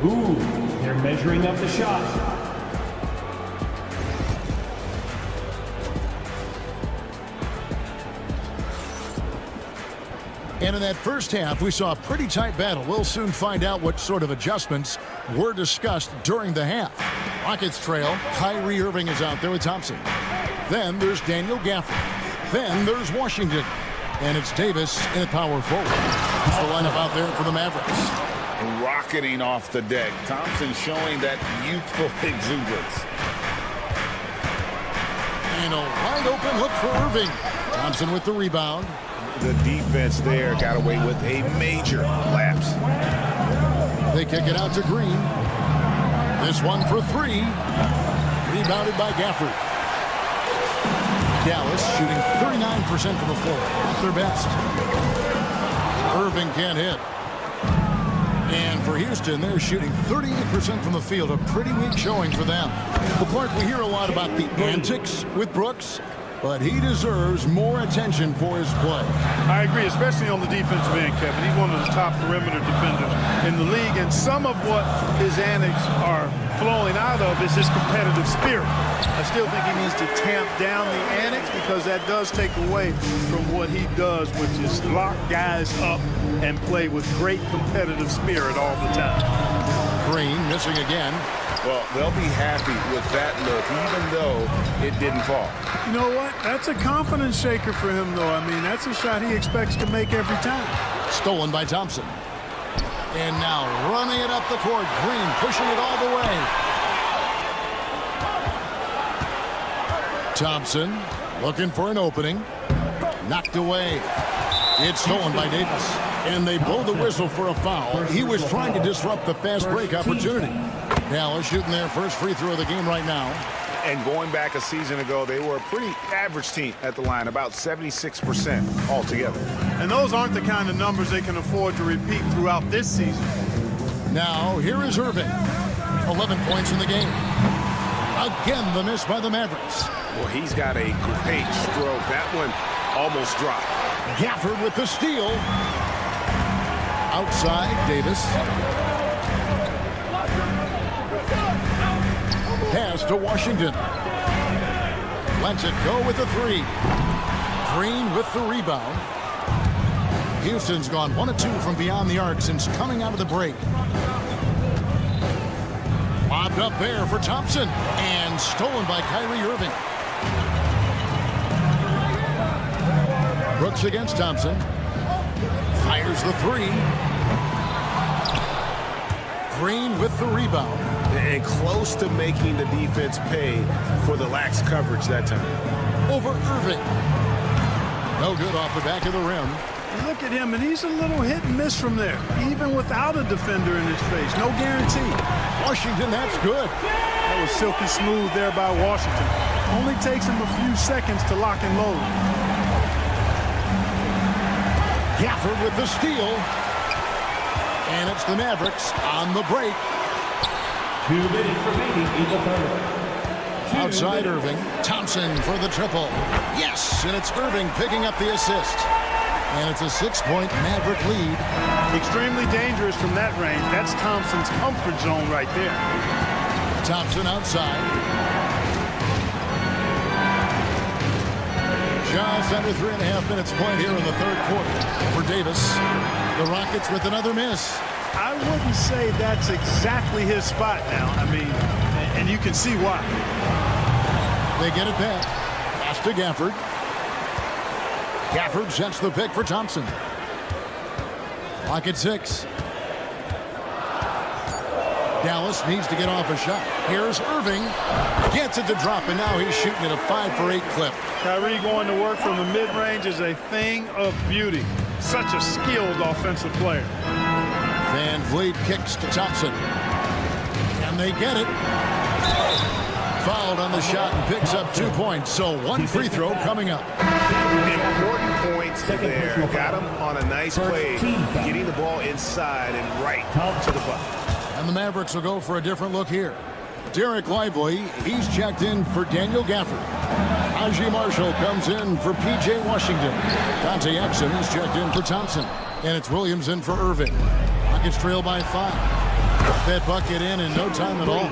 Ooh, they're measuring up the shot. And in that first half, we saw a pretty tight battle. We'll soon find out what sort of adjustments were discussed during the half. Rockets trail. Kyrie Irving is out there with Thompson. Then there's Daniel Gafford. Then there's Washington. And it's Davis in at power forward. That's the lineup out there for the Mavericks. Rocketing off the deck. Thompson showing that youthful exuberance. And a wide open look for Irving. Thompson with the rebound. The defense there got away with a major lapse. They kick it out to Green. This one for 3. Rebounded by Gafford. Dallas shooting 39% from the floor. At their best. Irving can't hit. And for Houston, they're shooting 38% from the field. A pretty weak showing for them. But Clark, we hear a lot about the antics with Brooks, but he deserves more attention for his play. I agree, especially on the defensive end, Kevin. He's one of the top perimeter defenders in the league, and some of what his antics are flowing out of is his competitive spirit. I still think he needs to tamp down the antics because that does take away from what he does, which is lock guys up and play with great competitive spirit all the time. Green missing again. Well, they'll be happy with that look, even though it didn't fall. You know what? That's a confidence shaker for him, though. I mean, that's a shot he expects to make every time. Stolen by Thompson. And now running it up the court. Green pushing it all the way. Thompson looking for an opening. Knocked away. It's stolen by Davis. And they blow the whistle for a foul. He was trying to disrupt the fast break opportunity. Dallas shooting their first free throw of the game right now. And going back a season ago, they were a pretty average team at the line, about 76% altogether. And those aren't the kind of numbers they can afford to repeat throughout this season. Now, here is Irving. 11 points in the game. Again, the miss by the Mavericks. Well, he's got a great stroke. That one almost dropped. Gafford with the steal. Outside, Davis. Pass to Washington. Lets it go with the 3. Green with the rebound. Houston's gone 1 of 2 from beyond the arc since coming out of the break. Lobbed up there for Thompson. And stolen by Kyrie Irving. Brooks against Thompson. Fires the 3. Green with the rebound. And close to making the defense pay for the lax coverage that time. Over Irving. No good off the back of the rim. You look at him, and he's a little hit and miss from there, even without a defender in his face. No guarantee. Washington, that's good. That was silky smooth there by Washington. Only takes him a few seconds to lock and load. Gafford with the steal. And it's the Mavericks on the break. 2 minutes remaining in the third. Outside Irving. Thompson for the triple. Yes, and it's Irving picking up the assist. And it's a 6-point Maverick lead. Extremely dangerous from that range. That's Thompson's comfort zone right there. Thompson outside. Just under 3.5 minutes played here in the third quarter for Davis. The Rockets with another miss. I wouldn't say that's exactly his spot now. I mean, and you can see why. They get it back. Pass to Gafford. Gafford sets the pick for Thompson. Clock at 6. Dallas needs to get off a shot. Here's Irving. Gets it to drop, and now he's shooting at a 5 for 8 clip. Kyrie going to work from the mid-range is a thing of beauty. Such a skilled offensive player. Van Vliet kicks to Thompson. And they get it. Fouled on the shot and picks up 2 points. So 1 free throw coming up. Important points there. Got him on a nice play. Getting the ball inside and right to the bucket. And the Mavericks will go for a different look here. Derek Lively, he's checked in for Daniel Gafford. Haji Marshall comes in for P.J. Washington. Dante Exum is checked in for Thompson. And it's Williams in for Irving. Rockets trail by 5. That bucket in no time at all.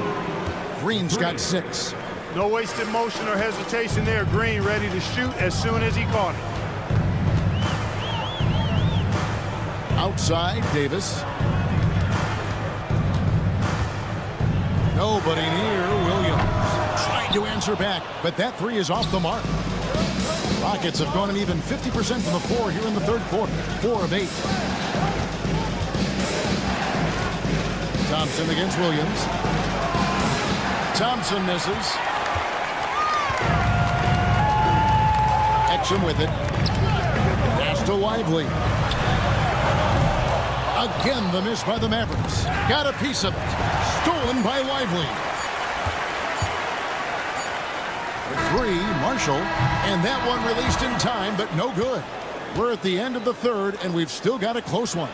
Green's got 6. No wasted motion or hesitation there. Green ready to shoot as soon as he caught it. Outside, Davis. Nobody near Williams. Trying to answer back, but that 3 is off the mark. Rockets have gone an even 50% from the floor here in the third quarter. 4 of 8. Thompson against Williams. Thompson misses. Exum with it. Pass to Lively. Again, the miss by the Mavericks. Got a piece of it. Stolen by Lively. 3, Marshall. And that one released in time, but no good. We're at the end of the third, and we've still got a close one.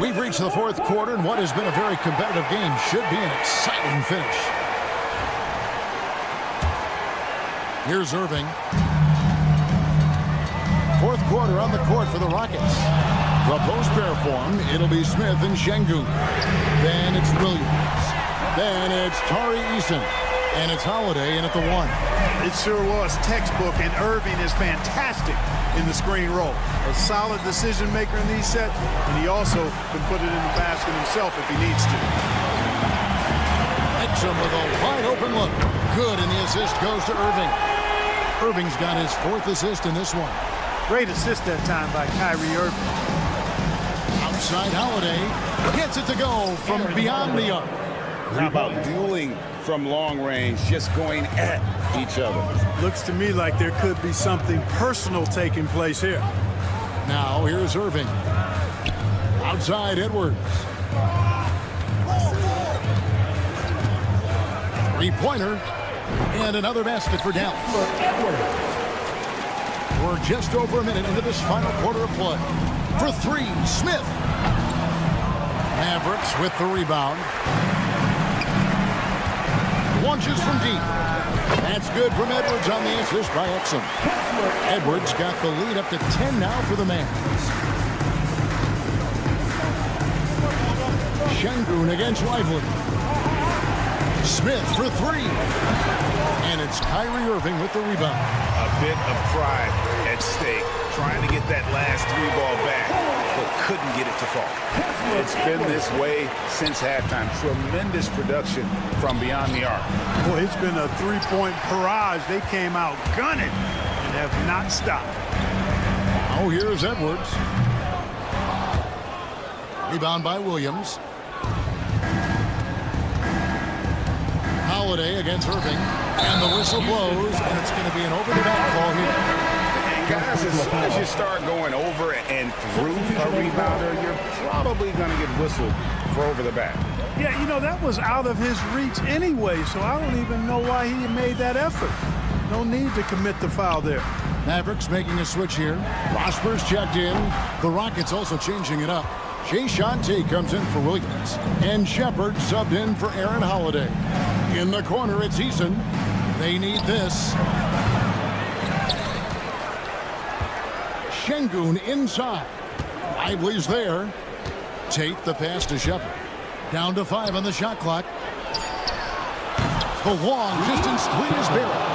We've reached the fourth quarter, and what has been a very competitive game should be an exciting finish. Here's Irving. Fourth quarter on the court for the Rockets. The post pair form, it'll be Smith and Şengün. Then it's Williams. Then it's Tari Eason. And it's Holiday in at the 1. It sure was textbook, and Irving is fantastic in the screen roll. A solid decision maker in these sets, and he also can put it in the basket himself if he needs to. Exum with a wide open look. Good, and the assist goes to Irving. Irving's got his 4th assist in this one. Great assist that time by Kyrie Irving. Outside Holiday gets it to go from beyond the arc. How about dueling from long range, just going at each other? Looks to me like there could be something personal taking place here. Now here's Irving. Outside Edwards. 3-pointer. And another basket for Dallas. We're just over a minute into this final quarter of play. For 3, Smith. Mavericks with the rebound. Launches from deep. That's good from Edwards on the assist by Exum. Edwards got the lead up to 10 now for the Mavs. Şengün against Lively. Smith for 3. And it's Kyrie Irving with the rebound. A bit of pride at stake, trying to get that last 3 ball back, but couldn't get it to fall. It's been this way since halftime. Tremendous production from beyond the arc. Boy, it's been a 3-point barrage. They came out gunning and have not stopped. Oh, here's Edwards. Rebound by Williams. Holiday against Irving. And the whistle blows, and it's going to be an over-the-back call here. And guys, as soon as you start going over and through a rebounder, you're probably going to get whistled for over the back. Yeah, you know, that was out of his reach anyway, so I don't even know why he made that effort. No need to commit the foul there. Mavericks making a switch here. Prosper's checked in. The Rockets also changing it up. Jay Shante comes in for Williams. And Shepard subbed in for Aaron Holiday. In the corner, it's Eason. They need this. Şengün inside. Lively's there. Tate the pass to Shepard. Down to 5 on the shot clock. The long distance three is buried.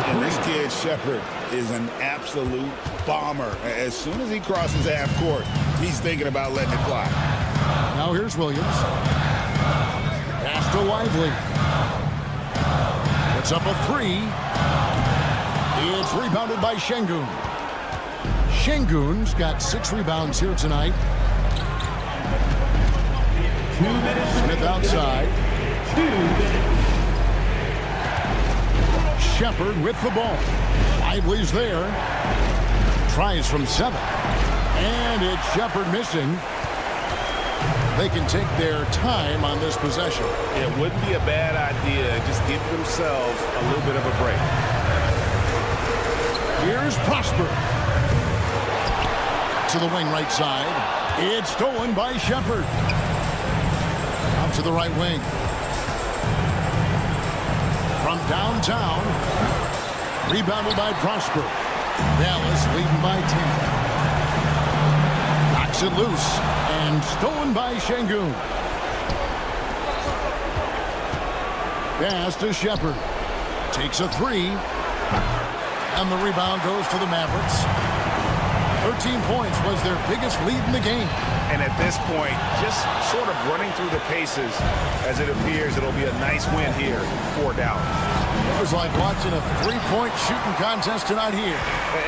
And this kid, Shepard, is an absolute bomber. As soon as he crosses half court, he's thinking about letting it fly. Now here's Williams. Pass to Lively. Puts up a three. It's rebounded by Şengün. Şengün's got 6 rebounds here tonight. Smith outside. Shepard with the ball. Lively's there. Tries from 7. And it's Shepard missing. They can take their time on this possession. It wouldn't be a bad idea. Just give themselves a little bit of a break. Here's Prosper. To the wing right side. It's stolen by Shepard. Out to the right wing. From downtown. Rebounded by Prosper. Dallas leading by 10. Knocks it loose. And stolen by Şengün. Pass to Shepard. Takes a three. And the rebound goes to the Mavericks. 13 points was their biggest lead in the game. And at this point, just sort of running through the paces, as it appears it'll be a nice win here for Dallas. It was like watching a three-point shooting contest tonight here.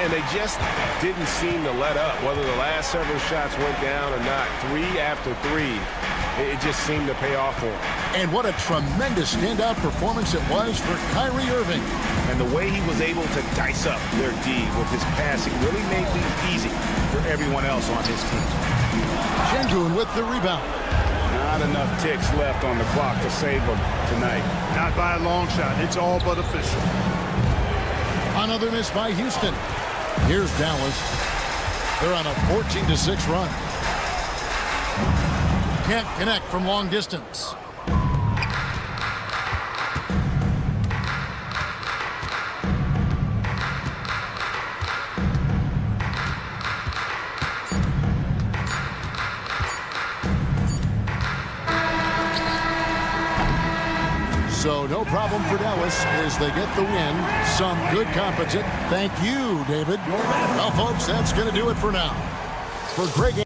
And they just didn't seem to let up, whether the last several shots went down or not. 3 after 3, it just seemed to pay off for them. And what a tremendous standout performance it was for Kyrie Irving. And the way he was able to dice up their D with his passing really made things easy for everyone else on his team. Şengün with the rebound. Not enough ticks left on the clock to save them tonight. Not by a long shot. It's all but official. Another miss by Houston. Here's Dallas. They're on a 14-6 run. Can't connect from long distance. So no problem for Dallas as they get the win. Some good competition. Thank you, David. Well, folks, that's going to do it for now. For Greg.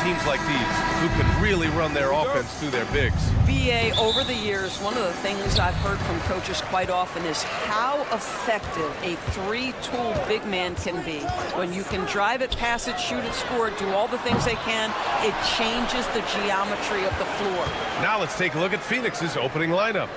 teams like these who can really run their offense through their bigs. BA, over the years, one of the things I've heard from coaches quite often is how effective a three-tool big man can be. When you can drive it, pass it, shoot it, score it, do all the things they can, it changes the geometry of the floor. Now let's take a look at Phoenix's opening lineup.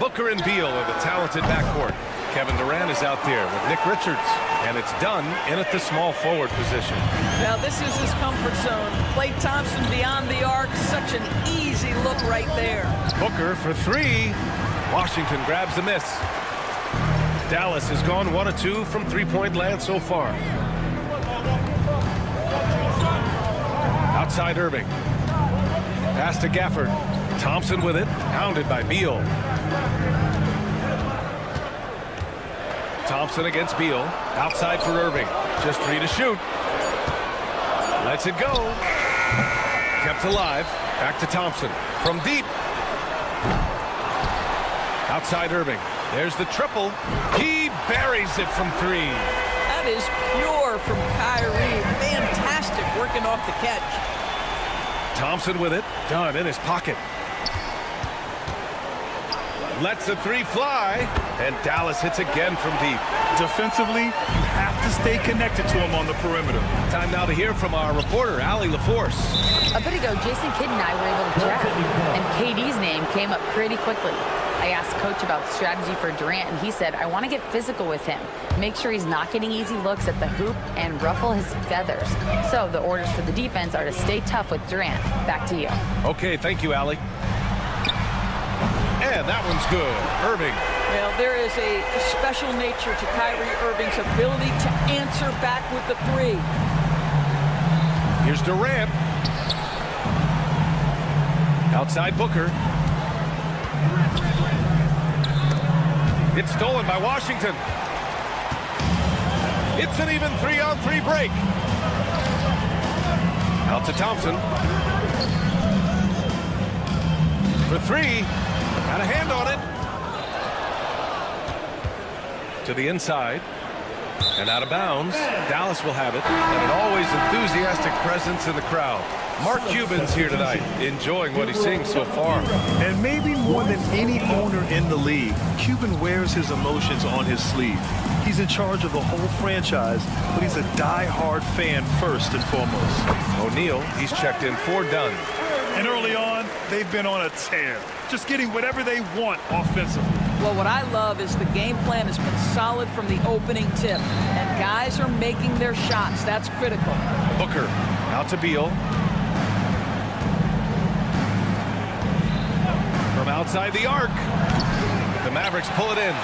Booker and Beal are the talented backcourt. Kevin Durant is out there with Nick Richards, and it's Dunn in at the small forward position. Now this is his comfort zone. Klay Thompson beyond the arc, such an easy look right there. Booker for three. Washington grabs the miss. Dallas has gone 1 of 2 from three-point land so far. Outside Irving. Pass to Gafford. Thompson with it, hounded by Beal. Thompson against Beal. Outside for Irving. Just 3 to shoot. Lets it go. Kept alive. Back to Thompson. From deep. Outside Irving. There's the triple. He buries it from 3. That is pure from Kyrie. Fantastic working off the catch. Thompson with it. Dunn in his pocket. Lets the 3 fly, and Dallas hits again from deep. Defensively, you have to stay connected to him on the perimeter. Time now to hear from our reporter, Allie LaForce. A bit ago, Jason Kidd and I were able to chat, and KD's name came up pretty quickly. I asked Coach about strategy for Durant, and he said, I want to get physical with him, make sure he's not getting easy looks at the hoop, and ruffle his feathers. So the orders for the defense are to stay tough with Durant. Back to you. Okay, thank you, Allie. And that one's good. Irving. Well, there is a special nature to Kyrie Irving's ability to answer back with the 3. Here's Durant. Outside Booker. It's stolen by Washington. It's an even 3-on-3 break. Out to Thompson. For 3. Got a hand on it. To the inside. And out of bounds. Dallas will have it. And an always enthusiastic presence in the crowd. Mark Cuban's here tonight, enjoying what he's seeing so far. And maybe more than any owner in the league, Cuban wears his emotions on his sleeve. He's in charge of the whole franchise, but he's a die-hard fan first and foremost. O'Neal, he's checked in for Dunn. And early on, they've been on a tear, just getting whatever they want offensively. Well, what I love is the game plan has been solid from the opening tip, and guys are making their shots. That's critical. Booker out to Beal. From outside the arc, the Mavericks pull it in.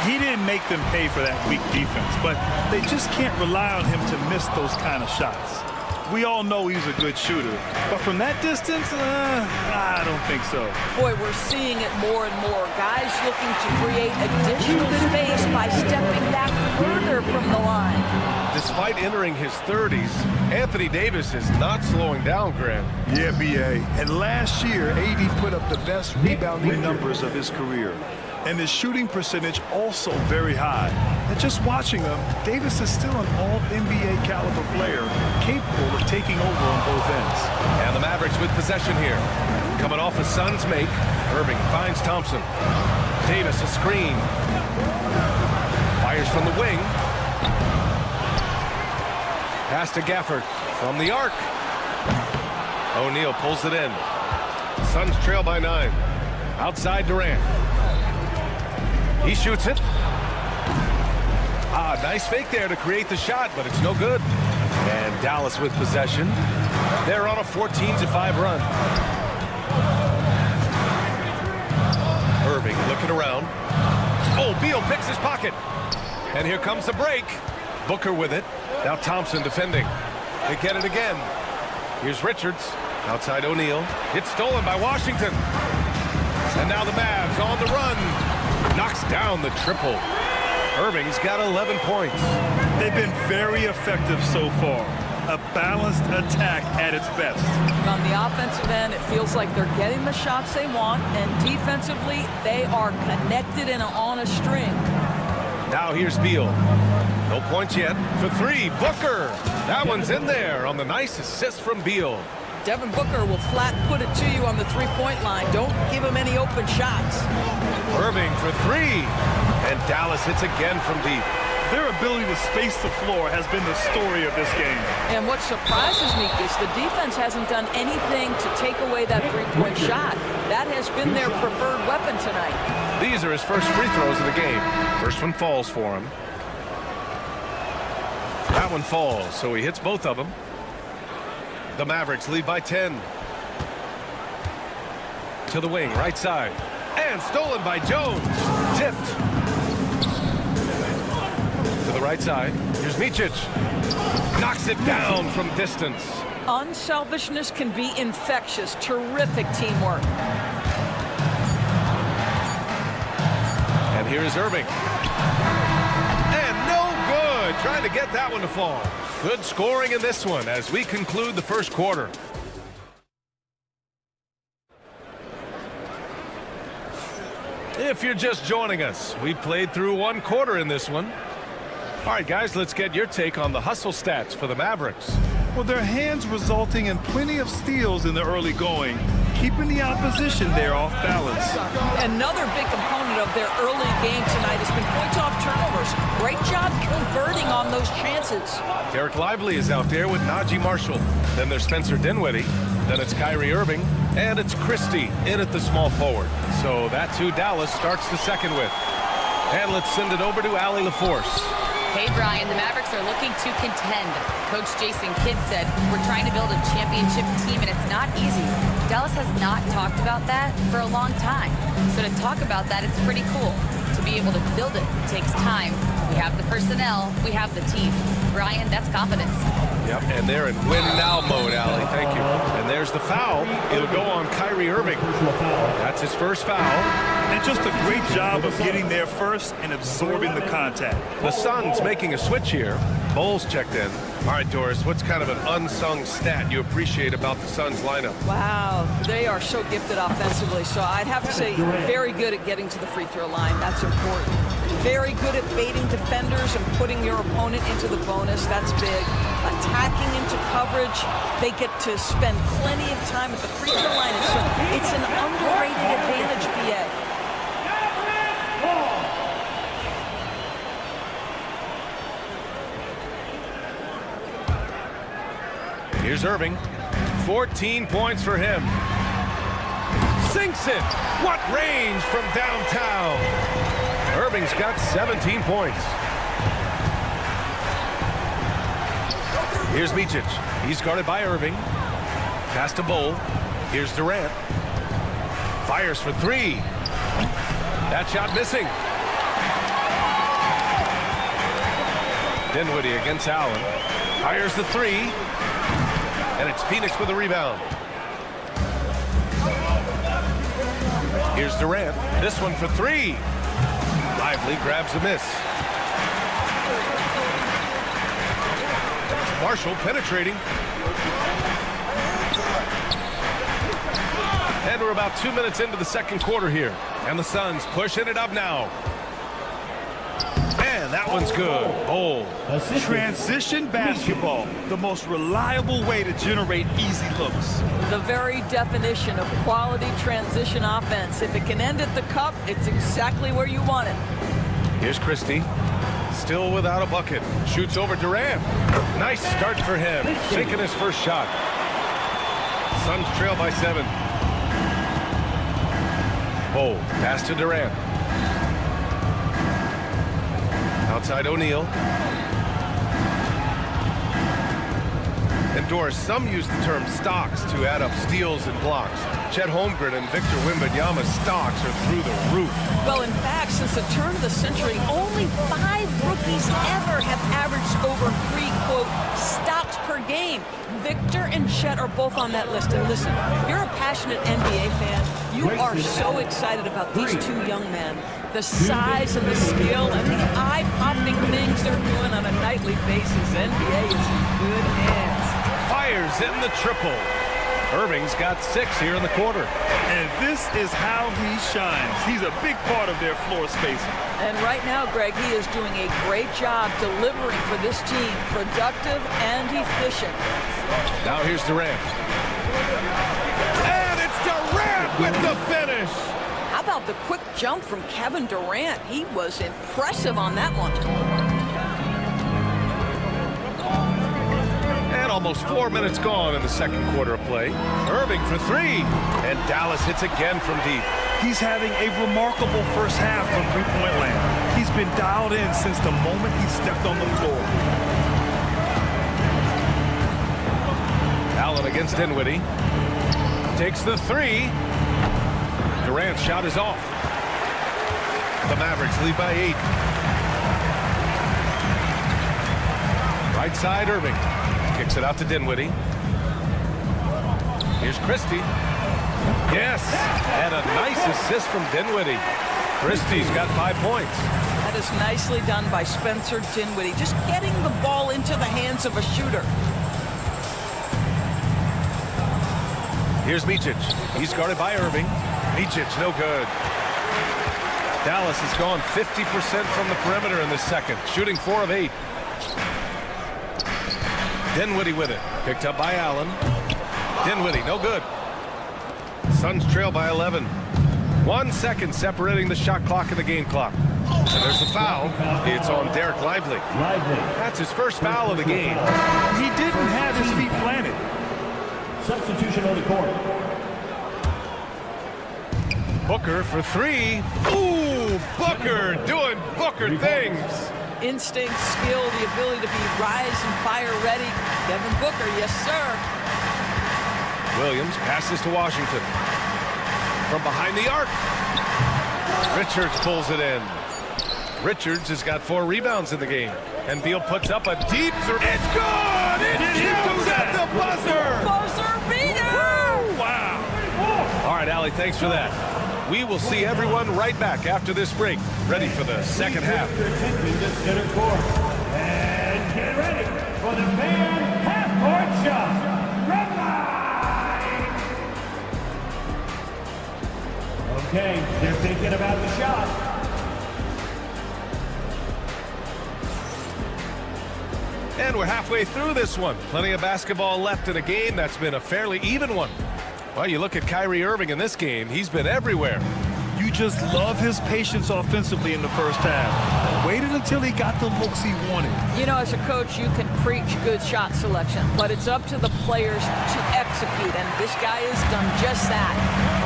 He didn't make them pay for that weak defense, but they just can't rely on him to miss those kind of shots. We all know he's a good shooter, but from that distance, I don't think so. Boy, we're seeing it more and more. Guys looking to create additional space by stepping back further from the line. Despite entering his 30s, Anthony Davis is not slowing down, Grant. Yeah, B.A. And last year, AD put up the best rebounding numbers of his career. And his shooting percentage also very high. And just watching him, Davis is still an all-NBA caliber player, capable of taking over on both ends. And the Mavericks with possession here. Coming off a Suns make, Irving finds Thompson. Davis a screen. Fires from the wing. Pass to Gafford from the arc. O'Neal pulls it in. Suns trail by 9. Outside Durant. He shoots it. Nice fake there to create the shot, but it's no good. And Dallas with possession. They're on a 14-5 run. Irving looking around. Oh, Beal picks his pocket. And here comes the break. Booker with it. Now Thompson defending. They get it again. Here's Richards. Outside O'Neal. It's stolen by Washington. And now the Mavs on the run. Knocks down the triple. Irving's got 11 points. They've been very effective so far. A balanced attack at its best. On the offensive end, it feels like they're getting the shots they want, and defensively, they are connected and on a string. Now here's Beal. No points yet. For 3, Booker. That one's in there on the nice assist from Beal. Devin Booker will flat put it to you on the three-point line. Don't give him any open shots. Irving for three. And Dallas hits again from deep. Their ability to space the floor has been the story of this game. And what surprises me is the defense hasn't done anything to take away that three-point shot. That has been their preferred weapon tonight. These are his first free throws of the game. First one falls for him. That one falls, so he hits both of them. The Mavericks lead by 10. To the wing, right side. And stolen by Jones. Tipped. To the right side. Here's Micic. Knocks it down from distance. Unselfishness can be infectious. Terrific teamwork. And here is Irving. And no good. Trying to get that one to fall. Good scoring in this one as we conclude the first quarter. If you're just joining us, we played through one quarter in this one. All right, guys, let's get your take on the hustle stats for the Mavericks. Well, their hands resulting in plenty of steals in the early going, keeping the opposition there off balance. Another big component of their early game tonight has been points off turnovers. Great job converting on those chances. Derek Lively is out there with Najee Marshall. Then there's Spencer Dinwiddie. Then it's Kyrie Irving. And it's Christie in at the small forward. So that's who Dallas starts the second with. And let's send it over to Allie LaForce. Hey, Brian, the Mavericks are looking to contend. Coach Jason Kidd said, we're trying to build a championship team, and it's not easy. Dallas has not talked about that for a long time. So to talk about that, it's pretty cool. To be able to build it takes time. We have the personnel. We have the team. Brian, that's confidence. Yep, and they're in win-now mode, Allie. Thank you. And there's the foul. It'll go on Kyrie Irving. That's his first foul. And just a great job of getting there first and absorbing the contact. The Suns making a switch here. Bowles checked in. All right, Doris, what's kind of an unsung stat you appreciate about the Suns lineup? Wow, they are so gifted offensively. So I'd have to say very good at getting to the free throw line. That's important. Very good at baiting defenders and putting your opponent into the bonus. That's big. Attacking into coverage. They get to spend plenty of time at the free throw line. And so it's an underrated advantage, BA. Here's Irving. 14 points for him. Sinks it. What range from downtown. Irving's got 17 points. Here's Micic. He's guarded by Irving. Pass to Bowl. Here's Durant. Fires for three. That shot missing. Dinwiddie against Allen. Fires the three. And it's Phoenix with a rebound. Here's Durant. This one for three. Lively grabs a miss. Marshall penetrating. And we're about 2 minutes into the second quarter here. And the Suns pushing it up now. And that one's good. Bowl. Transition basketball, the most reliable way to generate easy looks. The very definition of quality transition offense. If it can end at the cup, it's exactly where you want it. Here's Christie. Still without a bucket. Shoots over Durant. Nice start for him. Sinking his first shot. Suns trail by 7. Bowl. Pass to Durant. Outside O'Neal. And Doris, some use the term stocks to add up steals and blocks. Chet Holmgren and Victor Wembanyama's stocks are through the roof. Well, in fact, since the turn of the century, only 5 rookies ever have averaged over 3, quote, stocks per game. Victor and Chet are both on that list. And listen, if you're a passionate NBA fan, you are so excited about these two young men. The size and the skill and the eye-popping things they're doing on a nightly basis. NBA is in good hands. Fires in the triple. Irving's got 6 here in the quarter. And this is how he shines. He's a big part of their floor spacing. And right now, Greg, he is doing a great job delivering for this team, productive and efficient. Now here's Durant. And it's Durant with the finish. How about the quick jump from Kevin Durant? He was impressive on that one. And almost 4 minutes gone in the second quarter of play. Irving for 3. And Dallas hits again from deep. He's having a remarkable first half from three-point land. He's been dialed in since the moment he stepped on the floor. Allen against Dinwiddie. Takes the 3. Durant's shot is off. The Mavericks lead by 8. Right side, Irving. Kicks it out to Dinwiddie. Here's Christie. Yes, and a nice assist from Dinwiddie. Christie's got 5 points. That is nicely done by Spencer Dinwiddie, just getting the ball into the hands of a shooter. Here's Micic. He's guarded by Irving. Micic, no good. Dallas has gone 50% from the perimeter in this second, shooting 4 of 8. Dinwiddie with it. Picked up by Allen. Dinwiddie, no good. Suns trail by 11. 1 second separating the shot clock and the game clock. And there's the foul. It's on Derek Lively. That's his first foul of the game. He didn't have his feet planted. Substitution on the court. Booker for 3. Ooh, Booker doing Booker things. Instinct, skill, the ability to be rise and fire ready. Devin Booker, yes, sir. Williams passes to Washington. From behind the arc. Richards pulls it in. Richards has got 4 rebounds in the game. And Beal puts up a deep three. It's good! It comes at the buzzer! Buzzer beater! Wow! All right, Allie, thanks for that. We will see everyone right back after this break, ready for the second half. Center court. And get ready for the fan half-court shot. Red line. Okay, they're thinking about the shot. And we're halfway through this one. Plenty of basketball left in a game that's been a fairly even one. Well, you look at Kyrie Irving in this game, he's been everywhere. You just love his patience offensively in the first half. Waited until he got the looks he wanted. You know, as a coach, you can preach good shot selection, but it's up to the players to execute, and this guy has done just that.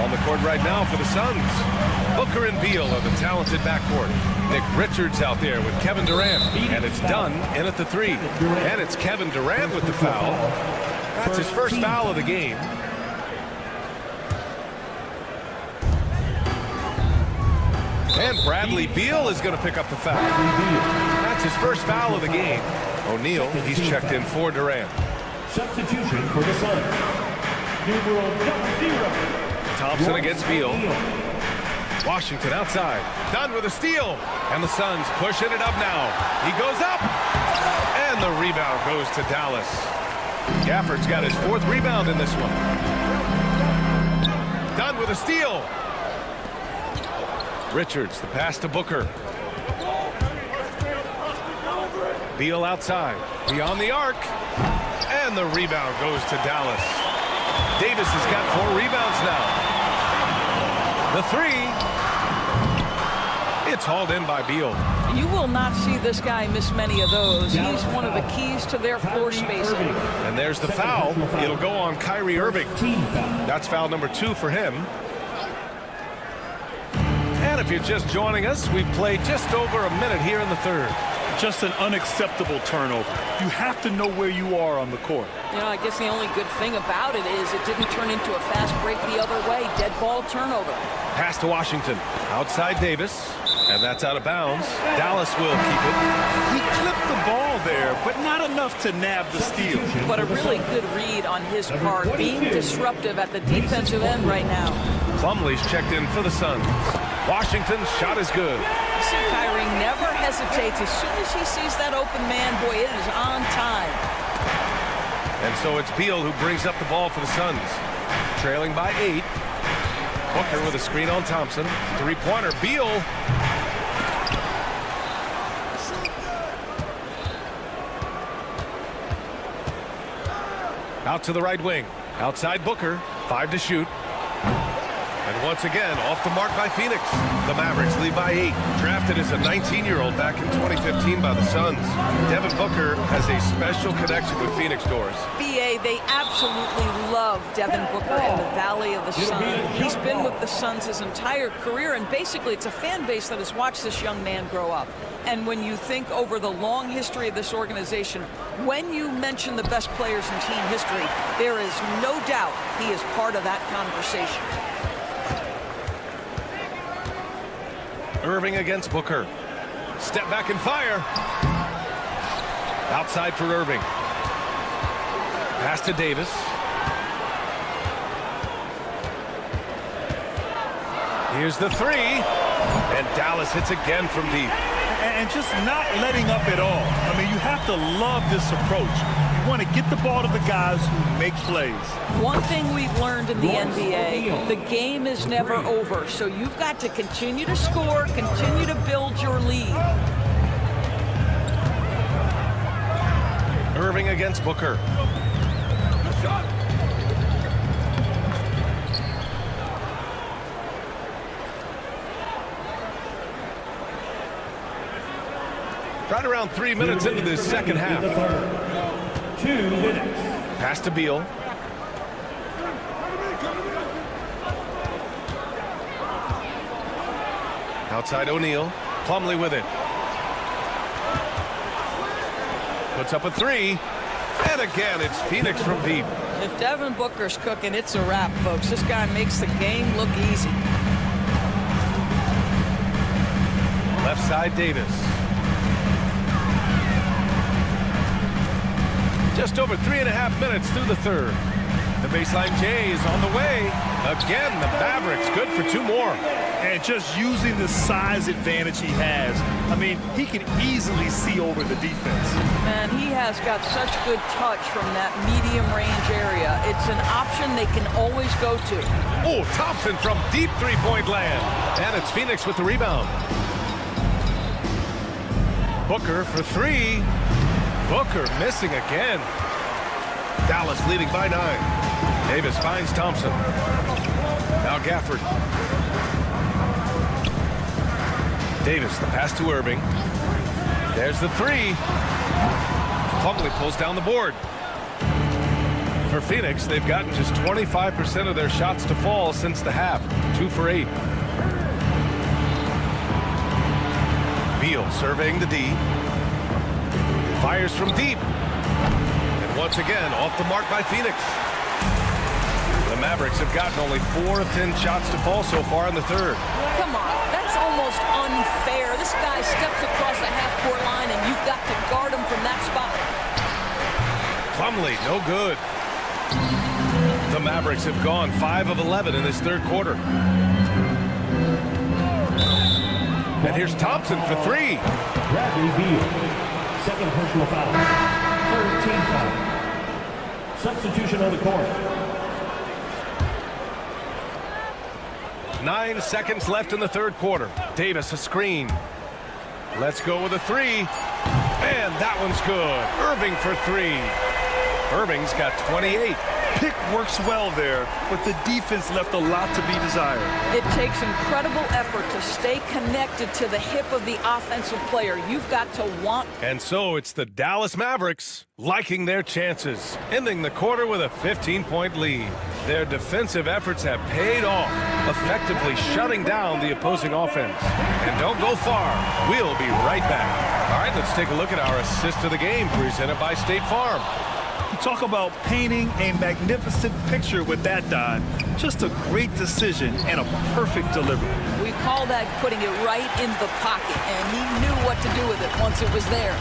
On the court right now for the Suns. Booker and Beal are the talented backcourt. Nick Richards out there with Kevin Durant, and it's Dunn in at the 3. And it's Kevin Durant with the foul. That's his first foul of the game. And Bradley Beal is going to pick up the foul. That's his first foul of the game. O'Neal, he's checked in for Durant. Substitution for the Suns. Numero 0. Thompson against Beal. Washington outside. Dunn with a steal. And the Suns pushing it up now. He goes up. And the rebound goes to Dallas. Gafford's got his 4th rebound in this one. Dunn with a steal. Richards, the pass to Booker. Beal outside. Beyond the arc. And the rebound goes to Dallas. Davis has got 4 rebounds now. The 3. It's hauled in by Beal. You will not see this guy miss many of those. He's one of the keys to their floor spacing. And there's the foul. It'll go on Kyrie Irving. That's foul number 2 for him. And if you're just joining us, we've played just over a minute here in the third. Just an unacceptable turnover. You have to know where you are on the court. You know, I guess the only good thing about it is it didn't turn into a fast break the other way. Dead ball turnover. Pass to Washington. Outside Davis. And that's out of bounds. Dallas will keep it. He clipped the ball there, but not enough to nab the steal. But a really good read on his part, being disruptive at the defensive end right now. Plumlee's checked in for the Suns. Washington's shot is good. You see, Kyrie never hesitates. As soon as he sees that open man, boy, it is on time. And so it's Beal who brings up the ball for the Suns. Trailing by 8. Booker with a screen on Thompson. Three-pointer, Beal. Out to the right wing. Outside Booker. 5 to shoot. And once again, off the mark by Phoenix. The Mavericks lead by 8. Drafted as a 19-year-old back in 2015 by the Suns. Devin Booker has a special connection with Phoenix Doors. BA, they absolutely love Devin Booker in the Valley of the Sun. He's been with the Suns his entire career, and basically it's a fan base that has watched this young man grow up. And when you think over the long history of this organization, when you mention the best players in team history, there is no doubt he is part of that conversation. Irving against Booker. Step back and fire. Outside for Irving. Pass to Davis. Here's the 3. And Dallas hits again from deep. And just not letting up at all. I mean, you have to love this approach. You want to get the ball to the guys who make plays. One thing we've learned in the NBA, the game is never over. So you've got to continue to score, continue to build your lead. Irving against Booker. Right around 3 minutes into this second half. 2 minutes. Pass to Beal. Outside O'Neal. Plumlee with it. Puts up a 3. And again, it's Phoenix from deep. If Devin Booker's cooking, it's a wrap, folks. This guy makes the game look easy. Left side Davis. Just over 3.5 minutes through the third. The baseline J is on the way. Again, the Mavericks good for 2 more. And just using the size advantage he has. I mean, he can easily see over the defense. And he has got such good touch from that medium range area. It's an option they can always go to. Oh, Thompson from deep three-point land. And it's Phoenix with the rebound. Booker for 3. Booker missing again. Dallas leading by 9. Davis finds Thompson. Now Gafford. Davis, the pass to Irving. There's the 3. Plumlee pulls down the board. For Phoenix, they've gotten just 25% of their shots to fall since the half. 2 for 8. Beal surveying the D. Fires from deep. And once again, off the mark by Phoenix. The Mavericks have gotten only 4 of 10 shots to fall so far in the third. Come on, that's almost unfair. This guy steps across the half-court line, and you've got to guard him from that spot. Plumlee, no good. The Mavericks have gone 5 of 11 in this third quarter. And here's Thompson for 3. Bradley Beal. Second personal foul. Third team foul. Substitution on the court. 9 seconds left in the third quarter. Davis a screen. Let's go with a 3. And that one's good. Irving for 3. Irving's got 28. Pick works well there, but the defense left a lot to be desired. It takes incredible effort to stay connected to the hip of the offensive player. You've got to want. And so it's the Dallas Mavericks liking their chances, ending the quarter with a 15-point lead. Their defensive efforts have paid off, effectively shutting down the opposing offense. And don't go far. We'll be right back. All right, let's take a look at our assist of the game presented by State Farm. You talk about painting a magnificent picture with that, Don. Just a great decision and a perfect delivery. We call that putting it right in the pocket, and he knew what to do with it once it was there.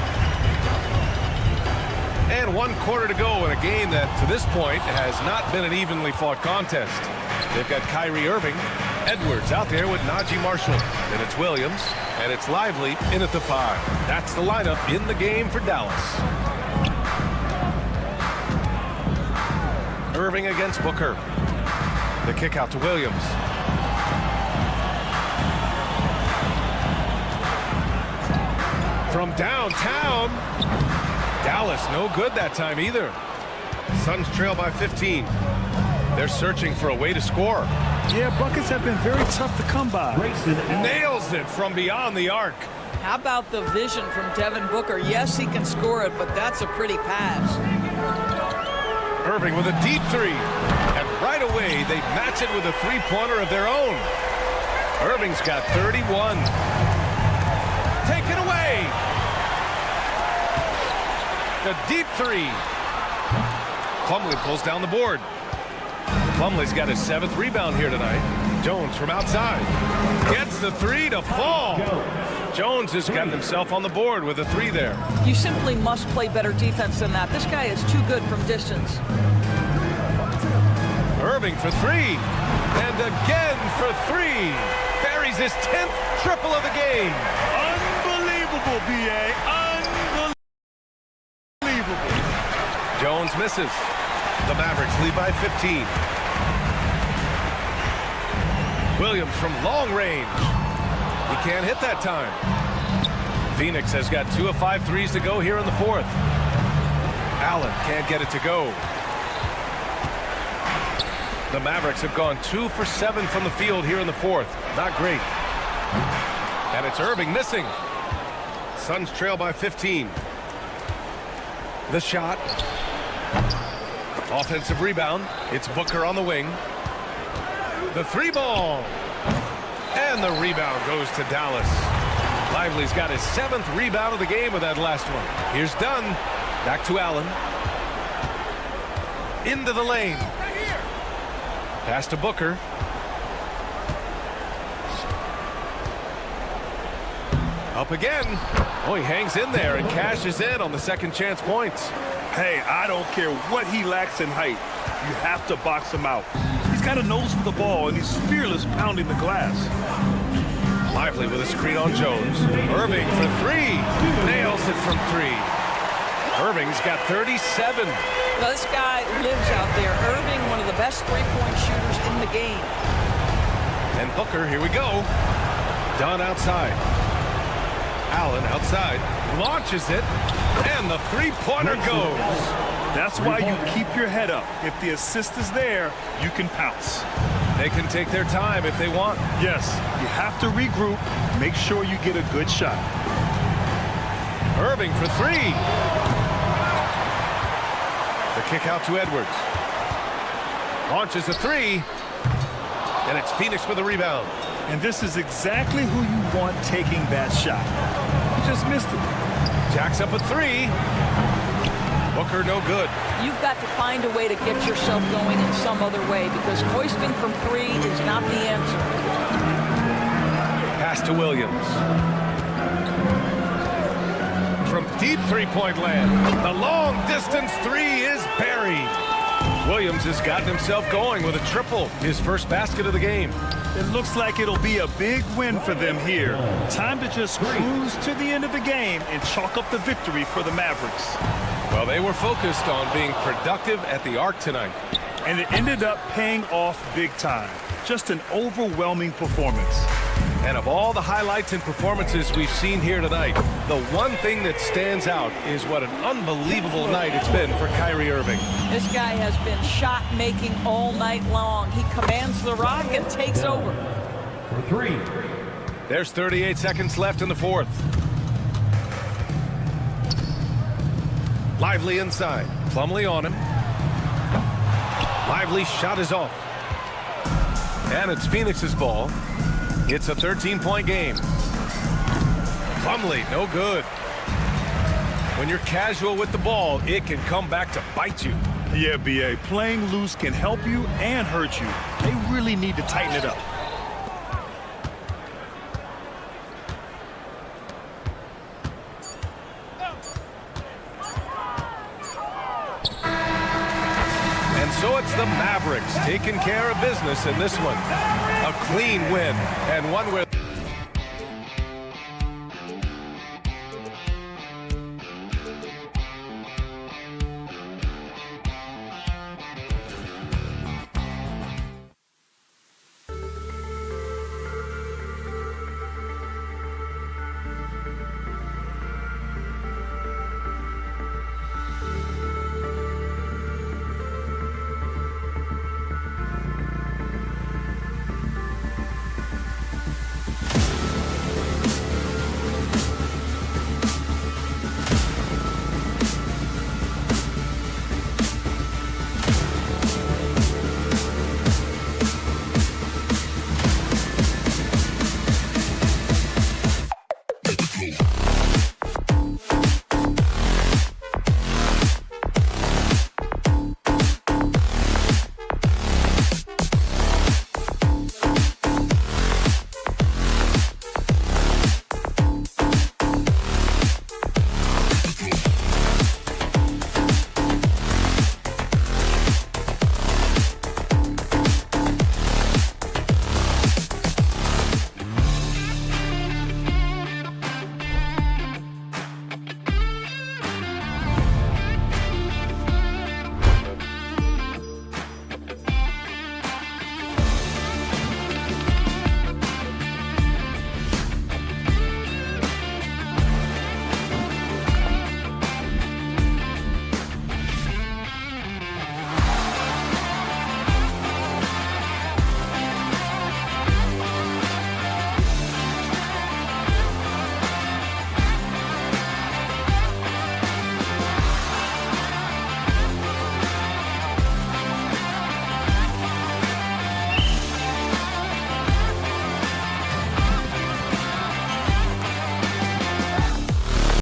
And 1 quarter to go in a game that, to this point, has not been an evenly fought contest. They've got Kyrie Irving, Edwards out there with Najee Marshall. Then it's Williams, and it's Lively in at the 5. That's the lineup in the game for Dallas. Irving against Booker. The kick out to Williams. From downtown. Dallas no good that time either. Suns trail by 15. They're searching for a way to score. Yeah, buckets have been very tough to come by. Nails it from beyond the arc. How about the vision from Devin Booker? Yes, he can score it, but that's a pretty pass. Irving with a deep three. And right away, they match it with a three-pointer of their own. Irving's got 31. Taken away. The deep three. Plumlee pulls down the board. Plumlee's got his 7th rebound here tonight. Jones from outside. Gets the three to fall. Jones has gotten himself on the board with a 3 there. You simply must play better defense than that. This guy is too good from distance. Irving for 3. And again for 3. Buries his 10th triple of the game. Unbelievable, B.A. Unbelievable. Jones misses. The Mavericks lead by 15. Williams from long range. He can't hit that time. Phoenix has got 2 of 5 threes to go here in the 4th. Allen can't get it to go. The Mavericks have gone 2 for 7 from the field here in the 4th. Not great. And it's Irving missing. Suns trail by 15. The shot. Offensive rebound. It's Booker on the wing. The 3 ball. And the rebound goes to Dallas. Lively's got his 7th rebound of the game with that last one. Here's Dunn. Back to Allen. Into the lane. Pass to Booker. Up again. Oh, he hangs in there and cashes in on the second chance points. Hey, I don't care what he lacks in height. You have to box him out. He's got a nose for the ball, and he's fearless pounding the glass. Lively with a screen on Jones. Irving for 3. Nails it from 3. Irving's got 37. Well, this guy lives out there. Irving, one of the best three-point shooters in the game. And Booker, here we go. Dunn outside. Allen outside. Launches it. And the three-pointer goes. That's why you keep your head up. If the assist is there, you can pounce. They can take their time if they want. Yes, you have to regroup. Make sure you get a good shot. Irving for 3. The kick out to Edwards. Launches a 3. And it's Phoenix with a rebound. And this is exactly who you want taking that shot. You just missed it. Jacks up a 3. Booker no good. You've got to find a way to get yourself going in some other way because hoisting from 3 is not the answer. Pass to Williams. From deep three-point land. The long distance 3 is buried. Williams has gotten himself going with a triple, his first basket of the game. It looks like it'll be a big win for them here. Time to just cruise to the end of the game and chalk up the victory for the Mavericks. Well, they were focused on being productive at the arc tonight. And it ended up paying off big time. Just an overwhelming performance. And of all the highlights and performances we've seen here tonight, the one thing that stands out is what an unbelievable night it's been for Kyrie Irving. This guy has been shot-making all night long. He commands the rock and takes over. For 3. There's 38 seconds left in the 4th. Lively inside. Plumlee on him. Lively's shot is off. And it's Phoenix's ball. It's a 13-point game. Plumlee, no good. When you're casual with the ball, it can come back to bite you. Yeah, B.A., playing loose can help you and hurt you. They really need to tighten it up. So it's the Mavericks taking care of business in this one. A clean win and one where